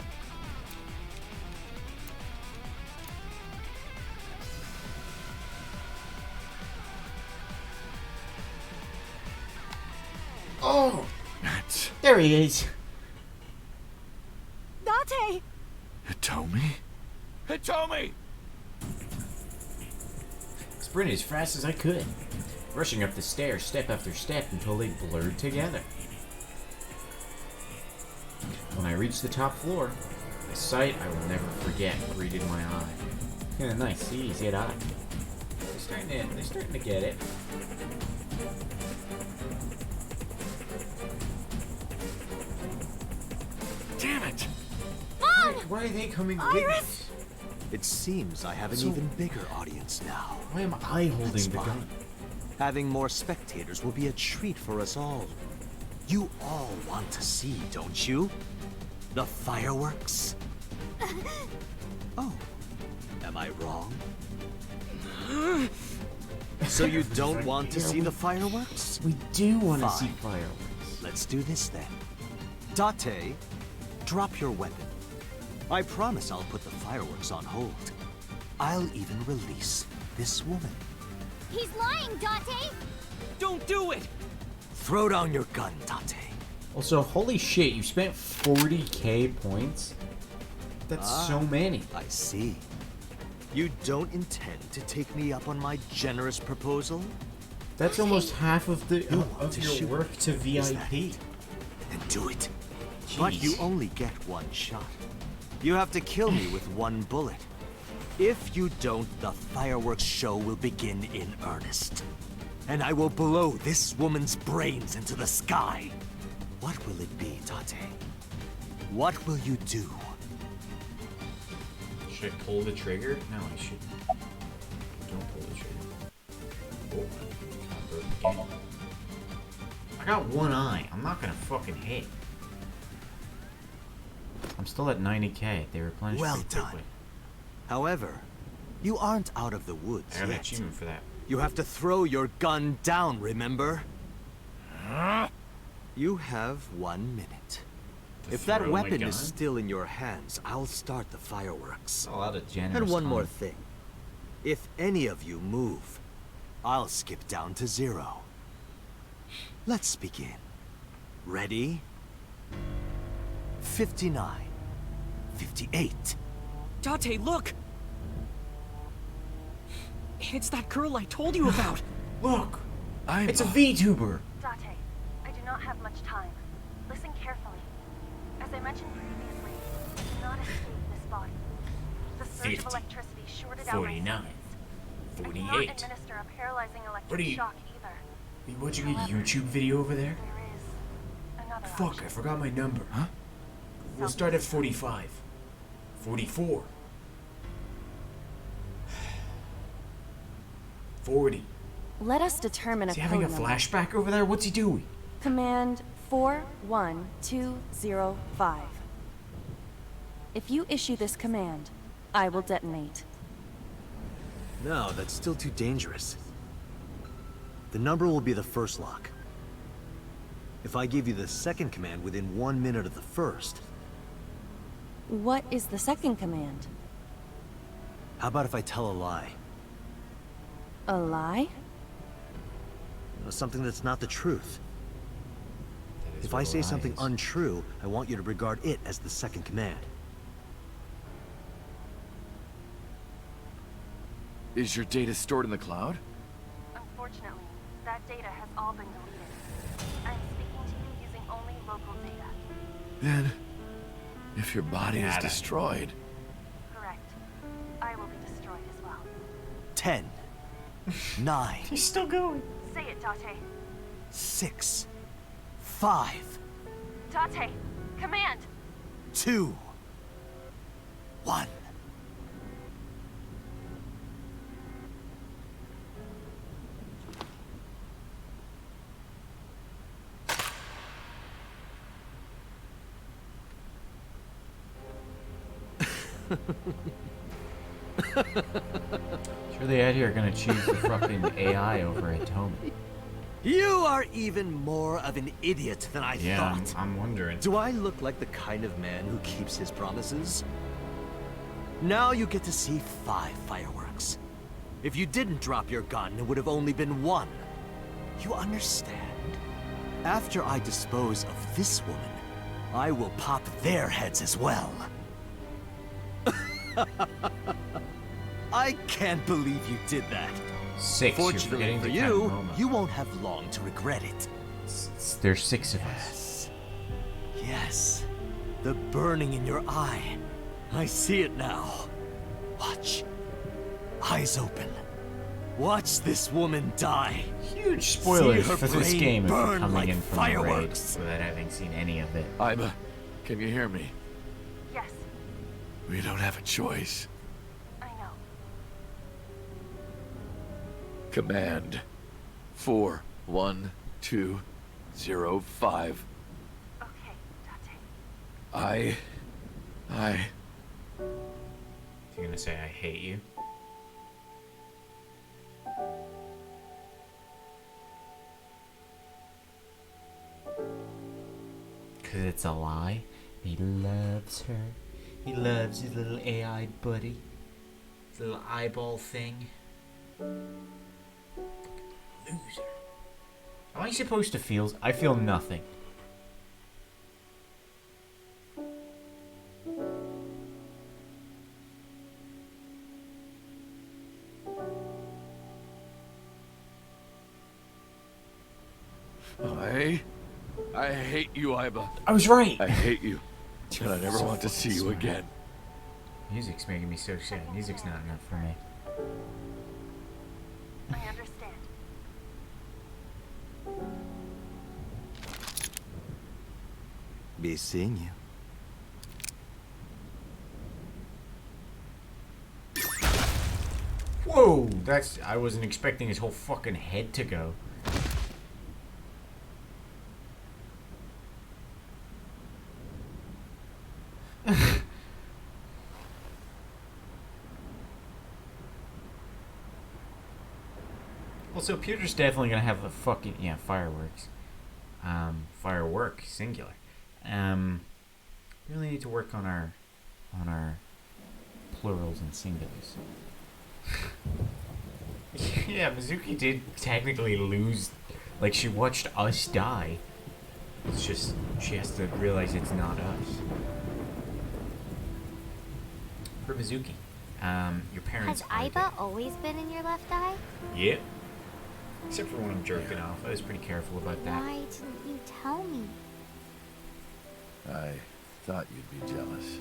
Oh! There he is! Date! Hitomi? Hitomi! Sprinted as fast as I could, rushing up the stairs step after step until they blurred together. When I reached the top floor, a sight I will never forget greeted my eye. Yeah, nice. See, he's got eye. They're starting to get it. Damn it! Why are they coming Iris! with us? It seems I have an So- even bigger audience now. Why am I holding That's the fine. gun? Having more spectators will be a treat for us all. You all want to see, don't you? The fireworks? Oh, am I wrong? So you don't want to see the fireworks? We do want to see Fine. fireworks. Let's do this then. Date, drop your weapon. I promise I'll put the fireworks on hold. I'll even release this woman. He's lying, Date! Don't do it! Throw down your gun, Date. Also, holy shit, you spent 40k points? That's so many. I see. You don't intend to take me up on my generous proposal? That's almost half of the You want of to your shoot work to me, is that VIP. it? Then do it. But you only get one shot. You have to kill me with one bullet. If you don't, the fireworks show will begin in earnest. And I will blow this woman's brains into the sky. What will it be, Date? What will you do? Should I pull the trigger? No, I shouldn't. Don't pull the trigger. Oh, kind of broke the game. I got one eye. I'm not gonna fucking hit. I'm still at 90k. They replenished Well pretty done. quickly. However, you aren't out of the woods I got an yet. achievement for that. You have to throw your gun down, remember? You have 1 minute. To If that throw my weapon gun? is still in your hands, I'll start the fireworks. A lot of generous. And one more time. thing. If any of you move, I'll skip down to 0. Let's begin. Ready? 59. 58. Date, look! It's that girl I told you about! Look! It's a VTuber! Date, I do not have much time. Listen carefully. As I mentioned previously, we cannot escape this body. The surge 50, of electricity shorted out my 49, senses. I cannot 48. administer a paralyzing What are electric you- shock either. Are you watching a YouTube video over there? There is another Fuck, option. I forgot my number. Huh? We'll start at 45. 44. 40. Let us determine Is a he having a code number. flashback over there? What's he doing? Command 41205. If you issue this command, I will detonate. No, that's still too dangerous. The number will be the first lock. If I give you the second command within 1 minute of the first, What is the second command? how about if I tell a lie? A lie? Something that's not the truth. That is If what I a say lie something is. untrue, I want you to regard it as the second command. Is your data stored in the cloud? Unfortunately, that data has all been deleted. I'm speaking to you using only local data. Then, if your body is Nada. destroyed, Correct. I will be destroyed as well. 10, 9, He's still going. Say it, Date. 6, 5, Date, command! 2, 1. Sure they out here are gonna choose the fucking AI over Atomic. You are even more of an idiot than I Yeah, thought. I'm wondering. Do I look like the kind of man who keeps his promises? Now you get to see 5 fireworks. If you didn't drop your gun, it would have only been 1. You understand? After I dispose of this woman, I will pop their heads as well. I can't believe you did that. 6. You're Fortunately forgetting for to count you, Moma. you won't have long to regret it. There's 6 of us. Yes. The burning in your eye. I see it now. Watch. Eyes open. Watch this woman die. Huge spoilers See her for this brain game if you're burn coming like in from the raid fireworks. without having seen any of it. Iba, can you hear me? Yes, We don't have a choice. I know. Command 41205. Okay, Date. I. You're gonna say I hate you? Cause it's a lie. He loves her. He loves his little AI buddy. His little eyeball thing. Loser. Am I supposed to feel? I feel nothing. I hate you, Iba. I was right. I hate you. And I never So want to see you smart. again. Music's making me so sad. Music's not enough for me. I understand. Be seeing you. Whoa, I wasn't expecting his whole fucking head to go. Well, so Peter's definitely gonna have a fucking fireworks. Firework singular. We really need to work on our plurals and singulars. Yeah, Mizuki did technically lose. Like, she watched us die. It's just she has to realize it's not us. Dr. Mizuki. Your parents. Has Aiba always been in your left eye? Yep. Except for when I'm jerking off. I was pretty careful about that. Why didn't you tell me? I thought you'd be jealous.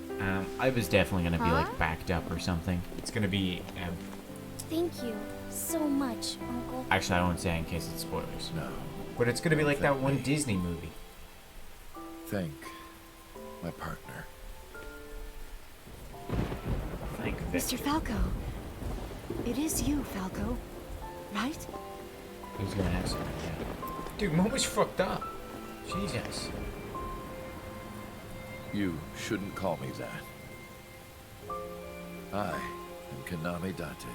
I was definitely gonna be like backed up or something. It's gonna be. Thank you so much, Uncle. Actually, I won't say in case it's spoilers. No. But it's gonna be like that one Disney movie. Thank my partner. Thank Mr. Falco. It is you, Falco. Right? Who's gonna have something? Yeah. Dude, Momo's fucked up. Jesus. You shouldn't call me that. I am Kaname Date,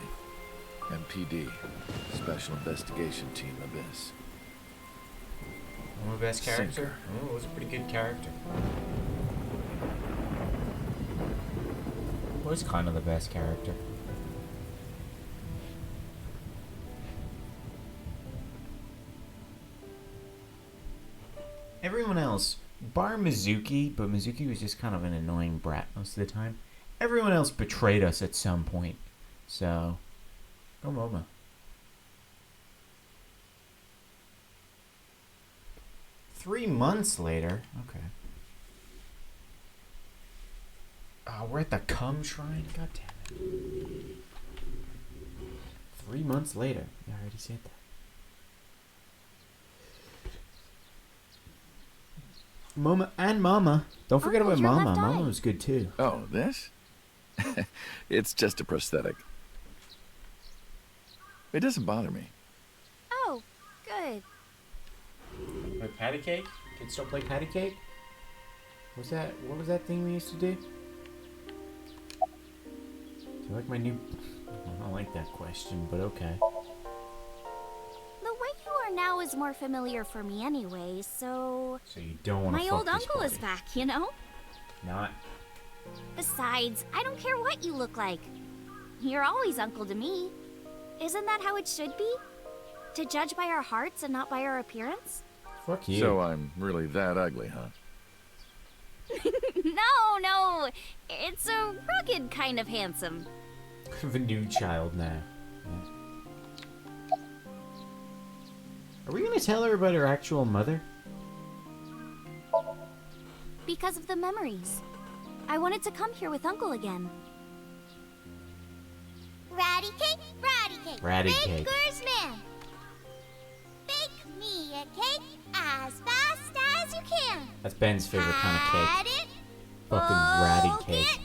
MPD, Special Investigation Team Abyss. Momo best character? Sinker. Oh, it was a pretty good character. Was kind of the best character. Everyone else, bar Mizuki, but Mizuki was just kind of an annoying brat most of the time. Everyone else betrayed us at some point. So, go Momo. Three months later? Okay. Oh, we're at the cum shrine? God damn it. 3 months later. Yeah, I already said that. Mama. Don't forget about Mama. Mama was good too. Oh, this? It's just a prosthetic. It doesn't bother me. Oh, good. Play patty cake? Kids still play patty cake? What was that thing we used to do? Do you like my new... I don't like that question, but okay. The way you are now is more familiar for me anyway, so... So you don't want to My fuck old this uncle is party. back, you know? Not. Besides, I don't care what you look like. You're always uncle to me. Isn't that how it should be? To judge by our hearts and not by our appearance? Fuck you. So I'm really that ugly, huh? No. It's a rugged kind of handsome. I have a new child now. Yeah. Are we gonna tell her about her actual mother? Because of the memories. I wanted to come here with Uncle again. Ratty cake. Ratty cake. Baker's man. Bake me a cake as fast as you can. That's Ben's favorite kind of Add cake. it, Fucking ratty poke cake. it,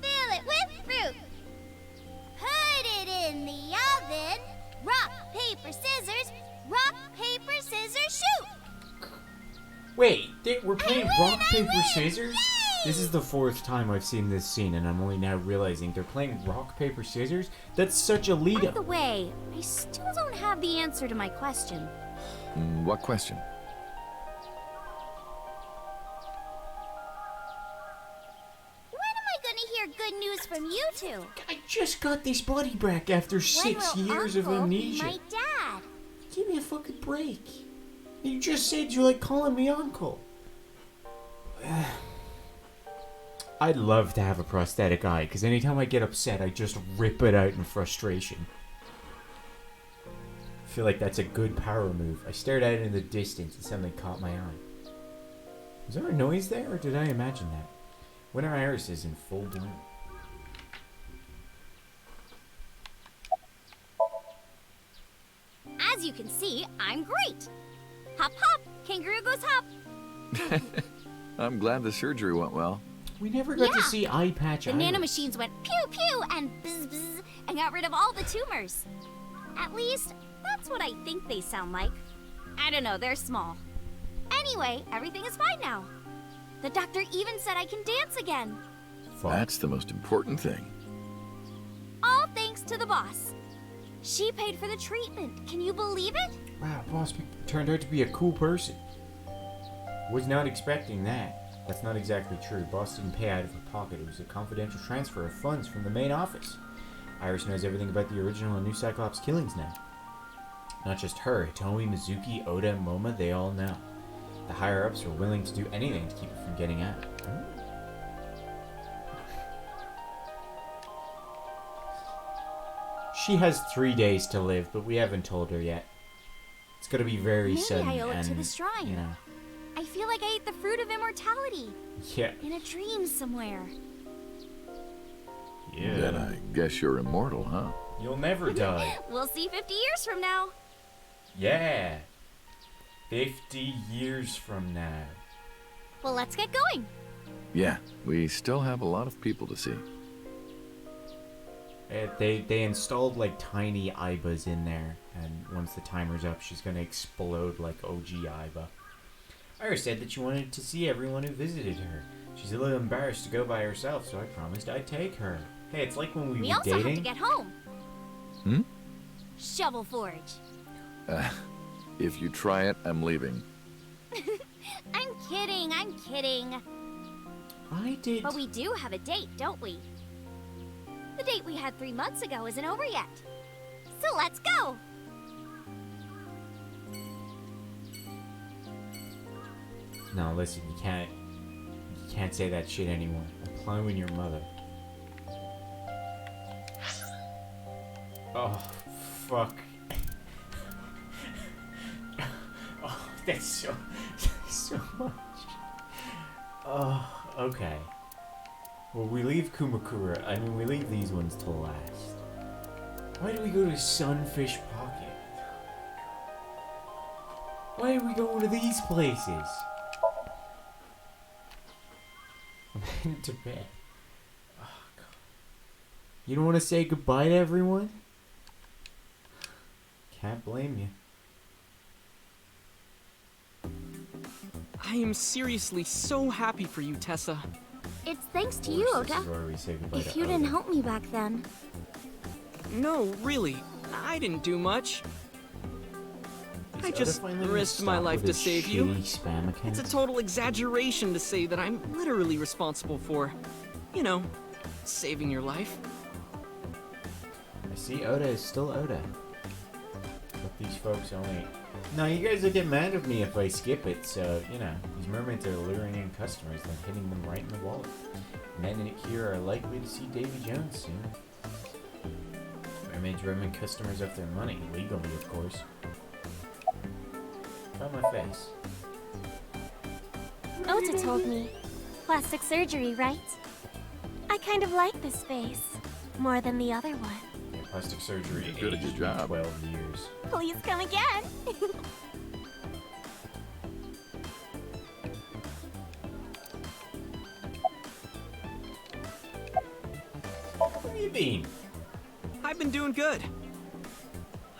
fill it with fruit. Put it in the oven. Rock, paper, scissors. Rock, paper, scissors, shoot. Wait, we're playing rock, paper, win! scissors? This is the fourth time I've seen this scene, and I'm only now realizing they're playing rock, paper, scissors? That's such a lead By up. the way, I still don't have the answer to my question. What question? When am I gonna hear good news from you two? I just got this body back after 6 When will years of Uncle be amnesia. my dad? Give me a fucking break. You just said you like calling me uncle. I'd love to have a prosthetic eye, because anytime I get upset, I just rip it out in frustration. I feel like that's a good power move. I stared out in the distance and something caught my eye. Was there a noise there, or did I imagine that? Winter Iris is in full bloom. As you can see, I'm great. Hop, hop, kangaroo goes hop. I'm glad the surgery went well. We never got to Yeah. see Eye Patch The Iris. nanomachines went pew pew and bzz bzz and got rid of all the tumors. At least, that's what I think they sound like. I don't know, they're small. Anyway, everything is fine now. The doctor even said I can dance again. Fuck. That's the most important thing. All thanks to the boss. She paid for the treatment. Can you believe it? Wow, boss turned out to be a cool person. Was not expecting that. That's not exactly true. Boss didn't pay out of her pocket. It was a confidential transfer of funds from the main office. Iris knows everything about the original and new Cyclops killings now. Not just her. Hitomi, Mizuki, Oda, Moma, they all know. The higher-ups were willing to do anything to keep it from getting out. She has 3 days to live, but we haven't told her yet. It's gonna be very Maybe sudden I owe it and, to the shrine. you know. I feel like I ate the fruit of immortality. Yeah. In a dream somewhere. Yeah. Then I guess you're immortal, huh? You'll never die. We'll see 50 years from now. Yeah. 50 years from now. Well, let's get going. Yeah, we still have a lot of people to see. They installed like tiny Ibas in there, and once the timer's up, she's gonna explode like OG Iba. Iris said that she wanted to see everyone who visited her. She's a little embarrassed to go by herself, so I promised I'd take her. Hey, it's like when we were also dating. have to get home. Hmm? Shovel Forge. If you try it, I'm leaving. I'm kidding, I'm kidding. I did. But we do have a date, don't we? The date we had 3 months ago isn't over yet. So let's go! No, listen, you can't say that shit anymore. I'm plowing your mother. Oh, fuck. Oh, that's so much. Oh, okay. Well, we leave Kumakura. I mean, we leave these ones to last. Why do we go to Sunfish Pocket? Why are we going to these places? I'm heading to bed. Oh, God. You don't want to say goodbye to everyone? Can't blame you. I am seriously so happy for you, Tessa. It's thanks to you, This Ota. is where we say goodbye If to you didn't Oda. help me back then. No, really. I didn't do much. Is I Oda just finally gonna risked my stop life with to his save you. shitty spam account? It's a total exaggeration to say that I'm literally responsible for, you know, saving your life. I see Oda is still Oda. But these folks only... No, you guys will get mad at me if I skip it, so, you know, these mermaids are luring in customers and hitting them right in the wallet. Men here are likely to see Davy Jones soon. Mermaids robbing customers of their money, legally, of course. Cut my face. Ota told me. Plastic surgery, right? I kind of like this face. More than the other one. Yeah, plastic surgery Good at your aged job. 12 years. Please come again. Where you been? I've been doing good.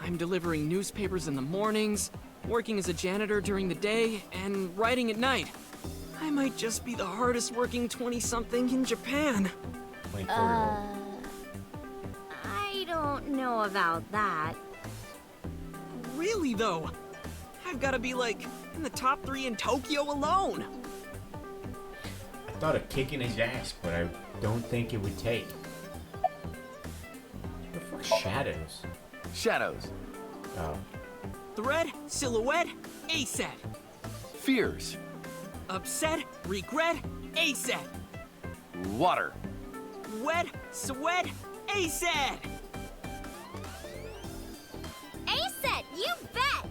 I'm delivering newspapers in the mornings, working as a janitor during the day, and writing at night. I might just be the hardest working 20-something in Japan. Playing Photo. I don't know about that. Really, though? I've got to be, like, in the top 3 in Tokyo alone. I thought of kicking his ass, but I don't think it would take. The fuck shadows? Shadows. Oh. Thread, silhouette, ASET. Fears. Upset, regret, ASET. Water. Wet, sweat, ASET. ASET, you bet!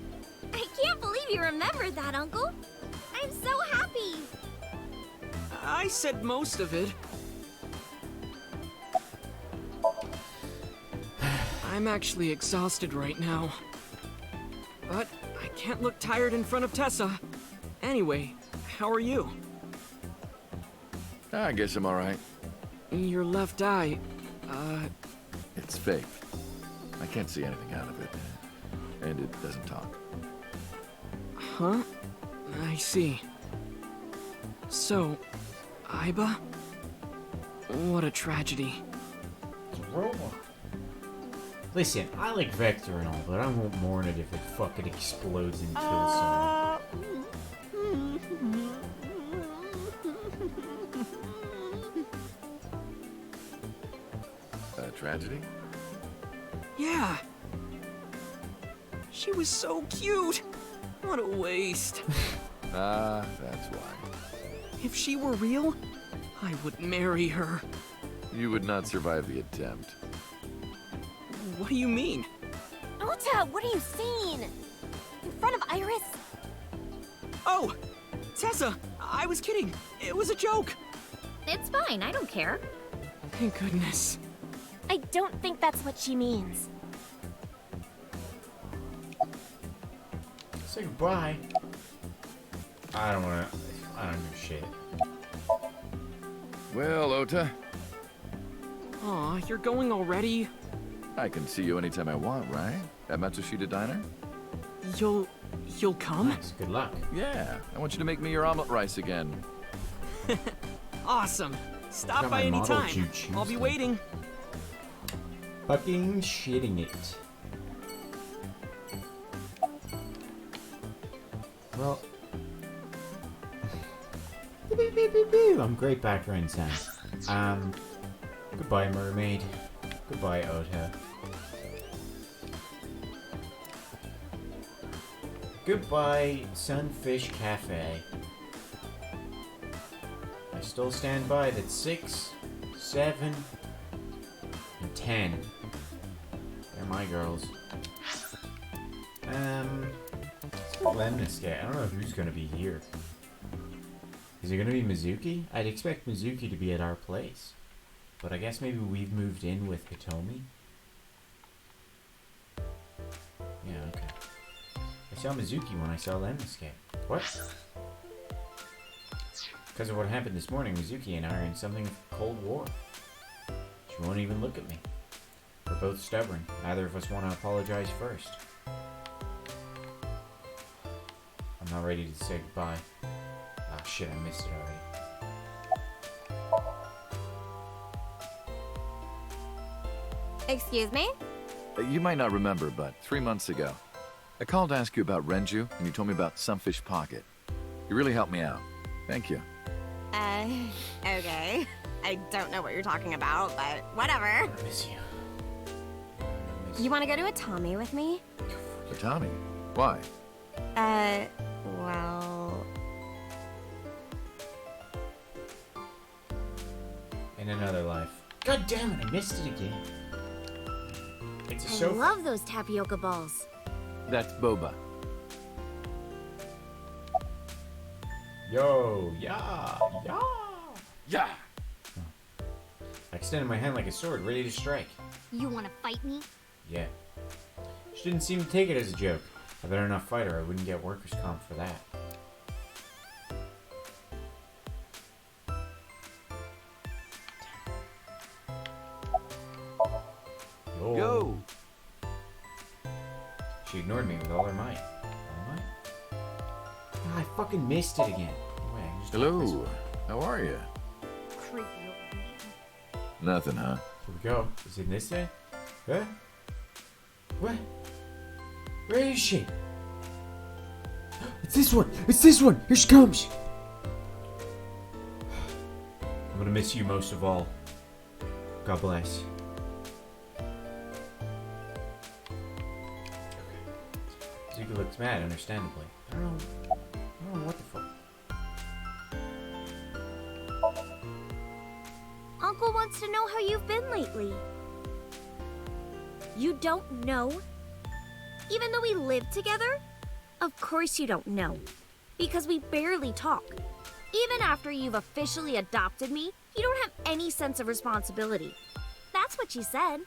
I can't believe you remembered that, Uncle. I'm so happy. I said most of it. I'm actually exhausted right now. But I can't look tired in front of Tessa. Anyway, how are you? I guess I'm alright. Your left eye, It's fake. I can't see anything out of it. And it doesn't talk. huh? I see. So, Aiba? What a tragedy. It's a robot. Listen, I like Vector and all, but I won't mourn it if it fucking explodes and kills someone. A tragedy? Yeah. She was so cute. What a waste. Ah, that's why. If she were real, I would marry her. You would not survive the attempt. What do you mean? Ota, what are you saying? In front of Iris? Oh! Tessa! I was kidding! It was a joke! It's fine, I don't care. Thank goodness. I don't think that's what she means. Say goodbye. I don't give a shit. Well, Ota, Aw, you're going already? I can see you anytime I want, right? At Matsushita Diner? You'll come? Nice, good luck. Yeah, I want you to make me your omelet rice again. Awesome. Stop Got by my model anytime. Jude I'll be Tuesday. waiting. Fucking shitting it. Well, I'm great background sound. Goodbye, mermaid. Goodbye, Ota. Goodbye, Sunfish Cafe. I still stand by that 6, 7, and 10. They're my girls. Let's go Lemniscate. I don't know who's gonna be here. Is it gonna be Mizuki? I'd expect Mizuki to be at our place. But I guess maybe we've moved in with Hitomi? Yeah, okay. I saw Mizuki when I saw Lemniscate. What? Because of what happened this morning, Mizuki and I are in something of a Cold War. She won't even look at me. We're both stubborn. Neither of us want to apologize first. I'm not ready to say goodbye. Ah, shit, I missed it already. Excuse me? You might not remember, but 3 months ago, I called to ask you about Renju, and you told me about Sunfish Pocket. You really helped me out. Thank you. Okay. I don't know what you're talking about, but whatever. I miss you. You want to go to a Tommy with me? For Tommy? Why? Well... In another life. God damn it, I missed it again. It's a I sofa. love those tapioca balls. That's Boba. Yo, yeah, yeah. Yeah! I extended my hand like a sword, ready to strike. You wanna fight me? Yeah. She didn't seem to take it as a joke. I better not fight her, I wouldn't get workers' comp for that. Yo. Go! She ignored me with all her might. All might? Ah, I fucking missed it again. Wait, I can just talk this Hello. way. How are you? Creepy old man. Nothing, huh? Here we go. Is it this day? Huh? What? Where is she? It's this one! It's this one! Here she comes! I'm gonna miss you most of all. God bless. Zuko looks mad, understandably. I don't know what the fuck. Uncle wants to know how you've been lately. You don't know? Even though we live together? Of course you don't know. Because we barely talk. Even after you've officially adopted me, you don't have any sense of responsibility. That's what she said.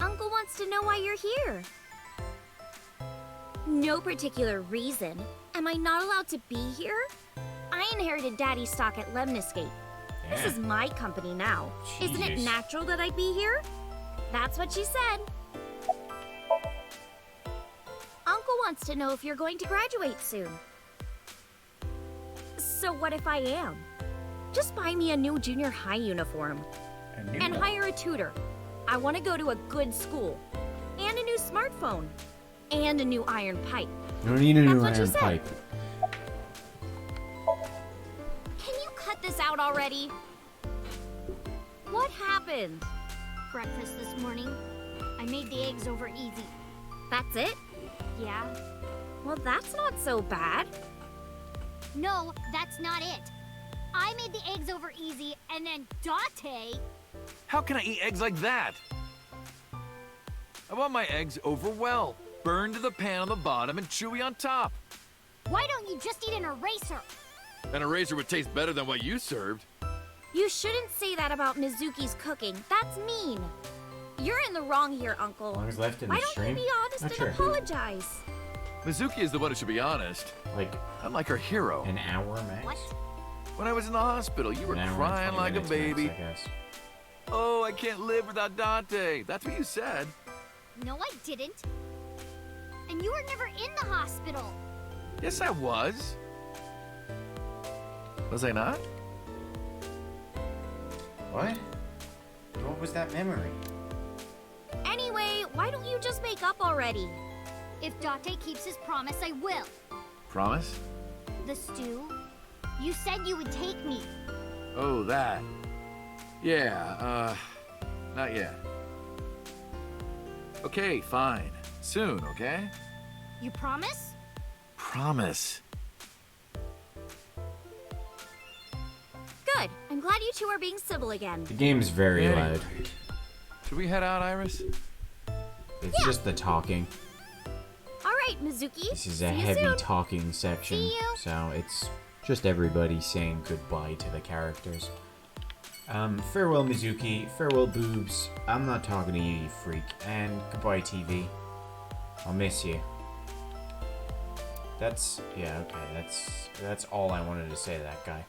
Uncle wants to know why you're here. No particular reason. Am I not allowed to be here? I inherited Daddy's stock at Lemniscate. Yeah. This is my company now. Isn't it Jesus. natural that I'd be here? That's what she said. Uncle wants to know if you're going to graduate soon. So what if I am? Just buy me a new junior high uniform. And hire a tutor. I want to go to a good school. And a new smartphone. And a new iron pipe. You don't need a new That's what iron she said. pipe. Can you cut this out already? What happened? Breakfast this morning. I made the eggs over easy. That's it? Yeah? Well, that's not so bad. No, that's not it. I made the eggs over easy, and then Date... How can I eat eggs like that? I want my eggs over well. Burned to the pan on the bottom and chewy on top. Why don't you just eat an eraser? An eraser would taste better than what you served. You shouldn't say that about Mizuki's cooking. That's mean. You're in the wrong here, Uncle. As long as left in Why the don't stream. you be honest Not and sure. apologize? Mizuki is the one who should be honest. Like I'm like her hero. an hour max. What? When I was in the hospital, you were An hour and crying 20 like a minutes baby. max, I guess. Oh, I can't live without Dante. That's what you said. No, I didn't. And you were never in the hospital. Yes, I was. Was I not? What? What was that memory? Anyway, why don't you just make up already? If Date keeps his promise, I will. Promise? The stew? You said you would take me. Oh, that. Yeah, not yet. Okay, fine. Soon, okay? You promise? Promise. Good. I'm glad you two are being civil again. The game's very Hey. loud. Should we head out, Iris? It's just the talking. All right, Mizuki. This is See a you heavy soon. talking section, See you. so it's just everybody saying goodbye to the characters. Farewell Mizuki, farewell Boobs, I'm not talking to you, you freak, and goodbye TV. I'll miss you. Yeah, okay, that's all I wanted to say to that guy.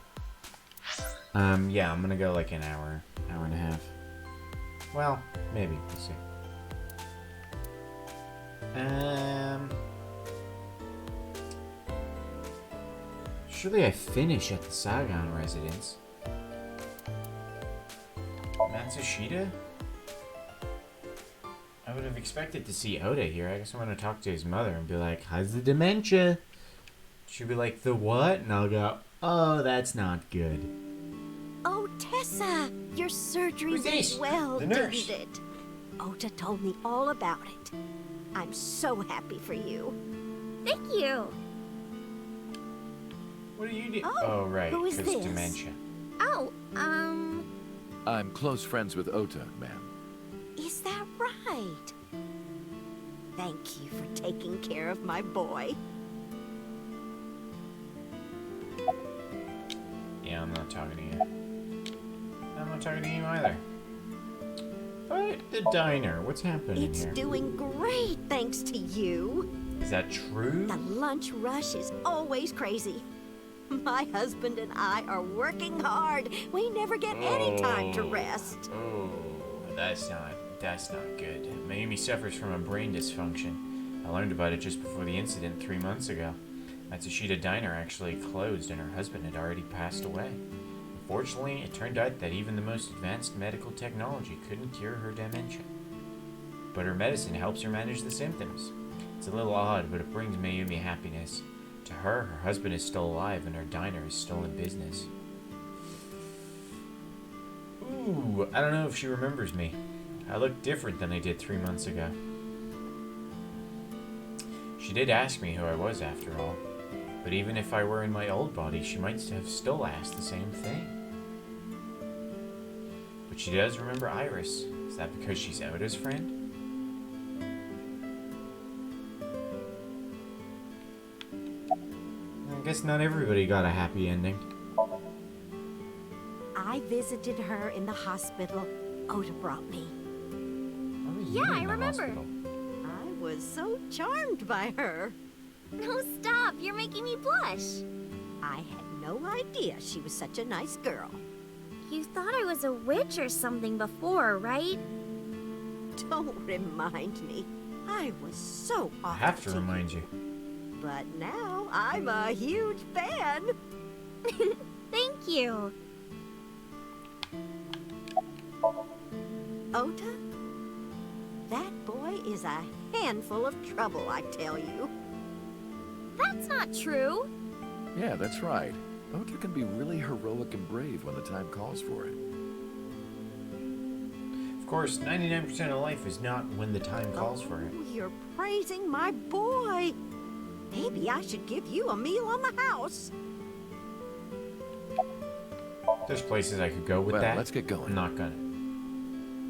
Yeah, I'm gonna go like an hour and a half. Well, maybe, we'll see. Surely I finish at the Saigon residence. Matsushita? I would have expected to see Oda here. I guess I'm gonna talk to his mother and be like, how's the dementia? She'll be like, the what? And I'll go, oh, that's not good. Oh, Tessa, your surgery Who's went this? well, The nurse. didn't it? Ota told me all about it. I'm so happy for you. Thank you. What do you do? Oh, right, who is because this? dementia. Oh, I'm close friends with Ota, ma'am. Is that right? Thank you for taking care of my boy. Yeah, I'm not talking to you. I'm not talking to you either. But the diner, what's happening It's here? doing great thanks to you. Is that true? The lunch rush is always crazy. My husband and I are working hard. We never get any time to rest. Oh, that's not good. Mayumi suffers from a brain dysfunction. I learned about it just before the incident 3 months ago. Matsushita Diner actually closed and her husband had already passed away. Unfortunately, it turned out that even the most advanced medical technology couldn't cure her dementia. But her medicine helps her manage the symptoms. It's a little odd, but it brings Mayumi happiness. To her, her husband is still alive and her diner is still in business. Ooh, I don't know if she remembers me. I look different than I did 3 months ago. She did ask me who I was after all. But even if I were in my old body, she might have still asked the same thing. But she does remember Iris. Is that because she's Oda's friend? I guess not everybody got a happy ending. I visited her in the hospital. Ota brought me. Why were you Yeah, in I the remember. hospital? I was so charmed by her. no, stop. You're making me blush. I had no idea she was such a nice girl. You thought I was a witch or something before, right? Don't remind me. I was so awful I have to you. remind you. But now I'm a huge fan. Thank you. Ota, that boy is a handful of trouble, I tell you. That's not true. Yeah, that's right. Ota can be really heroic and brave when the time calls for it. Of course, 99% of life is not when the time calls for it. Oh, you're praising my boy. Maybe I should give you a meal on the house. There's places I could go with Well, that. let's get going. I'm not gonna.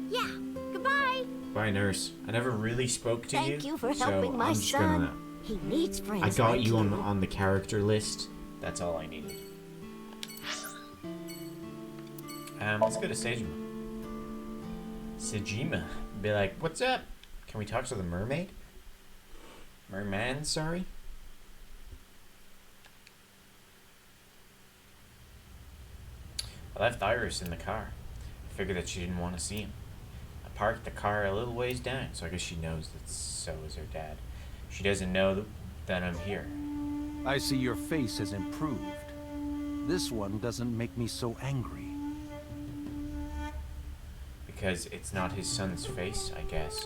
Yeah, goodbye. Bye, nurse. I never really spoke to you. Thank you for so helping my I'm just son. gonna. He needs friends. I got like you on the character list. That's all I needed. Let's go to Sejima. Sejima. Be like, what's up? Can we talk to the mermaid? Merman, sorry. I left Iris in the car. I figured that she didn't want to see him. I parked the car a little ways down, so I guess she knows that so is her dad. She doesn't know that I'm here. I see your face has improved. This one doesn't make me so angry. Because it's not his son's face, I guess.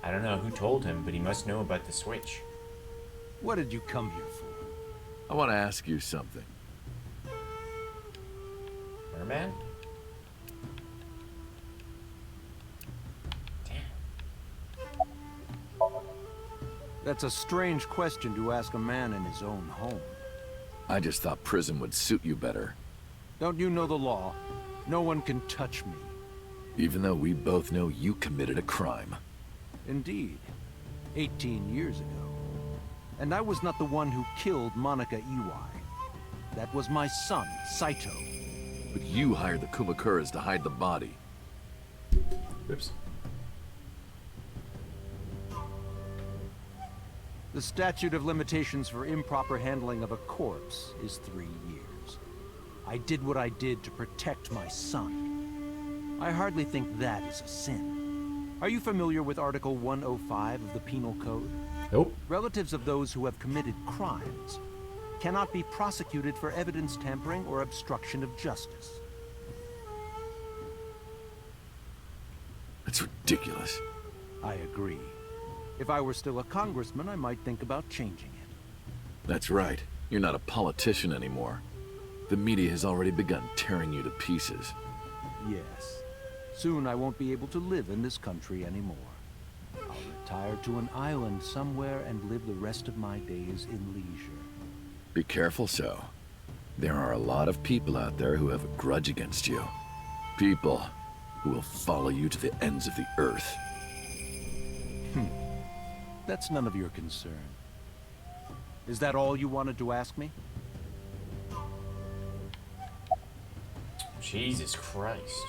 I don't know who told him, but he must know about the switch. What did you come here for? I want to ask you something. Merman? That's a strange question to ask a man in his own home. I just thought prison would suit you better. Don't you know the law? No one can touch me. Even though we both know you committed a crime. Indeed. 18 years ago. And I was not the one who killed Monica Iwai. That was my son, Saito. But you hired the Kumakuras to hide the body. Oops. The statute of limitations for improper handling of a corpse is 3 years. I did what I did to protect my son. I hardly think that is a sin. Are you familiar with Article 105 of the Penal Code? Nope. Relatives of those who have committed crimes cannot be prosecuted for evidence tampering or obstruction of justice. That's ridiculous. I agree. If I were still a congressman, I might think about changing it. That's right. You're not a politician anymore. The media has already begun tearing you to pieces. Yes. Soon I won't be able to live in this country anymore. I'll retire to an island somewhere and live the rest of my days in leisure. Be careful, So. There are a lot of people out there who have a grudge against you. People who will follow you to the ends of the earth. That's none of your concern. Is that all you wanted to ask me? Jesus Christ.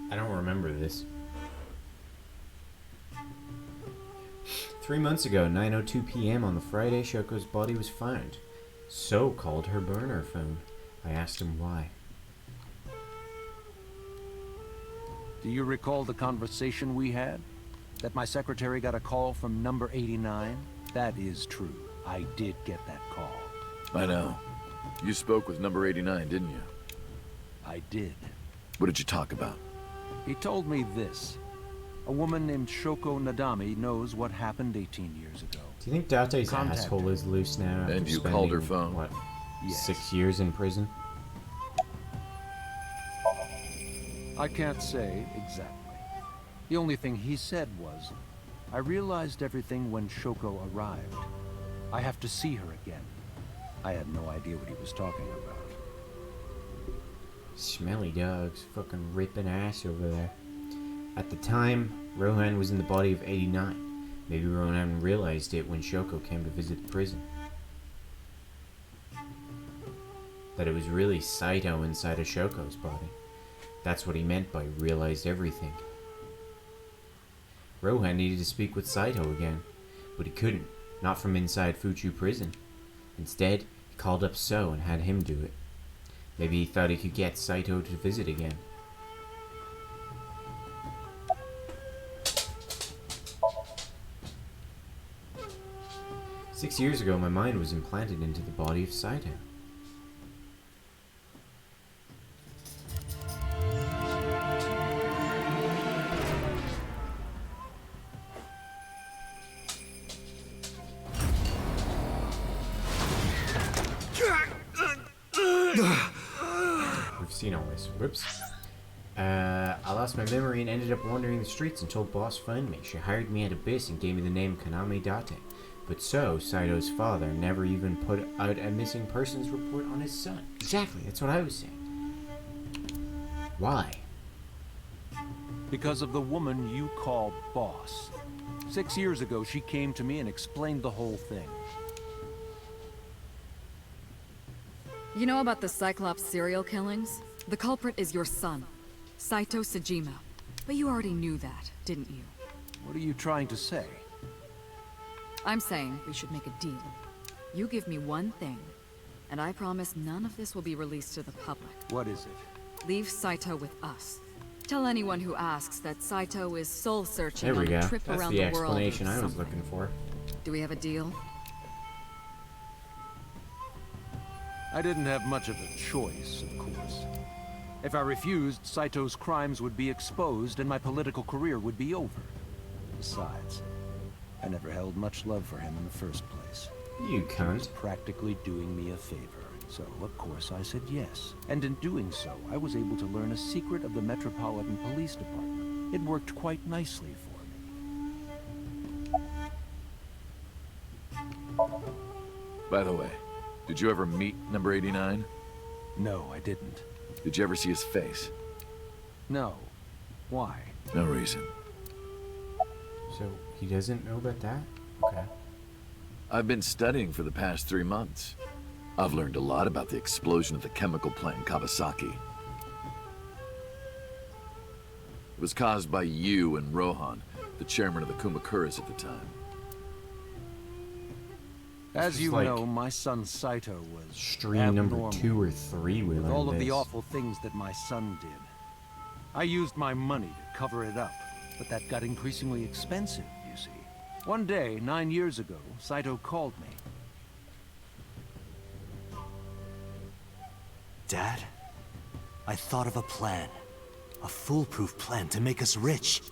I don't remember this. 3 months ago, 9:02 p.m. on the Friday, Shoko's body was found. So called her burner phone. I asked him why. Do you recall the conversation we had? That my secretary got a call from number 89? That is true. I did get that call. I know. You spoke with number 89, didn't you? I did. What did you talk about? He told me this. A woman named Shoko Nadami knows what happened 18 years ago. Do you think Date's asshole is loose now? And you called her phone? What, Yes. 6 years in prison? I can't say exactly. The only thing he said was, I realized everything when Shoko arrived. I have to see her again. I had no idea what he was talking about. Smelly dogs, fucking ripping ass over there. At the time, Rohan was in the body of 89. Maybe Rohan realized it when Shoko came to visit the prison. That it was really Saito inside of Shoko's body. That's what he meant by realized everything. Rohan needed to speak with Saito again, but he couldn't, not from inside Fuchu prison. Instead, he called up So and had him do it. Maybe he thought he could get Saito to visit again. "6 years ago, my mind was implanted into the body of Saito. We've seen all this. Whoops. I'll lost my memory and ended up wandering the streets until Boss found me. She hired me at Abyss and gave me the name Kaname Date. But so, Saito's father never even put out a missing persons report on his son. Exactly, that's what I was saying. Why? Because of the woman you call Boss. 6 years ago, she came to me and explained the whole thing. You know about the Cyclops serial killings? The culprit is your son, Saito Sejima. But you already knew that, didn't you? What are you trying to say? I'm saying we should make a deal. You give me one thing, and I promise none of this will be released to the public. What is it? Leave Saito with us. Tell anyone who asks that Saito is soul-searching There we on go. a trip That's around the the world. explanation I was looking for. Do we have a deal? I didn't have much of a choice, of course. If I refused, Saito's crimes would be exposed and my political career would be over. Besides, I never held much love for him in the first place. You He was cunt. practically doing me a favor. So, of course, I said yes. And in doing so, I was able to learn a secret of the Metropolitan Police Department. It worked quite nicely for me. By the way, did you ever meet number 89? No, I didn't. Did you ever see his face? No. Why? No reason. So, he doesn't know about that? Okay. I've been studying for the past 3 months. I've learned a lot about the explosion at the chemical plant in Kawasaki. It was caused by you and Rohan, the chairman of the Kumakuras at the time. As you like know, my son Saito was stream number abnormal 2 or 3 we with learned all of this. the awful things that my son did. I used my money to cover it up, but that got increasingly expensive, you see. One day, 9 years ago, Saito called me. Dad, I thought of a plan. A foolproof plan to make us rich.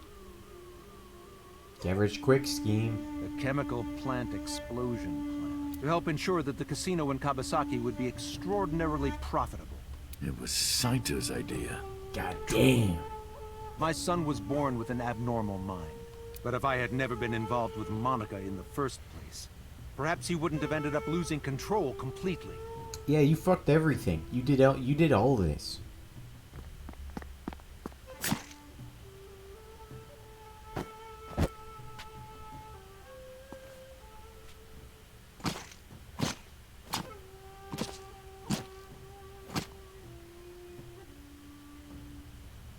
Get rich quick scheme. The chemical plant explosion plan. To help ensure that the casino in Kawasaki would be extraordinarily profitable. It was Saito's idea. God damn. My son was born with an abnormal mind. But if I had never been involved with Monica in the first place, perhaps he wouldn't have ended up losing control completely. Yeah, you fucked everything. You did all this.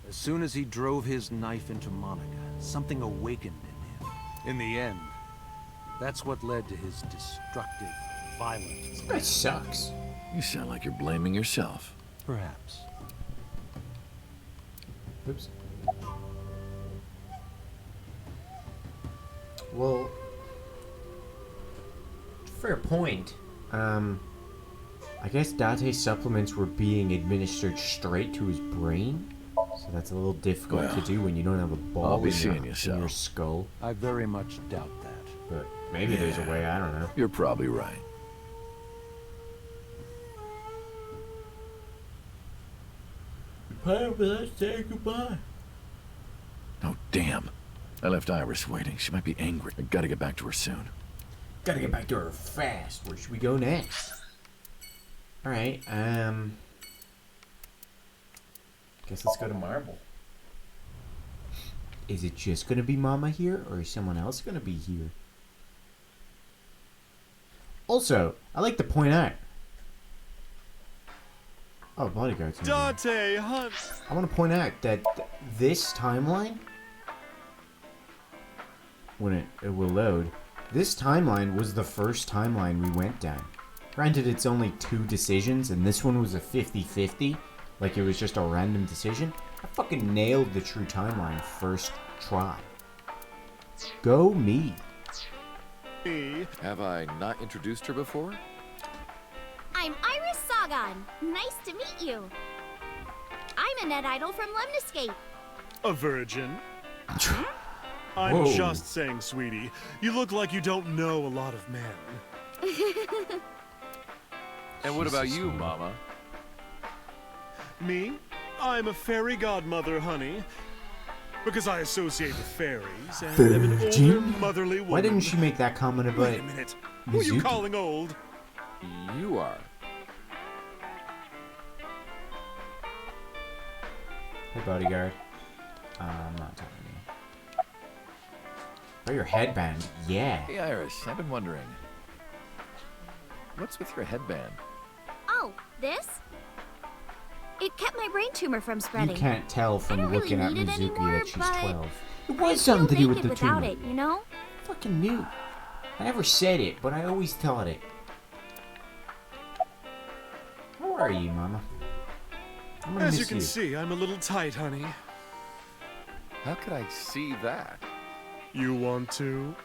As soon as he drove his knife into Monica, something awakened in him. In the end, that's what led to his destructive, violent... That sucks. You sound like you're blaming yourself. Perhaps. Oops. Well, fair point. I guess Date's supplements were being administered straight to his brain, so that's a little difficult to do when you don't have a ball I'll be in, seeing your, you, in your skull. I very much doubt that. But maybe there's a way, I don't know. You're probably right. Let's say goodbye. Oh, damn. I left Iris waiting. She might be angry. I gotta get back to her soon. Gotta get back to her fast. Where should we go next? Alright, guess let's go to Marble. Is it just gonna be Mama here, or is someone else gonna be here? Also, I like to point out. Oh, bodyguards. Dante Hunt. I want to point out that this timeline, when it will load, this timeline was the first timeline we went down. Granted, it's only 2 decisions, and this one was a 50-50, like it was just a random decision. I fucking nailed the true timeline first try. Go me. Have I not introduced her before? I'm Iris Sagan. Nice to meet you. I'm Annette Idol from Lemniscape. A virgin? I'm Whoa. just saying, sweetie. You look like you don't know a lot of men. And what about Jesus, you, man. Mama? Me? I'm a fairy godmother, honey. Because I associate with fairies and am an older, motherly woman. Why didn't she make that comment about Wait a minute. Who are you Mizuki? calling old? You are. Hey, bodyguard. I'm not talking to you. Oh, your headband. Yeah. Hey, Iris, I've been wondering. What's with your headband? Oh, this? It kept my brain tumor from You spreading. can't tell from I don't looking really at need it Mizuki anymore, that she's but 12. It I was something to feel do with naked the tumor. without it, you know? Fucking knew. I never said it, but I always thought it. How are you, Mama? I'm gonna As miss you can see, I'm a little tight, honey. How could I see that? You want to?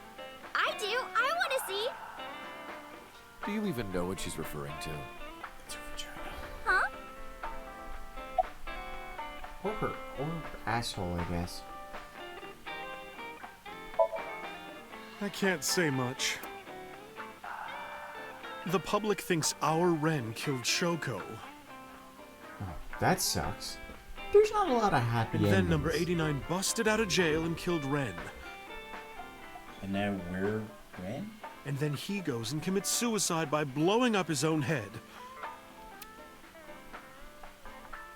I do. I want to see. Do you even know what she's referring to? Huh? Or her asshole, I guess. I can't say much. The public thinks our Ren killed Shoko. Oh, that sucks. There's not a lot of happy And then endings. number 89 busted out of jail and killed Ren. And now we're Ren? And then he goes and commits suicide by blowing up his own head.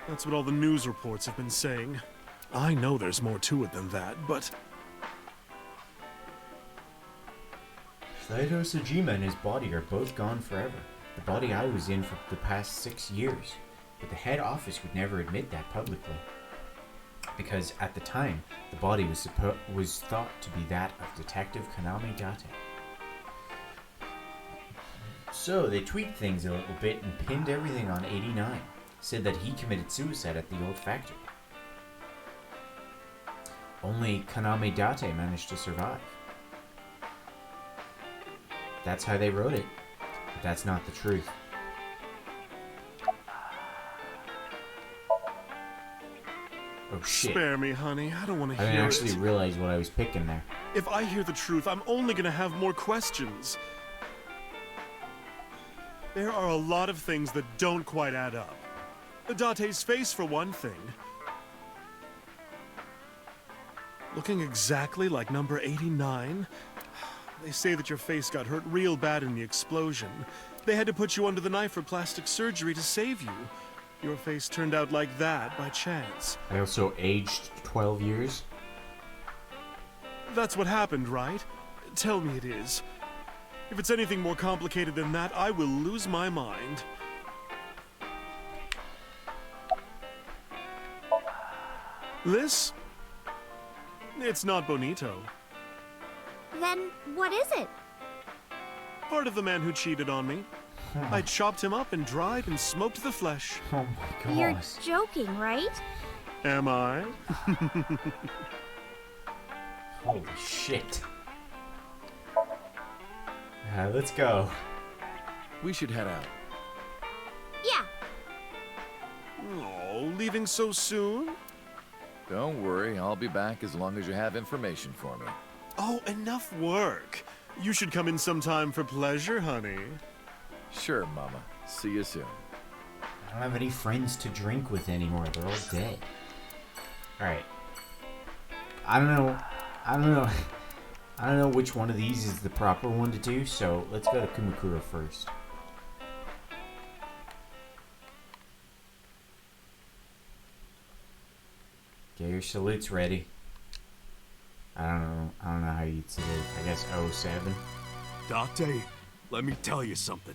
That's what all the news reports have been saying. I know there's more to it than that, but... Saito Sejima and his body are both gone forever. The body I was in for the past 6 years. But the head office would never admit that publicly. Because at the time, the body was thought to be that of Detective Kaname Date. So they tweaked things a little bit and pinned everything on 89. Said that he committed suicide at the old factory. Only Kaname Date managed to survive. That's how they wrote it. But that's not the truth. Oh shit. Spare me, honey. I don't want to I hear didn't actually it. realize what I was picking there. If I hear the truth, I'm only gonna have more questions. There are a lot of things that don't quite add up. Date's face, for one thing. Looking exactly like number 89? They say that your face got hurt real bad in the explosion. They had to put you under the knife for plastic surgery to save you. Your face turned out like that by chance. I also aged 12 years. That's what happened, right? Tell me it is. If it's anything more complicated than that, I will lose my mind. This? It's not bonito. Then what is it? Part of the man who cheated on me. I chopped him up and dried and smoked the flesh. Oh my You're joking, right? Am I? Holy shit. Let's go. We should head out. Yeah. Oh, leaving so soon? Don't worry, I'll be back as long as you have information for me. Oh, enough work. You should come in sometime for pleasure, honey. Sure, Mama. See you soon. I don't have any friends to drink with anymore. They're all dead. Alright. I don't know which one of these is the proper one to do, so let's go to Kumakura first. Get your salutes ready. I don't know how you'd salute. I guess 07. Date, let me tell you something.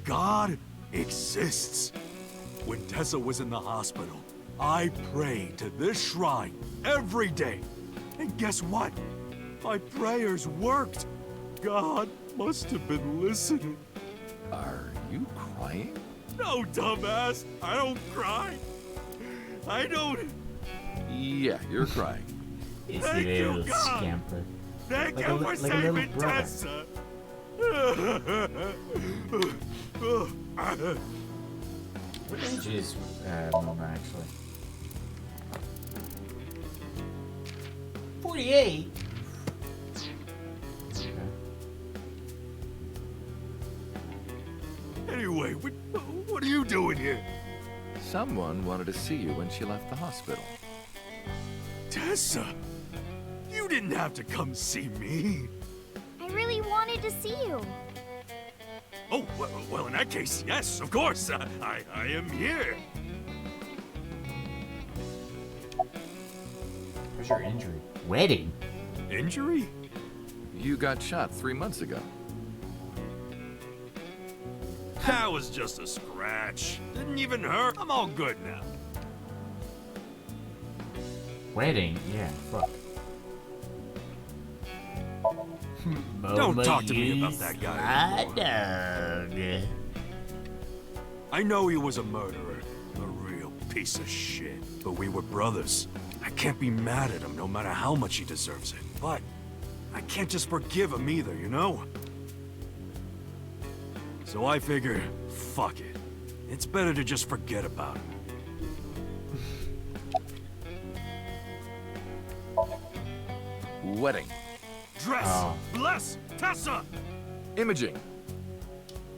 God exists. When Tessa was in the hospital, I prayed to this shrine every day. And guess what? My prayers worked. God must have been listening. Are you crying? No, dumbass. I don't cry. I don't. Yeah, you're crying. It's Thank the you, little God. scamper. Thank Like you a for little saving brother. Tessa. What age is Mama actually? 48? Okay. Anyway, what are you doing here? Someone wanted to see you when she left the hospital. Tessa! Tessa, you didn't have to come see me. I really wanted to see you. Oh, well, in that case, yes, of course. I am here. Where's your injury? Wedding? Injury? You got shot 3 months ago. That was just a scratch. Didn't even hurt. I'm all good now. Wedding? Yeah, fuck. Don't talk to me about that guy anymore. I know he was a murderer, a real piece of shit. But we were brothers. I can't be mad at him no matter how much he deserves it. But I can't just forgive him either, you know? So I figure, fuck it. It's better to just forget about him. Wedding. Dress! Bless! Tessa! Imaging.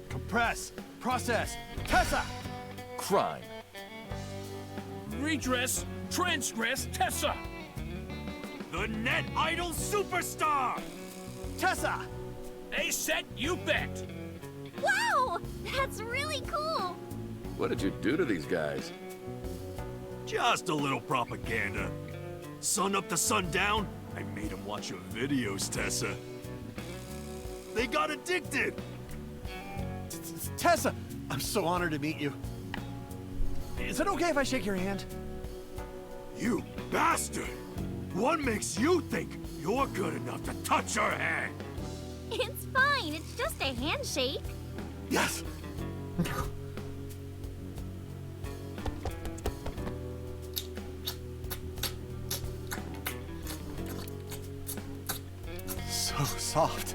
Compress. Process. Tessa! Crime. Redress, transgress, Tessa! The net idol superstar! Tessa! A set, you bet! Wow! That's really cool! What did you do to these guys? Just a little propaganda. Sun up to sundown, I made them watch your videos, Tessa. They got addicted! Tessa! I'm so honored to meet you. Is it okay if I shake your hand? You bastard! What makes you think you're good enough to touch her hand? It's fine, it's just a handshake. Yes! So soft.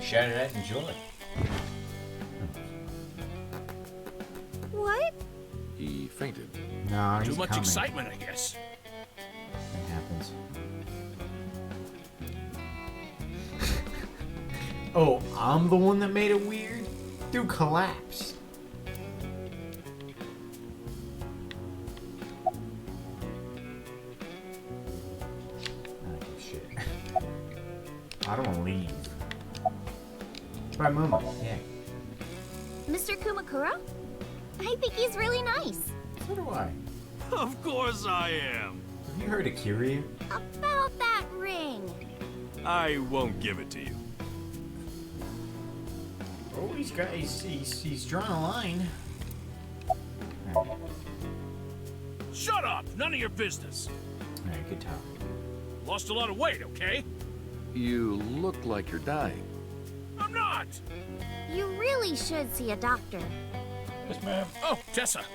Shout it out and enjoy. What? He fainted. No, he's Too much coming. excitement, I guess. That happens. Oh, I'm the one that made it weird? Dude, collapse. Oh, shit. I don't want to leave. By Momo, yeah. Mr. Kumakura? I think he's really nice. So do I. Of course I am. Have you heard of Kiryu? About that ring. I won't give it to you. Oh, he's drawn a line. Shut up! None of your business. Alright, good talk. Lost a lot of weight, okay? You look like you're dying. I'm not! You really should see a doctor. Yes, ma'am. Oh, Tessa.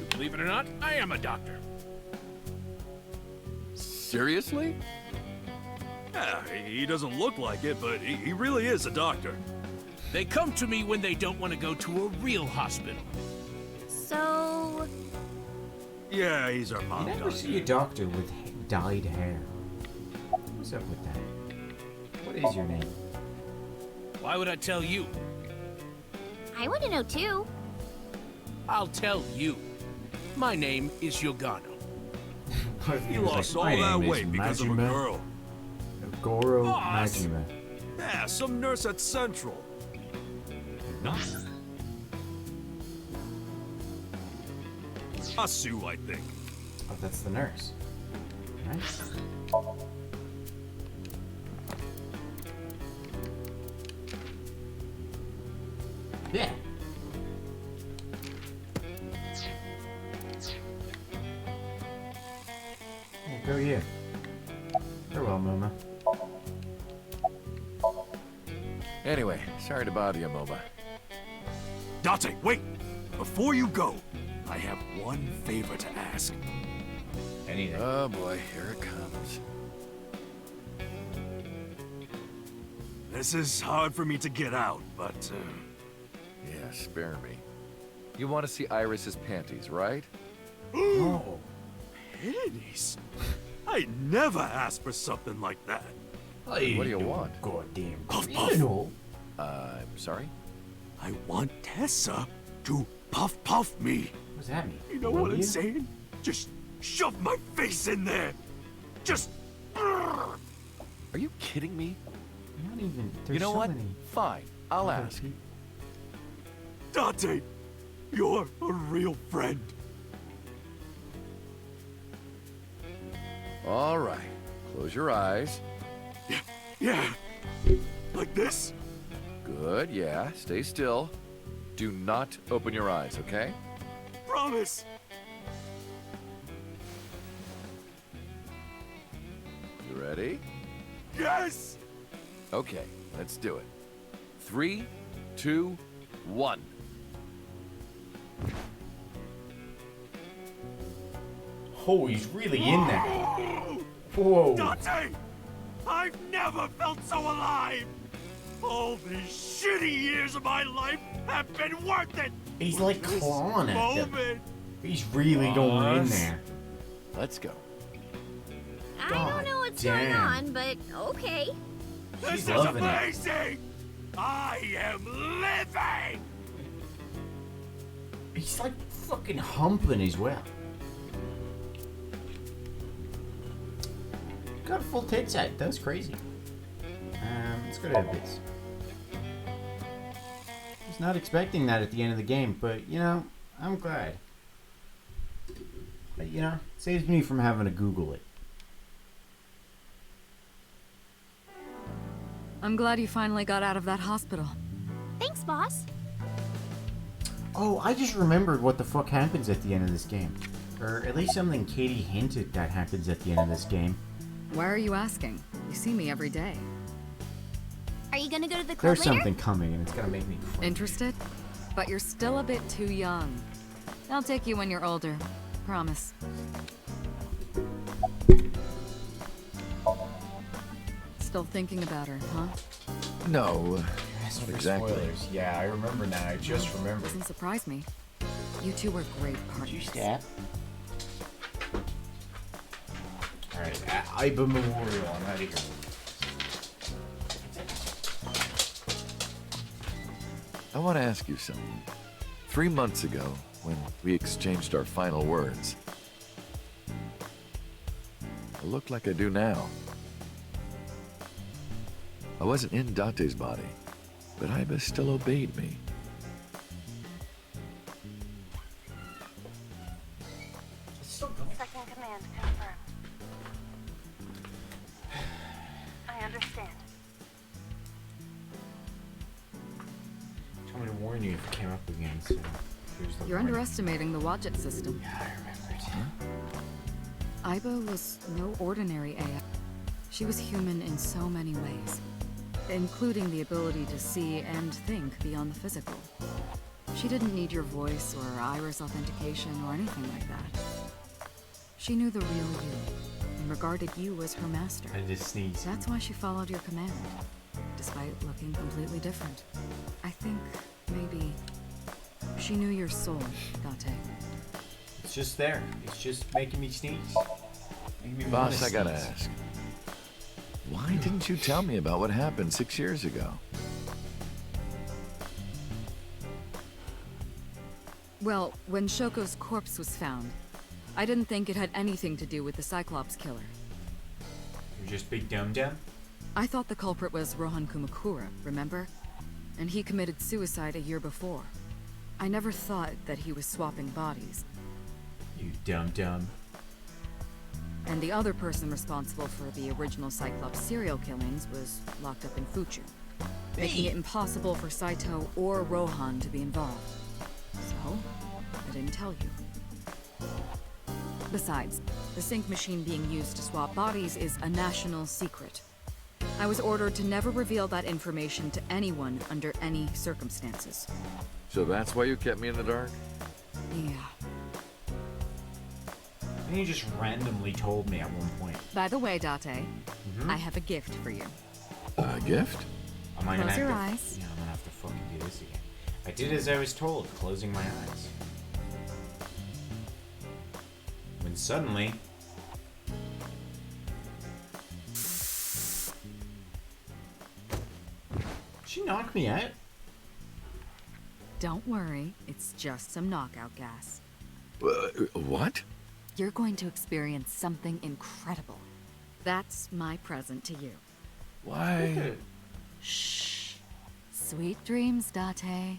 You believe it or not, I am a doctor. Seriously? Yeah, he doesn't look like it, but he really is a doctor. They come to me when they don't want to go to a real hospital. So... Yeah, he's our You mom never doctor. see a doctor with dyed hair. What's up with that? What is your name? Why would I tell you? I want to know too. I'll tell you. My name is Yogano. He lost all that weight because of a girl. Goro Boss! Majima. Yeah, some nurse at Central. No. Asu, I think. Oh, that's the nurse. Nice. Yeah. Yeah, go you. Farewell, Moma. Anyway, sorry to bother you, Moba. Date, wait! Before you go, I have one favor to ask. Anything. Oh boy, here it comes. This is hard for me to get out, but... Yeah, spare me. You want to see Iris's panties, right? Oh. Panties? I never asked for something like that. What do you want? Goddamn criminal. I'm sorry? I want Tessa to puff me. What's that mean? You know what I'm saying? Just shove my face in there. Just... Are you kidding me? Not even. You know what? Fine, I'll ask. Dante, you're a real friend. All right, close your eyes. Yeah. Like this? Good, yeah, stay still. Do not open your eyes, okay? Promise. You ready? Yes! Okay, let's do it. 3, 2, 1. Oh, he's really in there. Whoa. Dante! I've never felt so alive! All these shitty years of my life have been worth it! He's like This clawing at them. moment. He's really going in there. Let's go. I don't know what's going on, but okay. This is loving it. amazing! I am living! He's like fucking humping as well. Got a full tit set. That was crazy. Let's go to bits. Was not expecting that at the end of the game, but you know, I'm glad. But, you know, it saves me from having to Google it. I'm glad you finally got out of that hospital. Thanks, boss. Oh, I just remembered what the fuck happens at the end of this game. Or at least something Katie hinted that happens at the end of this game. Why are you asking? You see me every day. Are you gonna go to the club There's later? something coming and it's gonna make me cry. Interested? But you're still a bit too young. I'll take you when you're older. Promise. Still thinking about her, huh? No, That's not for exactly. spoilers. Yeah, I remember now. I just remembered. Doesn't surprise me. You two were great partners. Did you stab? Alright, Iba Memorial. I'm out of here. I want to ask you something. 3 months ago, when we exchanged our final words, I look like I do now. I wasn't in Dante's body, but Iba still obeyed me. Second command confirmed. I understand. Told me to warn you if it came up again, so here's the You're warning. underestimating the Wadjet system. Yeah, I remember it. Iba was no ordinary AI. She was human in so many ways, including the ability to see and think beyond the physical. She didn't need your voice or iris authentication or anything like that. She knew the real you and regarded you as her master. I just sneezed. That's why she followed your command, despite looking completely different. I think maybe she knew your soul, Dante. It's just there. It's just making me sneeze. Making me Boss, wanna I gotta sneeze. ask. Why didn't you tell me about what happened 6 years ago? Well, when Shoko's corpse was found, I didn't think it had anything to do with the Cyclops killer. You're just big dum-dum? I thought the culprit was Rohan Kumakura, remember? And he committed suicide a year before. I never thought that he was swapping bodies. You dum-dum. And the other person responsible for the original Cyclops serial killings was locked up in Fuchu, making it impossible for Saito or Rohan to be involved. So, I didn't tell you. Besides, the sync machine being used to swap bodies is a national secret. I was ordered to never reveal that information to anyone under any circumstances. So that's why you kept me in the dark? Yeah. And you just randomly told me at one point. By the way, Date, I have a gift for you. A gift? Am I gonna Close your have to, eyes. Yeah, I'm gonna have to fucking do this again. I did as I was told, closing my eyes. When suddenly... She knocked me out? Don't worry, it's just some knockout gas. What? You're going to experience something incredible. That's my present to you. Why? Shh. Sweet dreams, Date.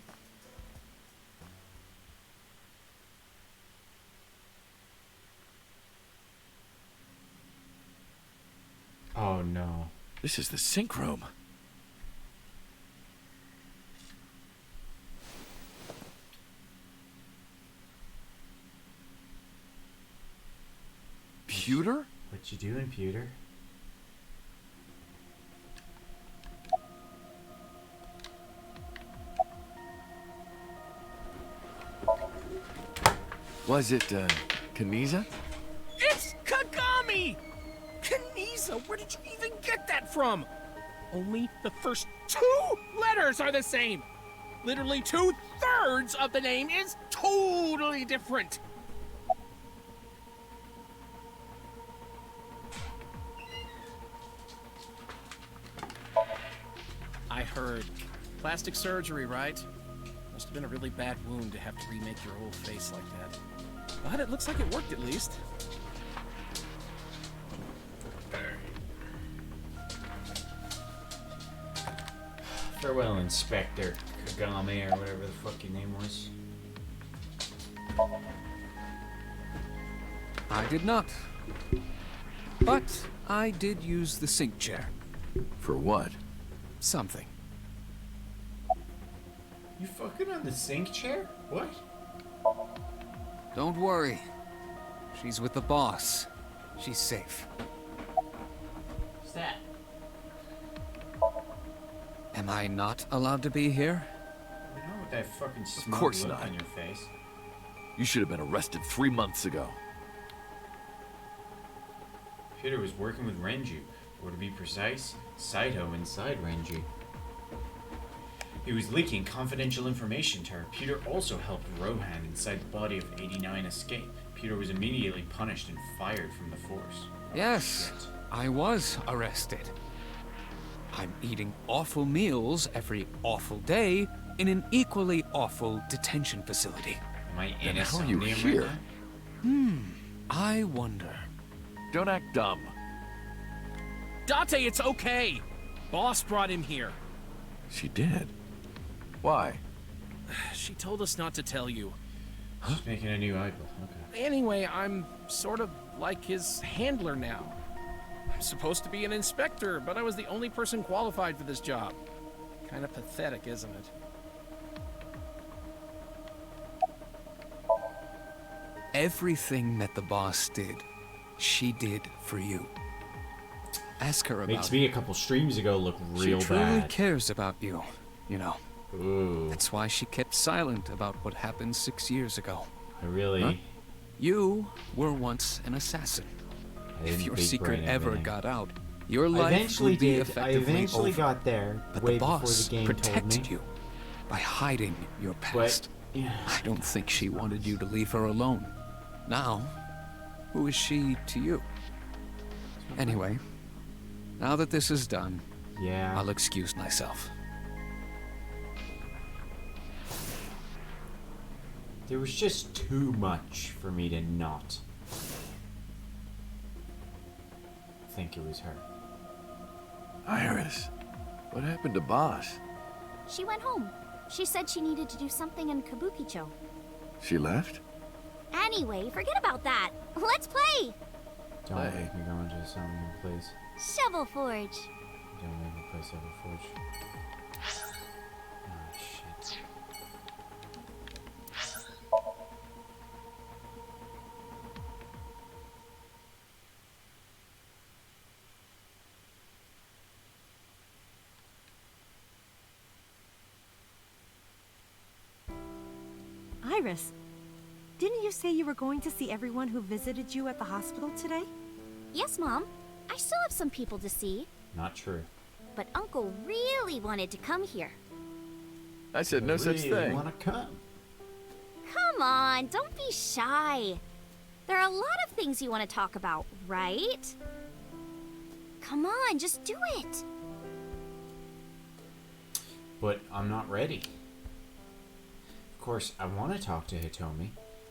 Oh no. This is the sync room. Pewter? What you doing, Pewter? Was it, Kaniza? It's Kagami! Kaniza, where did you even get that from? Only the first 2 letters are the same. Literally 2/3 of the name is totally different. I heard. Plastic surgery, right? Must have been a really bad wound to have to remake your whole face like that. But it looks like it worked at least. Farewell, Inspector Kagame, or whatever the fuck your name was. I did not. But I did use the sync chair. For what? Something. You fucking on the sync chair? What? Don't worry. She's with the boss. She's safe. What's that? Am I not allowed to be here? You know, with that fucking smug Of course look not. on your face. You should have been arrested 3 months ago. Peter was working with Renju, or to be precise, Saito inside Renju. He was leaking confidential information to her. Peter also helped Rohan inside the body of 89 escape. Peter was immediately punished and fired from the force. Yes, Shit. I was arrested. I'm eating awful meals every awful day in an equally awful detention facility. Am I in Then a how are you Somnium here? right now? I wonder. Don't act dumb. Date, it's okay. Boss brought him here. She did. Why? She told us not to tell you. She's making a new idol. Okay. Anyway, I'm sort of like his handler now. I'm supposed to be an inspector, but I was the only person qualified for this job. Kind of pathetic, isn't it? Everything that the boss did, she did for you. Ask her about Makes it. me a couple streams ago look real She truly bad. cares about you, you know. Ooh. That's why she kept silent about what happened 6 years ago. I really... Huh? You were once an assassin. I If didn't your big secret brain ever everything. got out, your I life eventually would be did. I effectively eventually over. got there, But way the before boss the game told protected me. you by hiding your past. yeah. I don't think she wanted you to leave her alone. Now, who is she to you? Anyway, now that this is done, Yeah. I'll excuse myself. There was just too much for me to not think it was her. Iris, what happened to Boss? She went home. She said she needed to do something in Kabukicho. She left? Anyway, forget about that. Let's play! Don't make me go into something, please. Shovel Forge. Don't make me play Silver Forge. Oh, shit. Iris, didn't you say you were going to see everyone who visited you at the hospital today? Yes, Mom. I still have some people to see, Not true. but Uncle really wanted to come here. I said no such really thing. wanna come? Come on, don't be shy. There are a lot of things you want to talk about, right? Come on, just do it. But I'm not ready. Of course, I want to talk to Hitomi.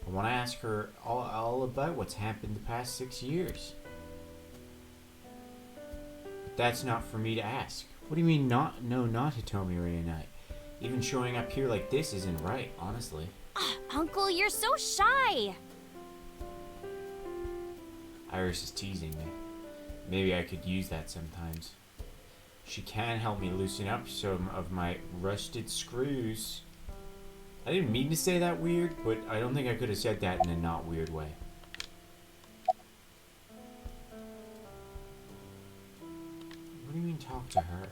I want to ask her all about what's happened the past 6 years. But that's not for me to ask. What do you mean not Hitomi reunite? Even showing up here like this isn't right, honestly. Uncle, you're so shy. Iris is teasing me. Maybe I could use that sometimes. She can help me loosen up some of my rusted screws. I didn't mean to say that weird, but I don't think I could have said that in a not weird way. What do you mean talk to her?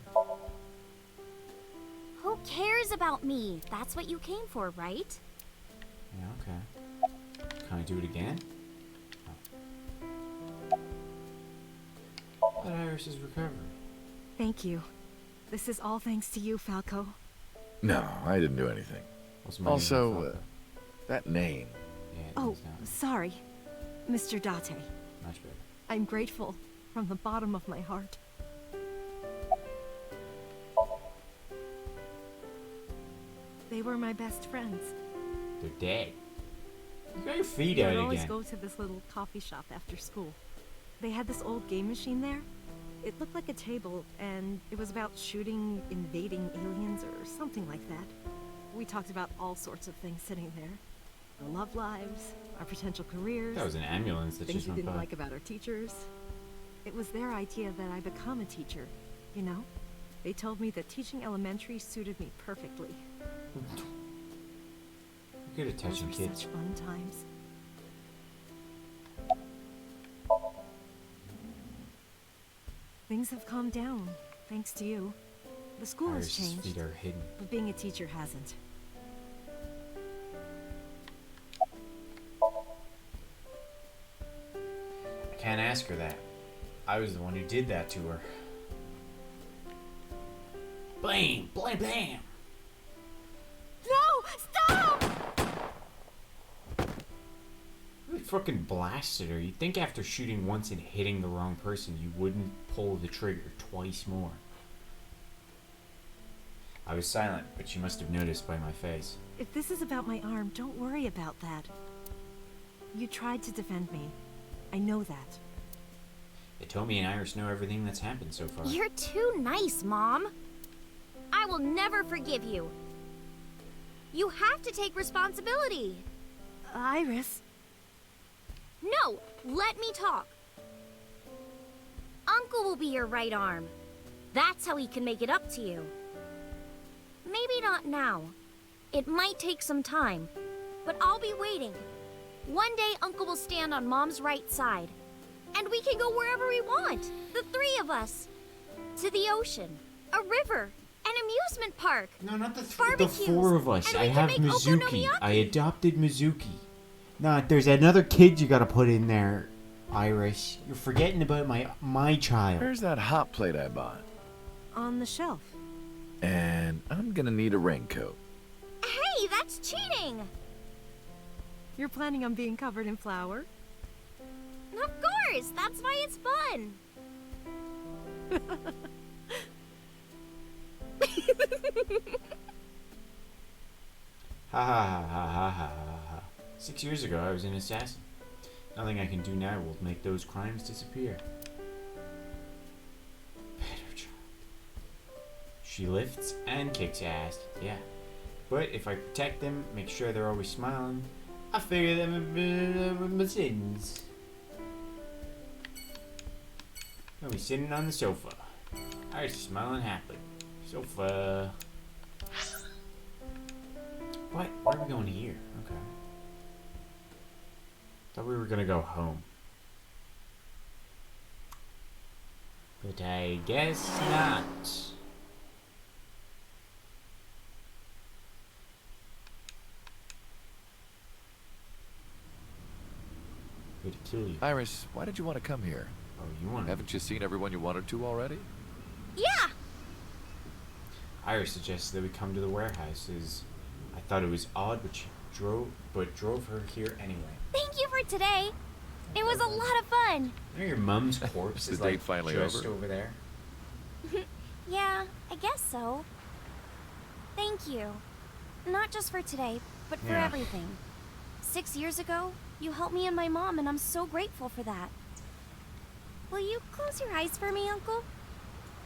Who cares about me? That's what you came for, right? Yeah, okay. Can I do it again? Oh. But Iris is recovered. Thank you. This is all thanks to you, Falco. No, I didn't do anything. Also, that name. Yeah, oh, sorry. Mr. Date. Much better. I'm grateful from the bottom of my heart. They were my best friends. They're dead. You got your feet We out would always again. go to this little coffee shop after school. They had this old game machine there. It looked like a table, and it was about shooting invading aliens or something like that. We talked about all sorts of things sitting there. Our love lives, our potential careers. That was an ambulance that things just we went didn't by. like about our teachers. It was their idea that I become a teacher, you know? They told me that teaching elementary suited me perfectly. You're good at touching Those were kids. such fun times. Things have calmed down, thanks to you. The school has Iris's changed, feet are hidden. but being a teacher hasn't. I can't ask her that. I was the one who did that to her. Blam! Blam! Blam! No! Stop! You fucking blasted her. You'd think after shooting once and hitting the wrong person, you wouldn't pull the trigger twice more. I was silent, but she must have noticed by my face. If this is about my arm, don't worry about that. You tried to defend me. I know that. Hitomi and Iris know everything that's happened so far. You're too nice, Mom. I will never forgive you. You have to take responsibility. Iris. No, let me talk. Uncle will be your right arm. That's how he can make it up to you. Maybe not now. It might take some time, but I'll be waiting. One day, Uncle will stand on Mom's right side, and we can go wherever we want. The three of us. To the ocean, a river, an amusement park. No, not the barbecues, four of us. and I we can have make Mizuki. okonomiyaki. I adopted Mizuki. Nah, there's another kid you gotta put in there, Iris. You're forgetting about my child. Where's that hot plate I bought? On the shelf. And I'm gonna need a raincoat. Hey, that's cheating! You're planning on being covered in flour? Of course, that's why it's fun. Ha ha ha ha ha ha ha. 6 years ago, I was an assassin. Nothing I can do now will make those crimes disappear. Better child. She lifts and kicks ass, yeah. But if I protect them, make sure they're always smiling, I figure them with my sins. I'll be sitting on the sofa. Iris is smiling happily. Sofa. What? Why are we going here? Okay. Thought we were gonna go home. But I guess not. Way to kill you. Iris, why did you want to come here? Oh, you want? Haven't you seen everyone you wanted to already? Yeah! Iris suggested that we come to the warehouses. I thought it was odd, but she drove her here anyway. Thank you for today. It was a lot of fun. You know your mom's corpse The is date like finally just over? over there. Yeah, I guess so. Thank you. Not just for today, but for Yeah. everything. 6 years ago, you helped me and my mom, and I'm so grateful for that. Will you close your eyes for me, Uncle?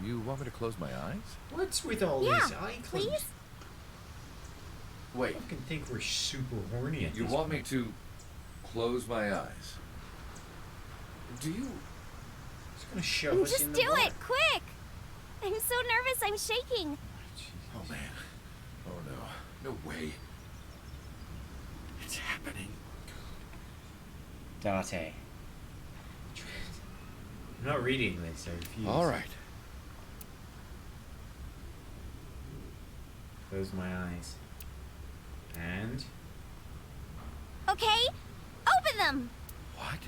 You want me to close my eyes? What's with all Yeah, these eye closed? please? Wait. I fucking think we're super horny at You this want point. me to close my eyes? Do you? It's gonna shove us Just in do the water. it, quick! I'm so nervous, I'm shaking. Oh man. Oh no. No way. It's happening. Date. I'm not reading this, I refuse. Alright. Close my eyes. And... Okay, open them! What?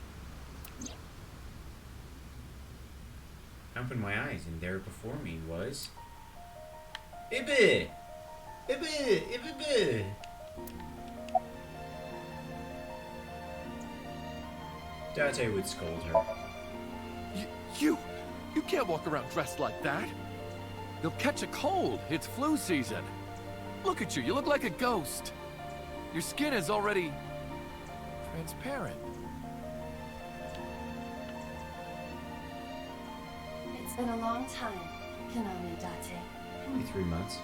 I opened my eyes, and there before me was... Ibbe! Ibbe! Ibbe! Date would scold her. You can't walk around dressed like that. You'll catch a cold. It's flu season. Look at you. You look like a ghost. Your skin is already transparent. It's been a long time, Konami Date. Only 3 months.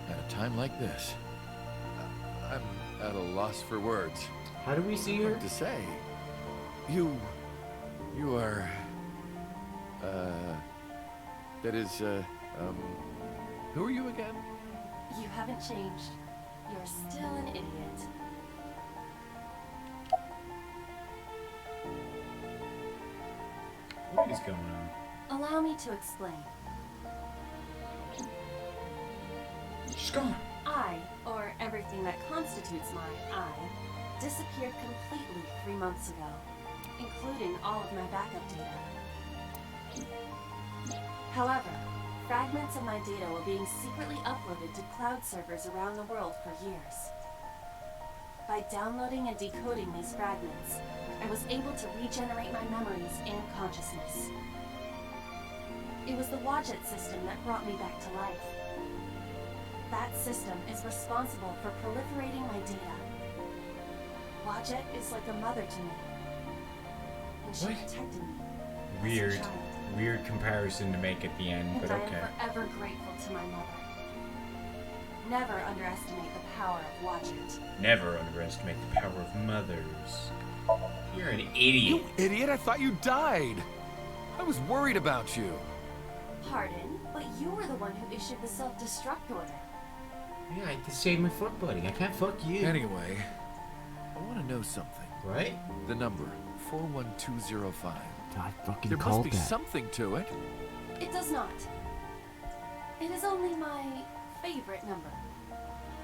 At a time like this, I'm at a loss for words. How do we see her? What to say? You are, that is, who are you again? You haven't changed. You're still an idiot. What is going on? Allow me to explain. She's gone. I, or everything that constitutes my I, disappeared completely 3 months ago, including all of my backup data. However, fragments of my data were being secretly uploaded to cloud servers around the world for years. By downloading and decoding these fragments, I was able to regenerate my memories and consciousness. It was the Wadjet system that brought me back to life. That system is responsible for proliferating my data. Wadjet is like a mother to me. And she What? protected me. Weird. Weird comparison to make at the end, And but I okay. am forever grateful to my mother. Never underestimate the power of Wadjet. Never underestimate the power of mothers. You're an idiot. You idiot, I thought you died. I was worried about you. Pardon, but you were the one who issued the self-destruct order. Yeah, I had to save my fuck buddy. I can't fuck you. Anyway, I want to know something. Right? The number, 41205. I fucking There must called be that. something to it. It does not. It is only my favorite number.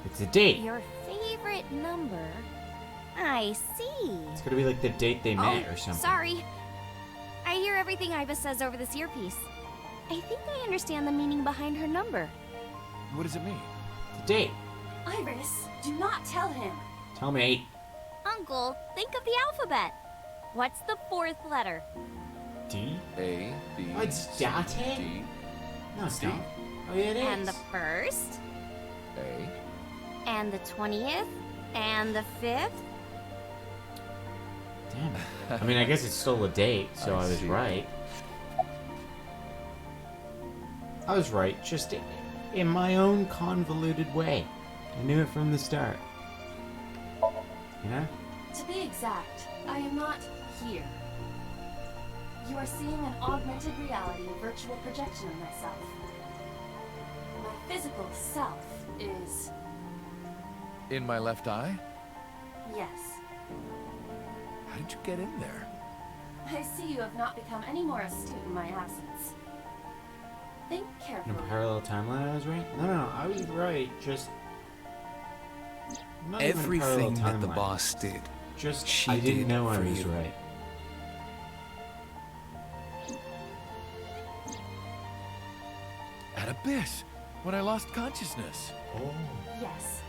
It's a date. Your favorite number? I see. It's gonna be like the date they met or something. Sorry. I hear everything Iva says over this earpiece. I think I understand the meaning behind her number. What does it mean? The date. Iris, do not tell him. Tell me. Uncle, think of the alphabet. What's the fourth letter? D? A, B, Oh, it's C, Date? D, No, it's C, not. Oh, yeah, it is. And the first? A. And the 20th? And the 5th? Damn it. I mean, I guess it's still a date, so I was see. right. I was right, just in my own convoluted way. I knew it from the start. You know? To be exact, I am not here. You are seeing an augmented reality virtual projection of myself. My physical self is... In my left eye? yes. How did you get in there? I see you have not become any more astute in my absence. Think In carefully. a parallel timeline, I was right? No, I was right, just... not even a Everything parallel that the timeline. boss did, Just, she I didn't did know I for was you. right. At Abyss, when I lost consciousness. Oh. Yes.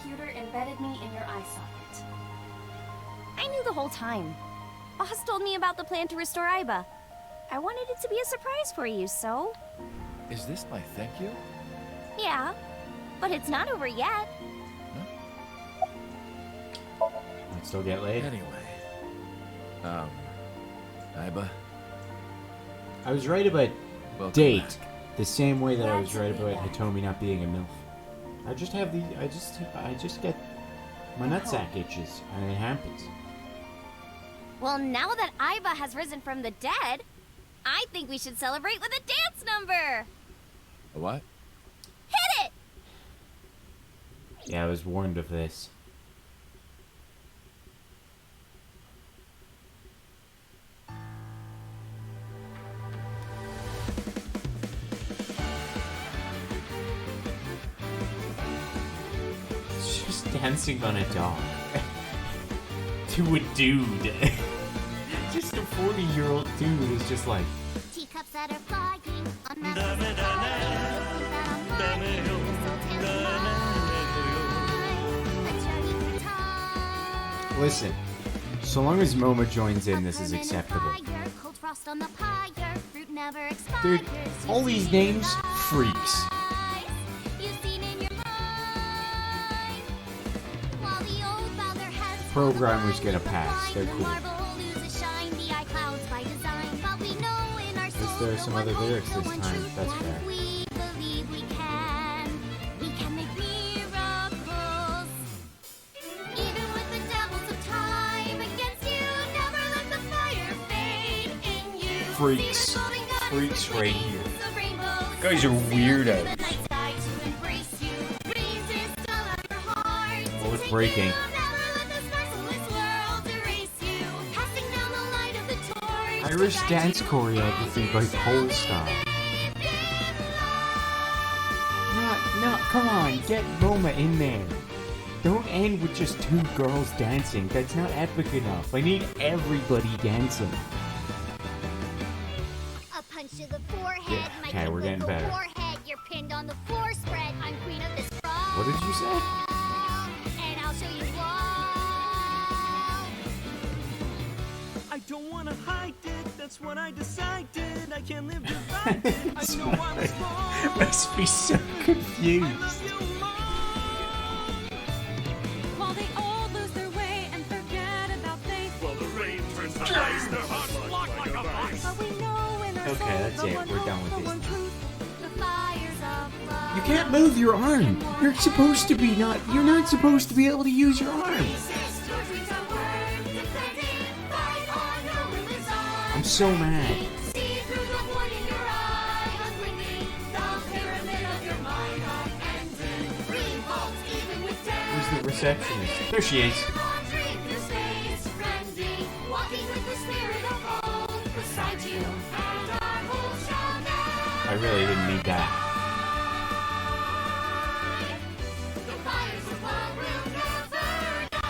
Pewter embedded me in your eye socket. I knew the whole time. Boss told me about the plan to restore Iba. I wanted it to be a surprise for you, so... Is this my thank you? Yeah, but it's not over yet. Still get laid? Anyway, Iba, I was right about welcome date back. the same way that I Glad was to right be about back. Hitomi not being a MILF. I just have the I just get my nutsack itches and it happens. Well, now that Iva has risen from the dead, I think we should celebrate with a dance number. A what? Hit it! Yeah, I was warned of this. It's just dancing on a dog. To a dude. Just a 40-year-old dude is just like... Teacups that are flying on mountains of fire. Listen, so long as Momo joins in, this is acceptable. Cold frost on the pyre, fruit never expires. Dude, all these names, freaks. You've seen in your mind. While the old bow their heads, Programmers get a pass, they're cool. marble loses shine, the eye clouds by design. But we know in our Is soul there the some one other hope, lyrics the this one time? truth, That's that fair. we believe we can make miracles. Even with the devils of time against you, never let the fire fade in you. Freaks. See the golden goddess Freaks with right wings here. of rainbows. Guys are Sail through weirdos. the night sky to embrace you. Dreams is still on your heart. Oh, it's breaking. Never let this merciless world erase you. Passing down the light of the torch. Irish dance choreography by Polestar. No, come on, get Roma in there. Don't end with just two girls dancing. That's not epic enough. I need everybody dancing. A punch to the forehead. Yeah, might okay, we're with getting the better. warhead. You're pinned on the floor spread. I'm queen of this frog. What did you say? And I'll show you all. I don't wanna hide it, that's what I decided. I can't live divided. I know I was wrong. Must be so confused. While they all lose their way and forget about faith. While the rain turns to ice, their hearts block like a vice. But we know in our Okay, soul that's the it. one We're hope, done with the this. one truth. The fires of love. You can't move your arm. You're supposed to be not. You're not supposed to be able to use your arm. I'm so mad. See through the void in your eye. Unblinking, the pyramid of your mind unending. Revolt even with death. Where's the receptionist? There she is. Wandering through space, friending, walking with the spirit of hope beside you, and our hope shall never. I really didn't need that. The fires of love will never die.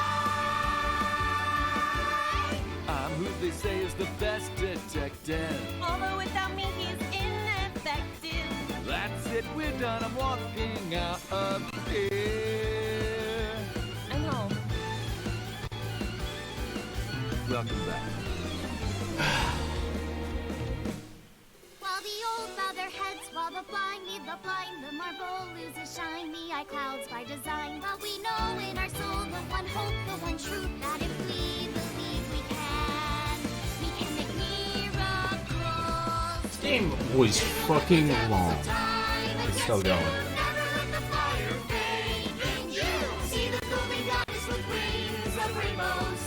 I'm who they say is the best detective. Although without me he's ineffective. That's it, we're done. I'm walking out of here. I know. Welcome back. While the old bow their heads, while the blind lead the blind, the marble loses shine, the eye clouds by design. But we know in our soul the one hope, the one truth, that if we believe we can make miracles. This game was fucking long. It's still going. Never let the fire fade in you. See the golden goddess with wings of rainbows,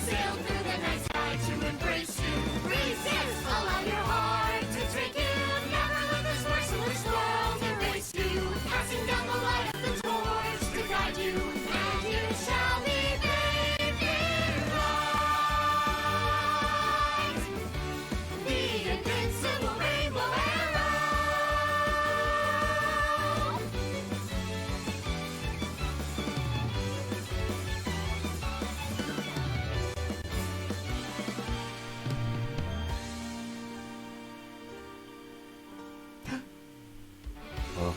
sail through the night sky to embrace you. Resist, allow your heart to take you. Never let this merciless world erase you. Passing down the light of the torch to guide you, and you shall be bathed in light. The invincible rainbow arrow. Oh.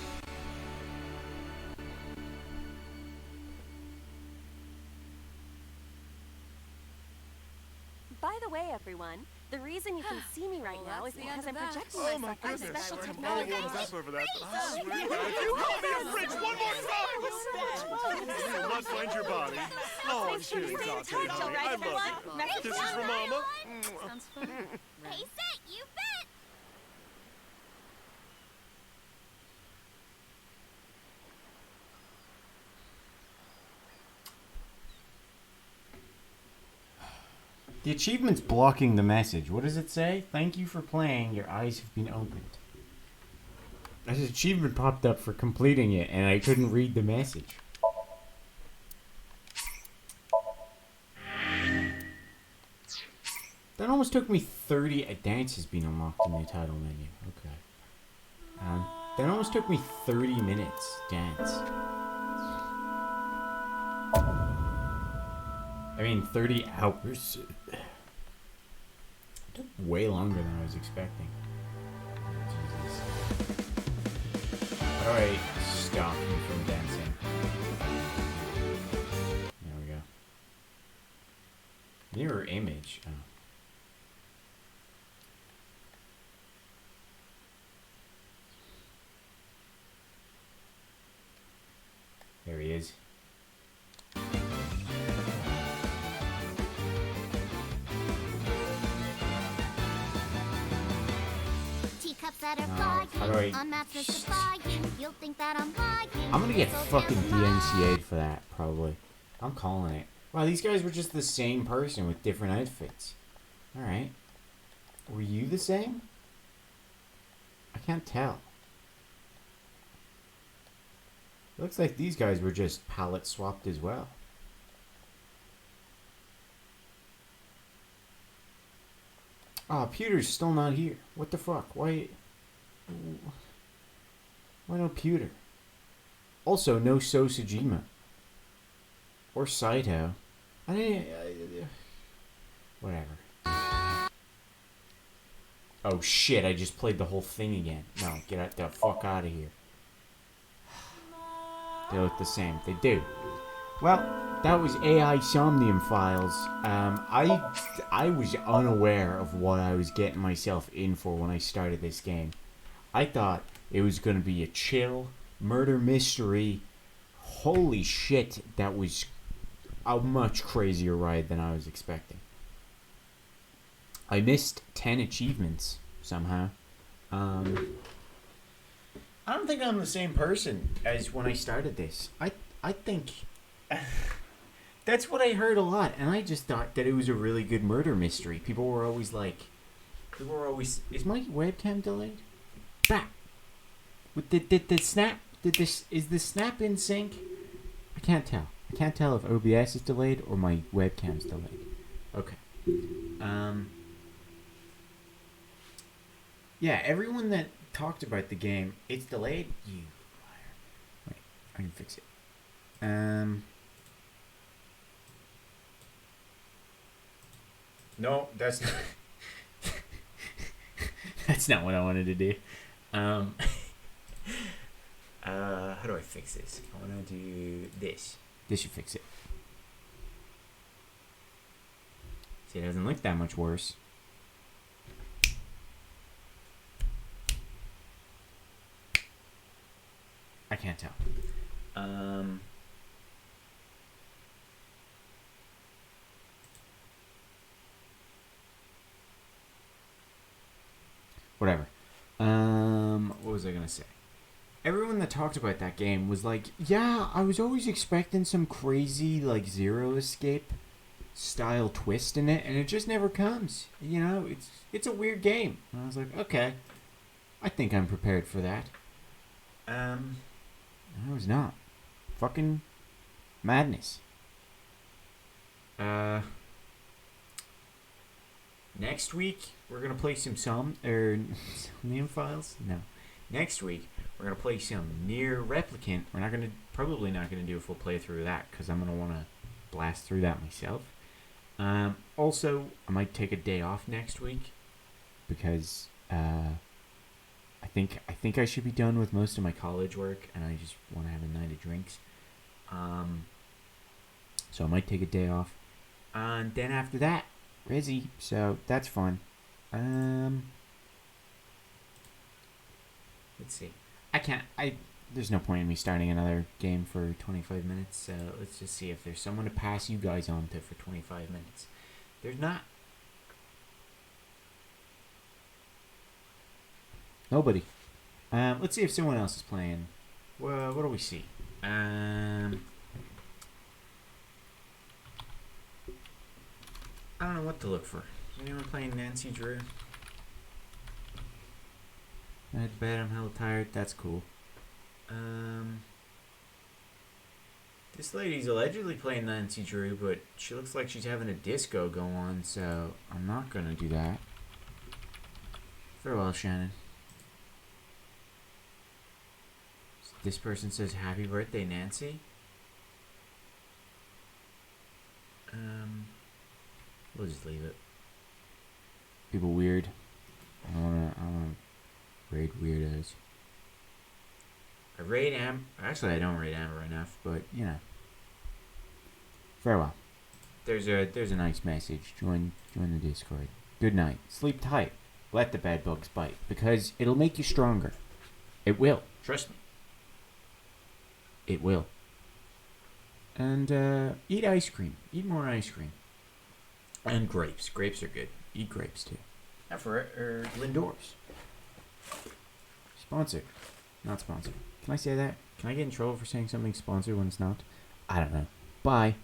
By the way, everyone, The reason you can see me right now is because I'm projecting Oh my myself with goodness, special I'm all technology. warmed up over that, but I swear to God, if you call me a fridge one more time, you will not find your body. Oh, I'm kidding, Dante, honey. I love you. This is for Mama. Sounds fun. Hey, set, you bet! The achievement's blocking the message. What does it say? Thank you for playing. Your eyes have been opened. This achievement popped up for completing it, and I couldn't read the message. That almost took me 30... A dance has been unlocked in the title menu. Okay. That almost took me 30 minutes. Dance. I mean, 30 hours. It took way longer than I was expecting. Jesus. How do I stop you from dancing? There we go. Mirror image. Oh. There he is. Teacups that are how do I... flying on maps that supply you. You'll think that I'm lying. I'm gonna get So fucking never mind. DMCA'd for that, probably. I'm calling it. Wow, these guys were just the same person with different outfits. Alright. Were you the same? I can't tell. Looks like these guys were just palette swapped as well. Oh, Pewter's still not here. What the fuck? Why no Pewter? Also, no Sosajima. Or Saito. I didn't... whatever. Oh shit, I just played the whole thing again. No, get the fuck out of here. They look the same. They do. Well, that was AI Somnium Files. I was unaware of what I was getting myself in for when I started this game. I thought it was going to be a chill murder mystery. Holy shit, that was a much crazier ride than I was expecting. I missed 10 achievements somehow. I don't think I'm the same person as when I started this. I think that's what I heard a lot, and I just thought that it was a really good murder mystery. People were always like, is my webcam delayed? Bah! With the snap, is the snap in sync? I can't tell. I can't tell if OBS is delayed or my webcam's delayed. Okay. Yeah, everyone that talked about the game, it's delayed. You liar. Wait, I can fix it. No, that's not. That's not what I wanted to do. How do I fix this? I want to do this. This should fix it. See, it doesn't look that much worse. I can't tell. Whatever. What was I gonna say? Everyone that talked about that game was like, yeah, I was always expecting some crazy, like, Zero Escape style twist in it, and it just never comes. You know, it's a weird game. And I was like, okay, I think I'm prepared for that. I was not. Fucking madness. Next week we're gonna play some Somnium Files. No, next week we're gonna play some Near Replicant. We're probably not gonna do a full playthrough of that because I'm gonna want to blast through that myself. Also, I might take a day off next week because I think I should be done with most of my college work, and I just want to have a night of drinks. So I might take a day off, and then after that, Rizzy. So that's fun. Let's see. There's no point in me starting another game for 25 minutes, so let's just see if there's someone to pass you guys on to for 25 minutes. There's not. Nobody. Let's see if someone else is playing. Well, what do we see? I don't know what to look for. Anyone playing Nancy Drew? I had bed, I'm hella tired. That's cool. This lady's allegedly playing Nancy Drew, but she looks like she's having a disco go on, so I'm not gonna do that. Farewell, Shannon. This person says, happy birthday, Nancy. We'll just leave it. People weird. I wanna raid weirdos. I raid Actually, I don't raid Amber enough, but you know. Farewell. There's a nice message. Join the Discord. Good night. Sleep tight. Let the bed bugs bite, because it'll make you stronger. It will. Trust me. It will. And eat ice cream. Eat more ice cream. And grapes. Grapes are good. Eat grapes too. Not for Lindor's. Sponsored. Not sponsored. Can I say that? Can I get in trouble for saying something sponsored when it's not? I don't know. Bye.